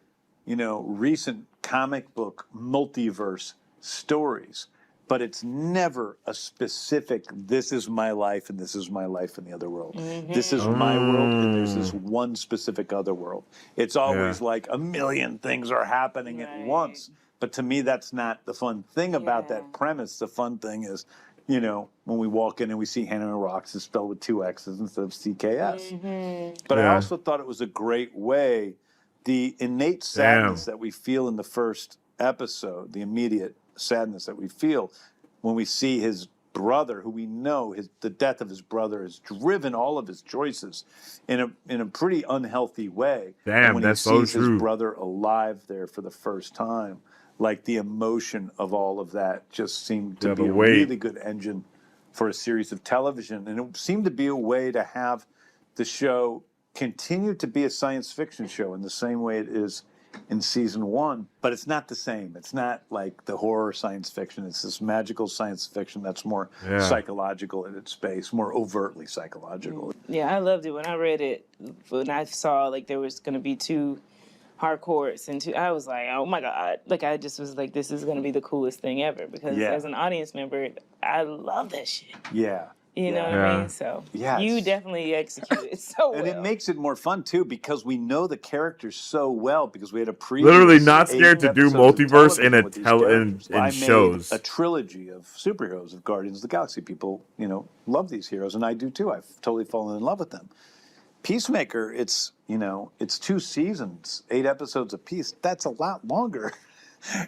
recent comic book multiverse stories, but it's never a specific, this is my life and this is my life in the other world. This is my world and there's this one specific other world. It's always like a million things are happening at once. But to me, that's not the fun thing about that premise. The fun thing is, when we walk in and we see Hannah Rocks is spelled with 2 X's instead of CKS. But I also thought it was a great way, the innate sadness that we feel in the first episode, the immediate sadness that we feel when we see his brother, who we know the death of his brother has driven all of his choices in a pretty unhealthy way. And when that's he so sees true. his brother alive there for the first time, the emotion of all of that just seemed to be a really good engine for a series of television. And it seemed to be a way to have the show continue to be a science fiction show in the same way it is in season 1, but it's not the same. It's not like the horror science fiction. It's this magical science fiction that's more psychological in its space, more overtly psychological. Yeah, I loved it when I read it. When I saw there was going to be 2 hardcores and 2, I was like, oh my God. I just was like, this is going to be the coolest thing ever, because as an audience member, I love that shit. Yeah. You know what I mean? So you definitely executed so well. And it makes it more fun, too, because we know the characters so well, because we had a previous Literally not scared 8 to do episodes of multiverse in television with these characters. in shows. I made a trilogy of superheroes of Guardians of the Galaxy. People, love these heroes, and I do, too. I've totally fallen in love with them. Peacemaker, it's 2 seasons, 8 episodes apiece. That's a lot longer.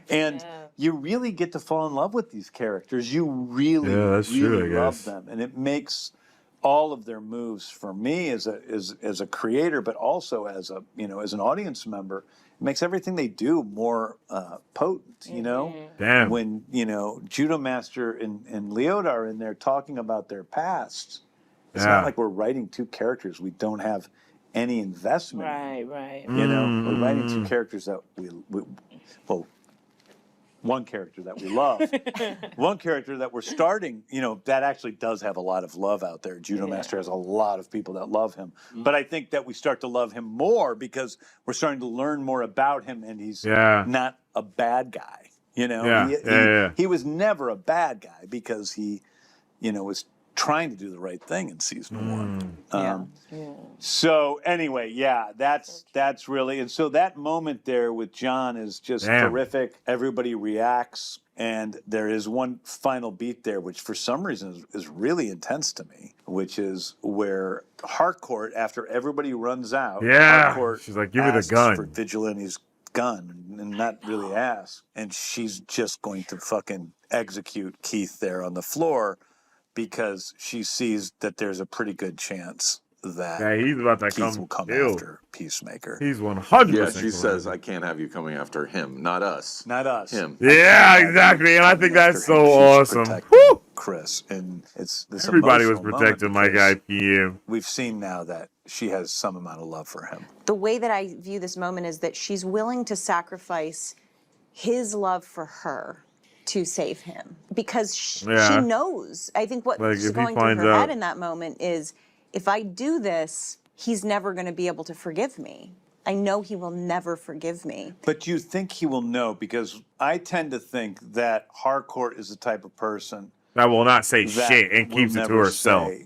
And you really get to fall in love with these characters. You really, really love them. And it makes all of their moves, for me as a creator, but also as an audience member, it makes everything they do more potent, Damn. When, Judo Master and Leota are in there talking about their pasts, it's not like we're writing 2 characters we don't have any investment in. Right. We're writing 2 characters that one character that we love. One character that we're starting, that actually does have a lot of love out there. Judo Master has a lot of people that love him. But I think that we start to love him more because we're starting to learn more about him, and he's not a bad guy. He was never a bad guy because he, was trying to do the right thing in season 1. So anyway, that's really, and so that moment there with John is just terrific. Everybody reacts, and there is one final beat there, which for some reason is really intense to me, which is where Harcourt, after everybody runs out, Harcourt she's like, "Give me the asks gun." for Vigilante's gun, and not really asks, and she's just going to fucking execute Keith there on the floor, because she sees that there's a pretty good chance that he's about to Keith will come after Peacemaker. He's 100%. Yeah, she says, "I can't have you coming after him, not us, not us, him." Yeah, exactly, and I think that's so awesome. Woo! Chris, and it's this. Everybody was protecting my guy PM. We've seen now that she has some amount of love for him. The way that I view this moment is that she's willing to sacrifice his love for her to save him, because she knows. I think what's going through her head in that moment is, if I do this, he's never going to be able to forgive me. I know he will never forgive me. But you think he will know, because I tend to think that Harcourt is the type of person that will not say shit and keeps it to herself. Will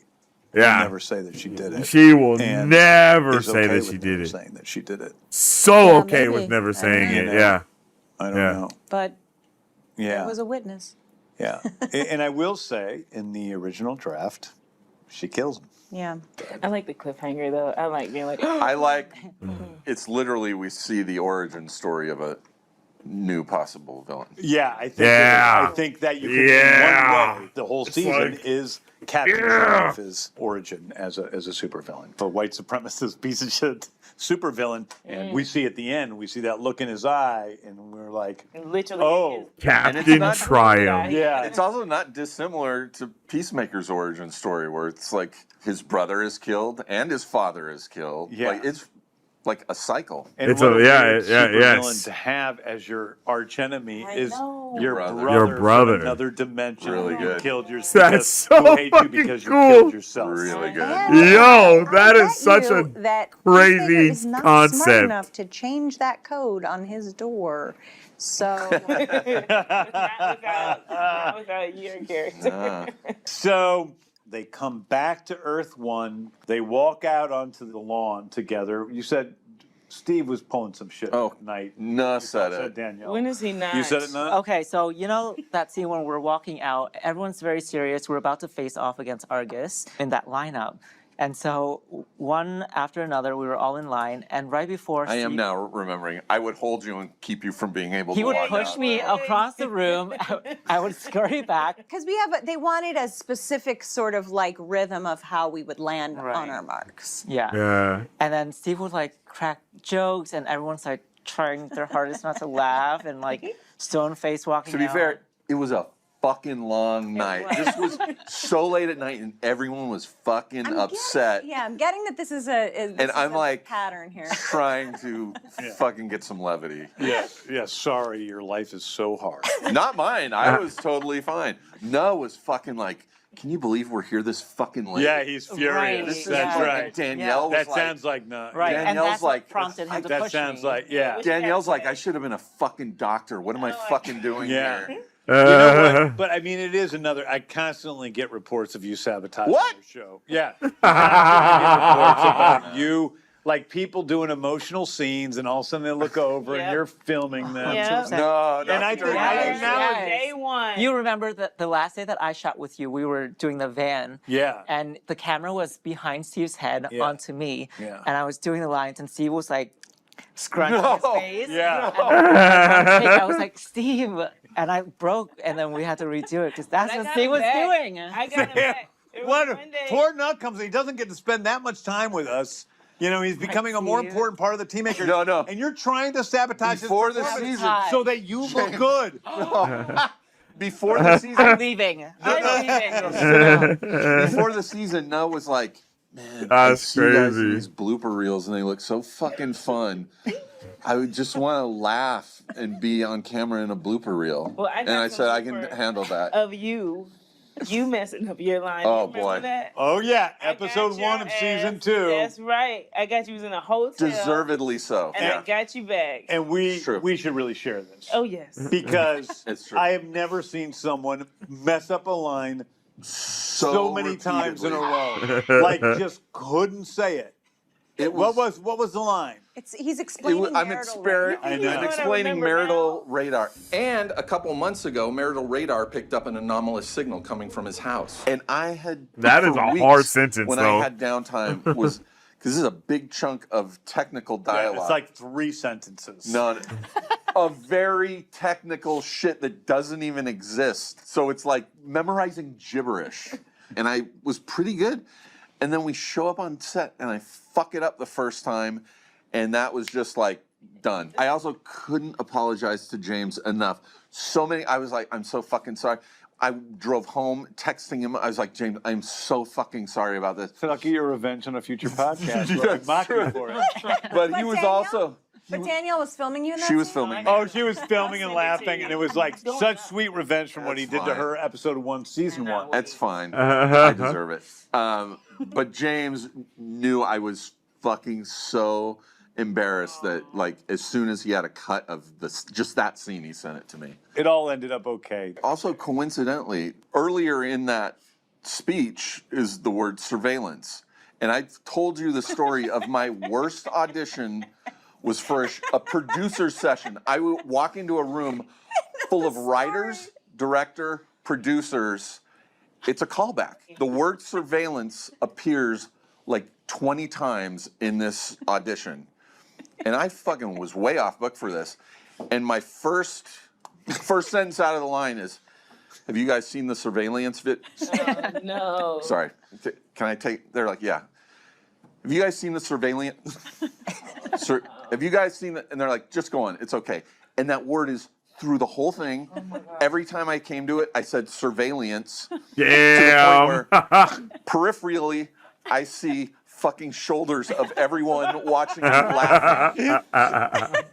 never say that she did it. She will never say that she did it. Saying that she did it. So okay with never saying it. Yeah. I don't know. But there was a witness. Yeah. And I will say, in the original draft, she kills him. Yeah. I like the cliffhanger, though. I like being like... I like... It's literally, we see the origin story of a new possible villain. Yeah, I think that you can, in one way, the whole season is Captain America's origin as a supervillain. For white supremacist piece of shit supervillain. And we see at the end, we see that look in his eye, and we're like, literally, Captain Triumph. Yeah. It's also not dissimilar to Peacemaker's origin story, where it's like his brother is killed and his father is killed. Yeah. Like, it's like a cycle. And it's supervillain to have as your archenemy is your brother from another dimension. Really good. You killed yourself. That's so who hate you because you killed yourself. Really good. Yo, that is such a crazy is not concept. Smart enough to change that code on his door. So not without your character. So they come back to Earth 1. They walk out onto the lawn together. You said Steve was pulling some shit at night. No, said it. Danielle. When is he not? You said it, no? Okay, so that scene when we're walking out, everyone's very serious. We're about to face off against Argus in that lineup. And so one after another, we were all in line. And right before I am now remembering, I would hold you and keep you from being able he to would walk push out. me across the room. I would scurry back. because they wanted a specific sort of like rhythm of how we would land on our marks. Yeah. And then Steve would like crack jokes, and everyone's like trying their hardest not to laugh, and like stone face walking To be out. fair, it was a fucking long night. This was so late at night, and everyone was fucking upset. I'm getting that this is a pattern here. Trying to fucking get some levity. Yeah, sorry, your life is so hard. Not mine. I was totally fine. Noah was fucking like, can you believe we're here this fucking late? Yeah, he's furious. This is That's like- right. Danielle was that sounds like no. Right, and Danielle's that's what like, prompted him to that push sounds me. like, yeah. Danielle's like, I should have been a fucking doctor. What am I fucking doing here? You know what? But I mean, it is another. I constantly get reports of you sabotaging What? your show. Yeah. I constantly get reports about you, like people doing emotional scenes, and all of a sudden they look over and you're filming them. Yeah. No, And I think now Day one. You remember the last day that I shot with you, we were doing the van. Yeah. And the camera was behind Steve's head onto me. Yeah. And I was doing the lines, and Steve was like scrunching his face. Yeah. And I was like, Steve. And I broke, and then we had to redo it because that's what Steve was doing. I got him back. It was What? Monday. Poor Nut comes. He doesn't get to spend that much time with us. You know, he's becoming a more important part of the Teammaker. No. And you're trying to sabotage Before his the performance season. so that you look good. Before the season. I'm leaving. Before the season, Noah was like, man, I That's see you guys in crazy. these blooper reels, and they look so fucking fun. I would just want to laugh and be on camera in a blooper reel. Well, and I said I can handle that. Of you messing up your line. Oh, You remember boy. that? Oh, yeah. I got Episode your 1 of season ass. 2. That's right. I got you in a hotel. Deservedly so. And I got you back. And we should really share this. Oh, yes. Because It's true. I have never seen someone mess up a line so many times in a row. Like, just couldn't say it. What was the line? He's explaining I'm marital radar. I'm explaining marital radar. And a couple months ago, marital radar picked up an anomalous signal coming from his house. And I had That is for a weeks, hard sentence, when though. I had downtime was because this is a big chunk of technical dialogue. It's like 3 sentences. No, of very technical shit that doesn't even exist. So it's like memorizing gibberish. And I was pretty good. And then we show up on set and I fuck it up the first time. And that was just like done. I also couldn't apologize to James enough. I was like, I'm so fucking sorry. I drove home texting him. I was like, James, I'm so fucking sorry about this. So I'll get your revenge on a future podcast. That's Where I mock you true. for it. But he was also... But Danielle was filming you in that She was scene? filming. Oh, she was filming and laughing, and it was like such sweet revenge from what he did to her episode 1, season 1. That's fine. I deserve it. But James knew I was fucking so embarrassed that, like, as soon as he had a cut of just that scene, he sent it to me. It all ended up okay. Also, coincidentally, earlier in that speech is the word surveillance. And I told you the story of my worst audition was for a producer session. I would walk into a room full of writers, director, producers. It's a callback. The word surveillance appears like 20 times in this audition. And I fucking was way off book for this. And my first sentence out of the line is, have you guys seen the surveillance vid? No. Sorry. Can I take, they're like, yeah. Have you guys seen the surveillance? Have you guys seen it? And they're like, just go on. It's okay. And that word is through the whole thing. Every time I came to it, I said surveillance. Damn. To the point where peripherally, I see fucking shoulders of everyone watching me laughing.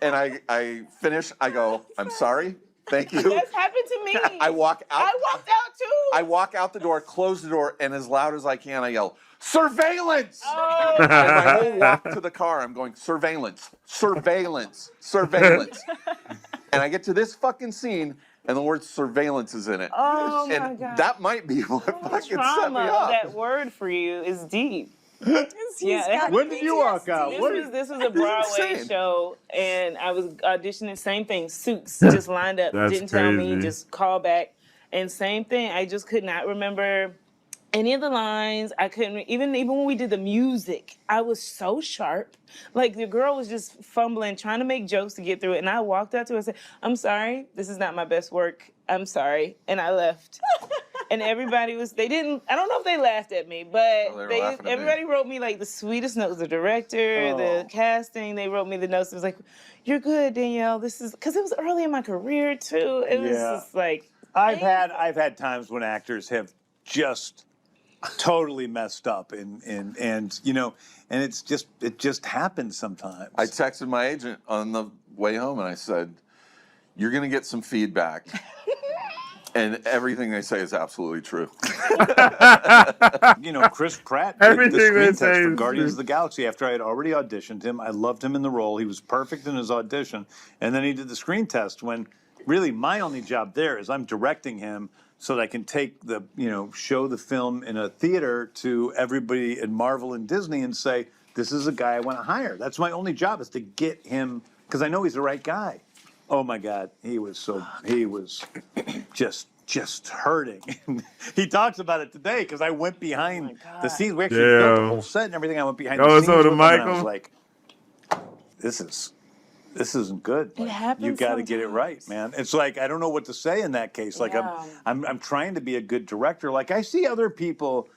And I finish, I go, I'm sorry. Thank you. That's happened to me. I walk out. I walked out too. I walk out the door, close the door, and as loud as I can, I yell, surveillance! Oh. And my whole walk to the car, I'm going, surveillance, surveillance, surveillance. And I get to this fucking scene, and the word surveillance is in it. Oh my and God. that might be what fucking set me Trauma of up. that word for you is deep. When did you walk out? This was a Broadway insane. show, and I was auditioning. Same thing, suits just lined up. That's Didn't tell me, crazy. just call back. And same thing, I just could not remember any of the lines. I couldn't even when we did the music. I was so sharp. Like the girl was just fumbling, trying to make jokes to get through it. And I walked out to her and said, "I'm sorry, this is not my best work. I'm sorry," and I left. And everybody I don't know if they laughed at me, but were laughing at me. everybody wrote me like the sweetest notes. The director, the casting, they wrote me the notes. It was like, "You're good, Danielle. This is," because it was early in my career too. It was just like, I've had times when actors have just totally messed up and you know, and it just happens sometimes. I texted my agent on the way home, and I said, you're going to get some feedback. And everything they say is absolutely true. You know, Chris Pratt did Everything the screen they test say for is Guardians true. of the Galaxy after I had already auditioned him. I loved him in the role. He was perfect in his audition. And then he did the screen test when really my only job there is I'm directing him so that I can take show the film in a theater to everybody at Marvel and Disney and say, this is a guy I want to hire. That's my only job, is to get him, because I know he's the right guy. Oh my God, he was just hurting. He talks about it today because I went behind the scenes. We actually built the whole set and everything. I went behind the scenes so to with him, and I Michael? was like, this isn't good. It happens You got to get it right, man. It's like I don't know what to say in that case. Like Yeah. I'm trying to be a good director. Like I see other people.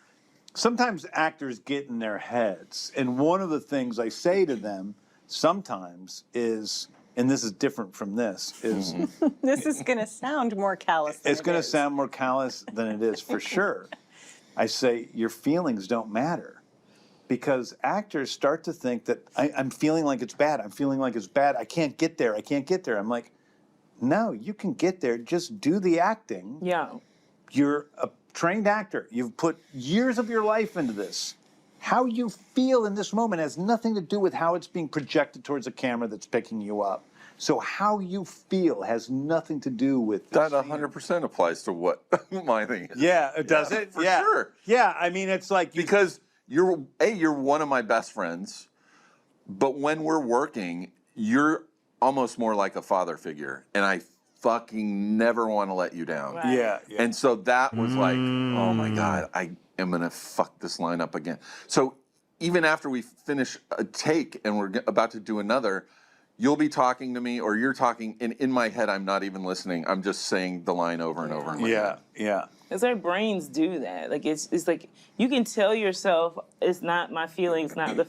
Sometimes actors get in their heads, and one of the things I say to them sometimes is, and this is different from this, is This is going to sound more callous than it's going to is. sound more callous than it is for sure. I say your feelings don't matter. because actors start to think that I'm feeling like it's bad. I'm feeling like it's bad. I can't get there. I can't get there. I'm like, no, you can get there. Just do the acting. Yeah. You're a trained actor. You've put years of your life into this. How you feel in this moment has nothing to do with how it's being projected towards a camera that's picking you up. So how you feel has nothing to do with that. 100% applies to what my thing is. Yeah, does it? For Yeah. sure. Yeah, I mean, it's like because you're one of my best friends, but when we're working, you're almost more like a father figure, and I fucking never want to let you down. Right. Yeah. And so that was like, oh my God, I am going to fuck this line up again. So even after we finish a take and we're about to do another, you'll be talking to me or you're talking, and in my head, I'm not even listening. I'm just saying the line over and over in my head. Yeah. Because our brains do that. Like it's like you can tell yourself it's not my feelings, not the,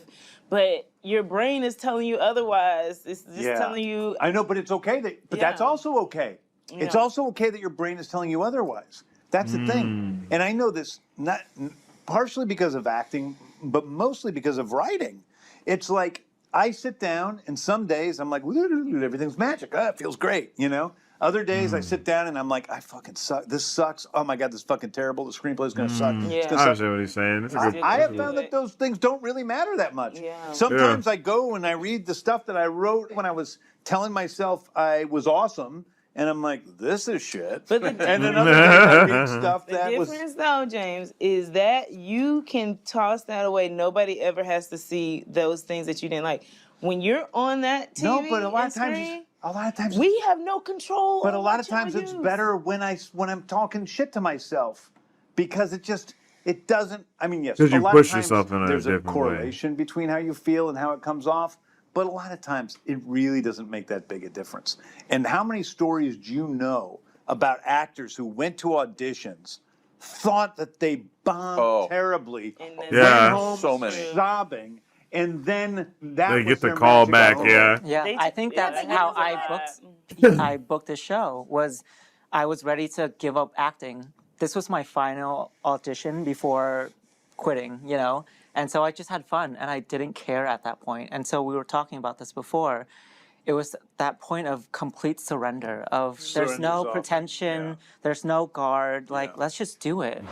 but your brain is telling you otherwise. It's just telling you. I know, but it's okay but that's also okay. It's also okay that your brain is telling you otherwise. That's the thing. And I know this not partially because of acting, but mostly because of writing. It's like I sit down and some days I'm like, everything's magic. It feels great, you know? Other days I sit down and I'm like, I fucking suck. This sucks. Oh my God, this is fucking terrible. The screenplay is going to suck. Yeah. I understand what he's saying. It's a good I have found that those things don't really matter that much. Yeah. Sometimes I go and I read the stuff that I wrote when I was telling myself I was awesome, and I'm like, this is shit. But and then other days I read stuff that the was... difference, though, James, is that you can toss that away. Nobody ever has to see those things that you didn't like. When you're on that TV, No, but a lot of times we have no control. But a lot of times it's better when I'm talking shit to myself, because it doesn't. I mean, yes, because you a lot push of times yourself in a there's a different correlation between how you feel and how it comes off. But a lot of times it really doesn't make that big a difference. And how many stories do you know about actors who went to auditions, thought that they bombed terribly, went home so many sobbing, and then that They was get the their call magic back, hour. Yeah, I think that's how I booked the show. Was I was ready to give up acting. This was my final audition before quitting, you know? And so I just had fun and I didn't care at that point. And so we were talking about this before. It was that point of complete surrender of there's no pretension, there's no guard, like let's just do it.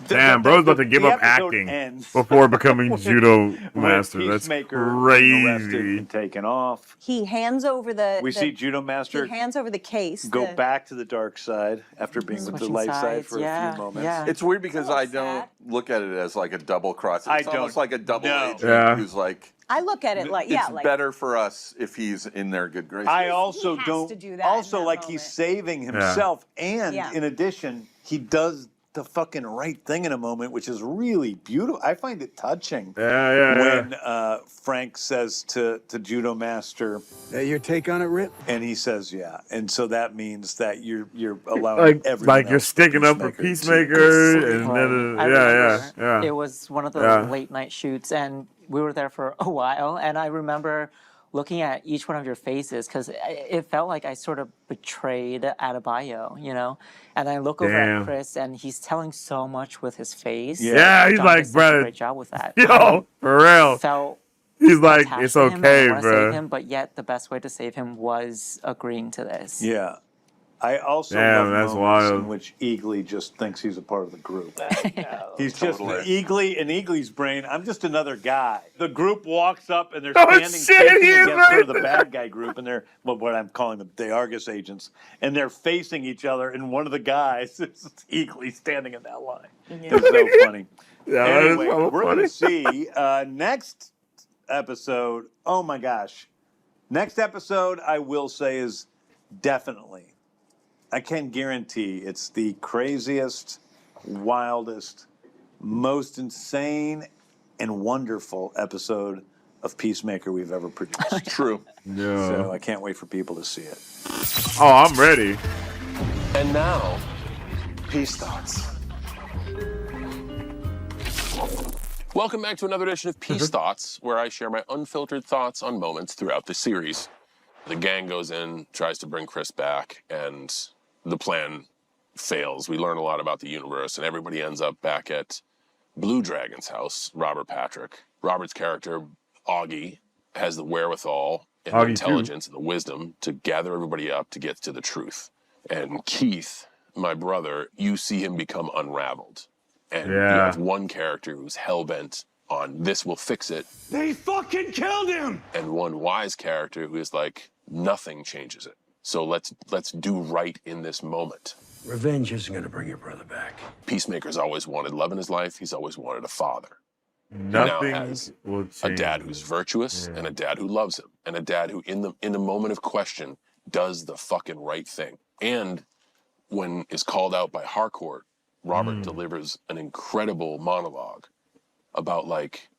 Damn, bro's about to give up acting before becoming judo master. That's crazy. And taken off. He hands over the. We see Judo Master. He hands over the case. Go back to the dark side after being with the light side for a few moments. Yeah. It's weird because I don't look at it as like a double cross. It's almost like a double agent who's like. I look at it like, it's better for us if he's in their good graces. I also don't. to do that also, in that like moment. he's saving himself, and Yeah. in addition, he does the fucking right thing in a moment, which is really beautiful. I find it touching. When Frank says to Judo Master, your take on it, Rip? And he says, yeah. And so that means that you're allowing everyone like you're else sticking up for Peacemaker, and It was one of the late night shoots, and we were there for a while. And I remember looking at each one of your faces because it felt like I sort of betrayed Adebayo, you know. And I look over at Chris, and he's telling so much with his face. Yeah, he's John like, did such a bro, great job with that. yo, for real. Felt he's like, attached it's to him, okay, and I wanna bro. save him, but yet the best way to save him was agreeing to this. Yeah. I also Damn, love that's moments wild. in which Eagly just thinks he's a part of the group. He's just Eagly in Eagly's brain. I'm just another guy. The group walks up and they're standing facing against sort of the bad guy group, and they're what I'm calling the Argus agents, and they're facing each other. And one of the guys is Eagly standing in that line. It's so funny. Yeah, anyway, so we're going to see next episode. Oh my gosh, next episode I will say is definitely. I can guarantee it's the craziest, wildest, most insane, and wonderful episode of Peacemaker we've ever produced. True. Yeah. So I can't wait for people to see it. Oh, I'm ready. And now, Peace Thoughts. Welcome back to another edition of Peace Thoughts, where I share my unfiltered thoughts on moments throughout the series. The gang goes in, tries to bring Chris back, and the plan fails. We learn a lot about the universe, and everybody ends up back at Blue Dragon's house, Robert Patrick. Robert's character, Augie, has the wherewithal and the Augie too. intelligence and the wisdom to gather everybody up to get to the truth. And Keith, my brother, you see him become unraveled. And you Yeah. have one character who's hell-bent on this will fix it. They fucking killed him! And one wise character who is like, nothing changes it. So let's do right in this moment. Revenge isn't gonna bring your brother back. Peacemaker's always wanted love in his life. He's always wanted a father. He now Nothing has will a change. dad who's virtuous and a dad who loves him and a dad who in the moment of question does the fucking right thing. And when is called out by Harcourt, Robert delivers an incredible monologue about like,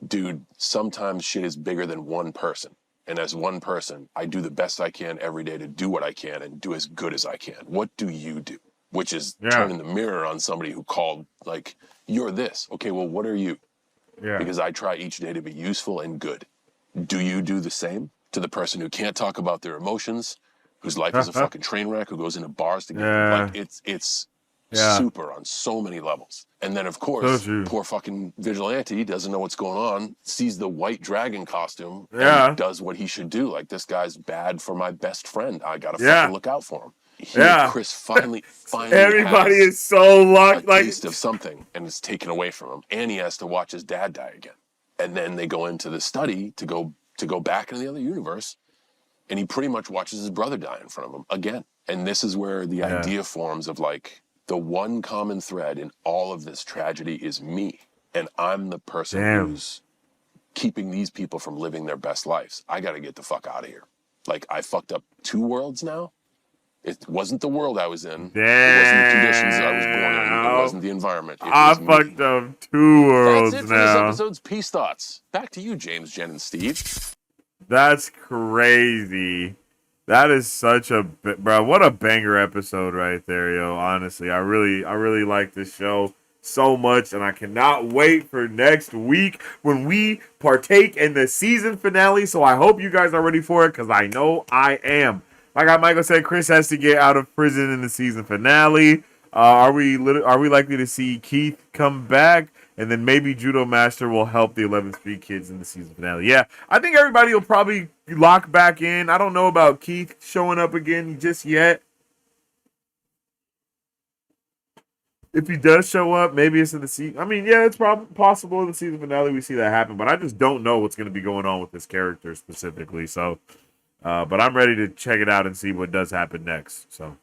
dude, sometimes shit is bigger than one person. And as one person, I do the best I can every day to do what I can and do as good as I can. What do you do? Which is turning the mirror on somebody who called like, you're this. Okay, well, what are you? Yeah. Because I try each day to be useful and good. Do you do the same to the person who can't talk about their emotions, whose life is a fucking train wreck, who goes into bars to get like it's super on so many levels. And then of course, poor fucking vigilante doesn't know what's going on, sees the white dragon costume and does what he should do. Like, this guy's bad for my best friend. I gotta fucking look out for him. Chris finally everybody has is so lucky, a taste of something, and it's taken away from him, and he has to watch his dad die again. And then they go into the study to go back into the other universe, and he pretty much watches his brother die in front of him again. And this is where the idea forms of like, the one common thread in all of this tragedy is me, and I'm the person who's keeping these people from living their best lives. I got to get the fuck out of here. Like, I fucked up 2 worlds now. It wasn't the world I was in. It wasn't the conditions I was born in. It wasn't the environment. It I was fucked me. up 2 worlds That's it for now. this episode's Peace Thoughts. Back to you, James, Jen, and Steve. That's crazy. That is such a bro. What a banger episode right there, yo. Honestly, I really like this show so much, and I cannot wait for next week when we partake in the season finale. So I hope you guys are ready for it, because I know I am. Like Michael said, Chris has to get out of prison in the season finale. Are we likely to see Keith come back? And then maybe Judo Master will help the 11th Street Kids in the season finale. Yeah, I think everybody will probably lock back in. I don't know about Keith showing up again just yet. If he does show up, maybe it's in the season. I mean, yeah, it's possible in the season finale we see that happen. But I just don't know what's going to be going on with this character specifically. So, but I'm ready to check it out and see what does happen next. So.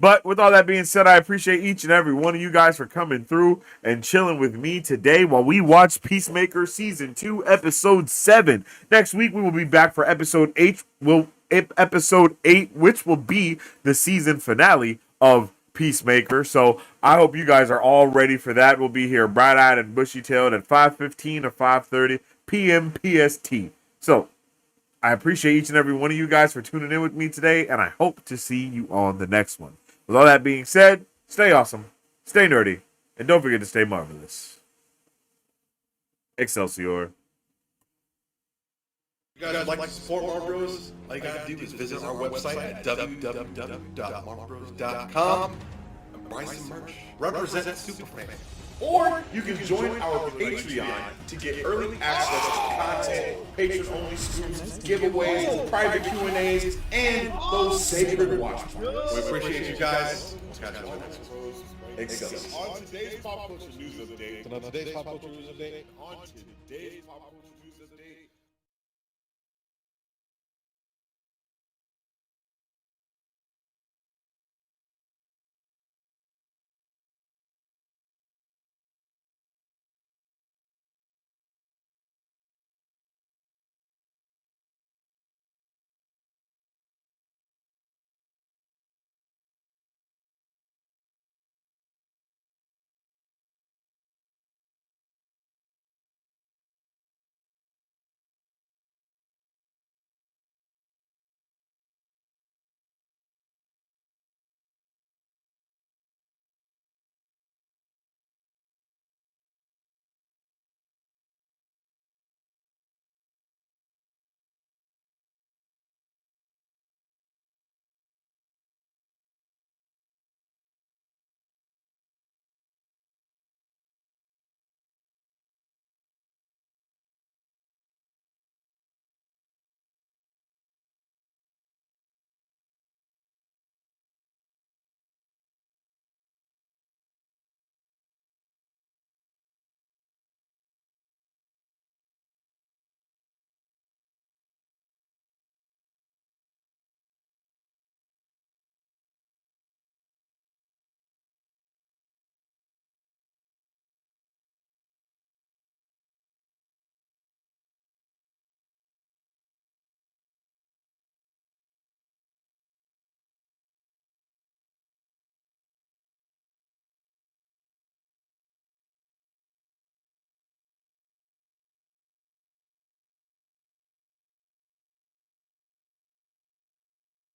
But with all that being said, I appreciate each and every one of you guys for coming through and chilling with me today while we watch Peacemaker Season 2, Episode 7. Next week, we will be back for Episode 8, which will be the season finale of Peacemaker. So I hope you guys are all ready for that. We'll be here bright-eyed and bushy-tailed at 5:15 or 5:30 p.m. PST. So I appreciate each and every one of you guys for tuning in with me today, and I hope to see you on the next one. With all that being said, stay awesome, stay nerdy, and don't forget to stay marvelous. Excelsior. You guys like to support Mark Bros? All you gotta do is visit our website at www.markbros.com and buy some merch. Represent Superfan. Or you can join our Patreon to get early access to content, patron-only scoops, giveaways, private Q&As, and those sacred watch parties. We appreciate you guys. Let's catch you on the next one. Excelsior. On today's pop culture news update.